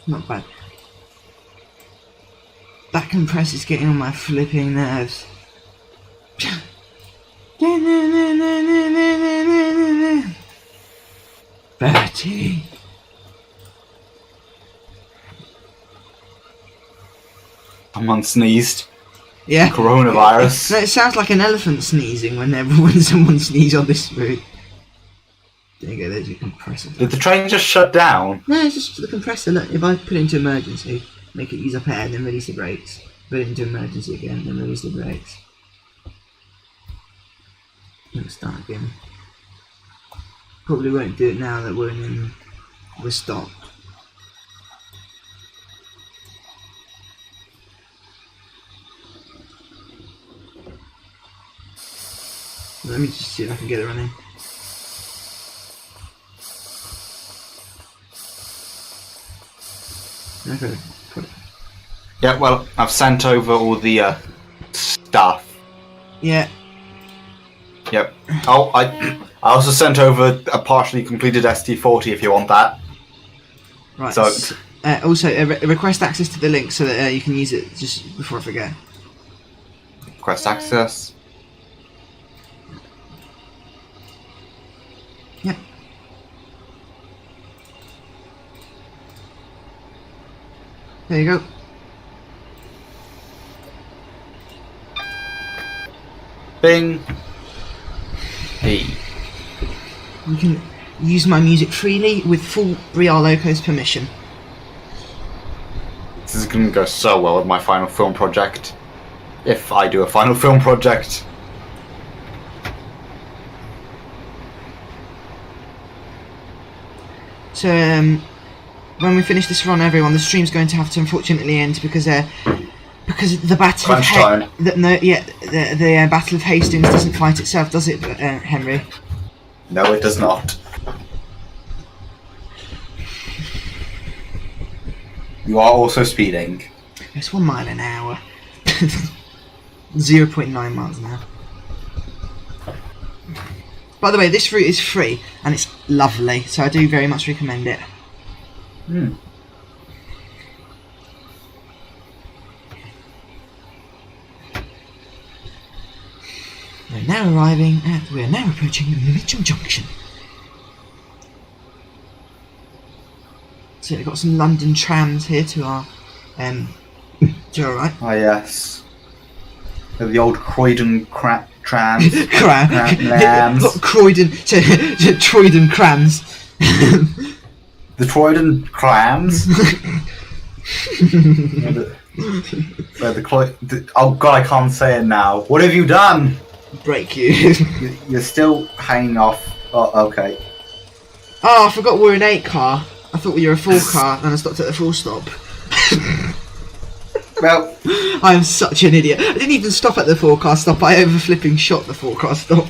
Not bad. That compressor's getting on my flipping nerves. Bertie. Someone sneezed. Yeah. Coronavirus. No, it sounds like an elephant sneezing when someone sneezes on this route. There you go, there's your compressor. Did the train just shut down? No, it's just the compressor. Look, if I put it into emergency, make it use up air, then release the brakes. Put it into emergency again, then release the brakes. Let's start again. Probably won't do it now that we're stopped. Let me just see if I can get it running. Okay. Yeah, well, I've sent over all the stuff. Yeah. Yep. Oh, I also sent over a partially completed ST40 if you want that. Right. So, also, request access to the link so that you can use it just before I forget. request access. Yep. There you go. Bing. Hey. You can use my music freely with full BRLocos permission. This is going to go so well with my final film project. If I do a final film project. So, when we finish this run, everyone, the stream's going to have to unfortunately end because the battle the Battle of Hastings doesn't fight itself, does it, Henry? No, it does not. You are also speeding. It's 1 mile an hour. 0.9 miles an hour. By the way, this route is free and it's lovely, so I do very much recommend it. Hmm. We are now approaching Mitchell Junction. So we've got some London trams here to our to our right. Ah, yes. The old Croydon trams. Croydon, Troydon crams. The Troydon crams. Oh god, I can't say it now. What have you done? Break you. You're still hanging off. Oh, okay. Oh, I forgot we're an 8 car. I thought we were a 4 car, and I stopped at the full stop. Well, I am such an idiot. I didn't even stop at the 4 car stop. I over flipping shot the 4 car stop.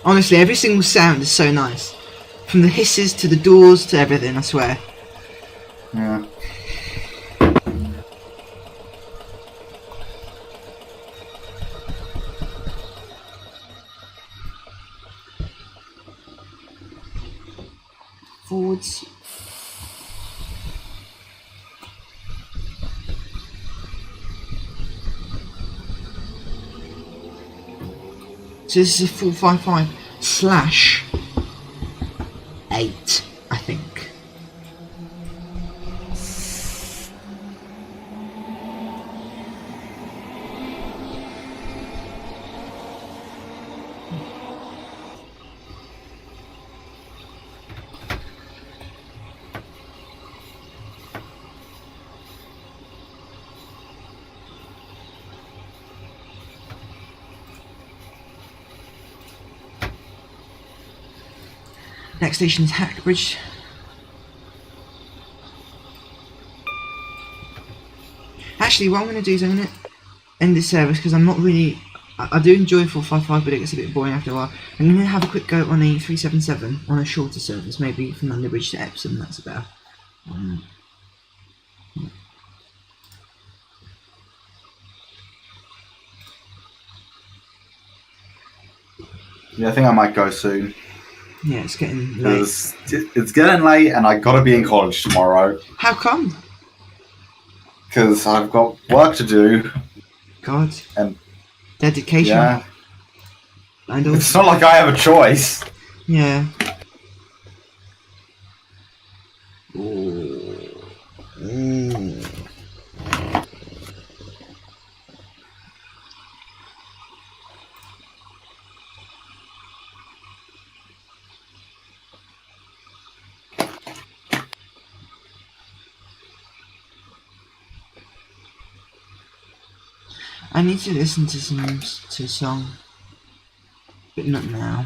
Honestly, every single sound is so nice. From the hisses to the doors to everything, I swear. yeah. Forwards. So this is a 455/8, I think. Next station is Hackbridge. Actually, what I'm going to do is I'm going to end this service because I'm not really... I do enjoy 455, but it gets a bit boring after a while. I'm going to have a quick go on a 377 on a shorter service, maybe from London Bridge to Epsom, that's about. Yeah, I think I might go soon. Yeah, it's getting late. It's getting late and I gotta be in college tomorrow. How come? Because I've got work to do. God. And dedication. Yeah. And also, it's not like I have a choice. Yeah. I need to listen to a song, but not now.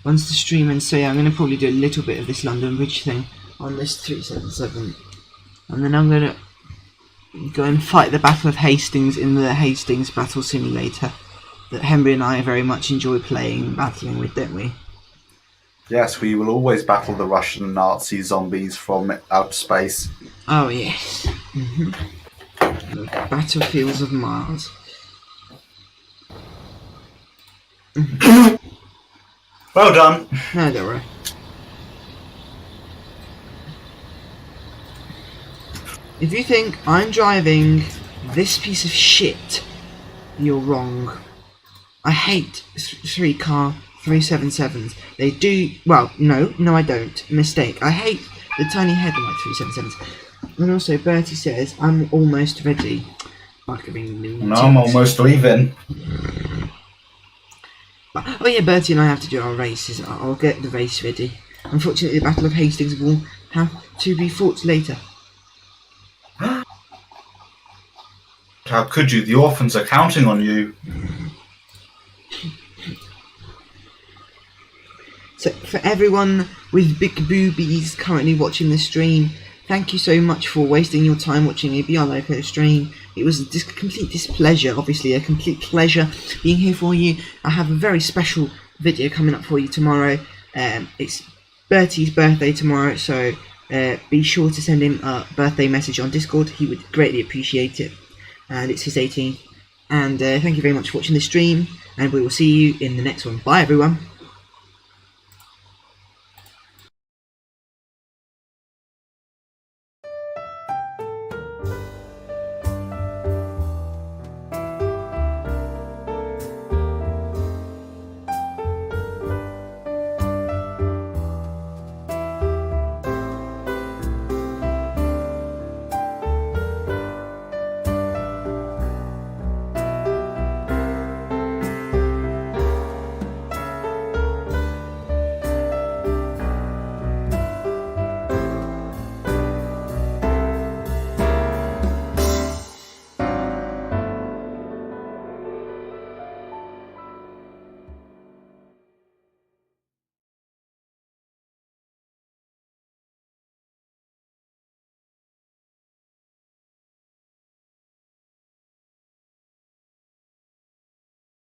Once the stream ends, so yeah, I'm going to probably do a little bit of this London Bridge thing on this 377, and then I'm going to go and fight the Battle of Hastings in the Hastings Battle Simulator that Henry and I very much enjoy playing and battling with, don't we? Yes, we will always battle the Russian Nazi zombies from outer space. Oh yes. The battlefields of Mars. Well done. No, don't worry. If you think I'm driving this piece of shit, you're wrong. I hate 377s. They do... Well, no, I don't. Mistake. I hate the tiny headlight 377s. And also, Bertie says, I'm almost ready. No, I'm almost leaving. Oh yeah, Bertie and I have to do our races. I'll get the race ready. Unfortunately, the Battle of Hastings will have to be fought later. How could you? The orphans are counting on you. So, for everyone with big boobies currently watching the stream, thank you so much for wasting your time watching a BRLocos stream. It was a complete displeasure, obviously a complete pleasure being here for you. I have a very special video coming up for you tomorrow. It's Bertie's birthday tomorrow, so be sure to send him a birthday message on Discord. He would greatly appreciate it. And it's his 18th. And thank you very much for watching this stream, and we will see you in the next one. Bye everyone.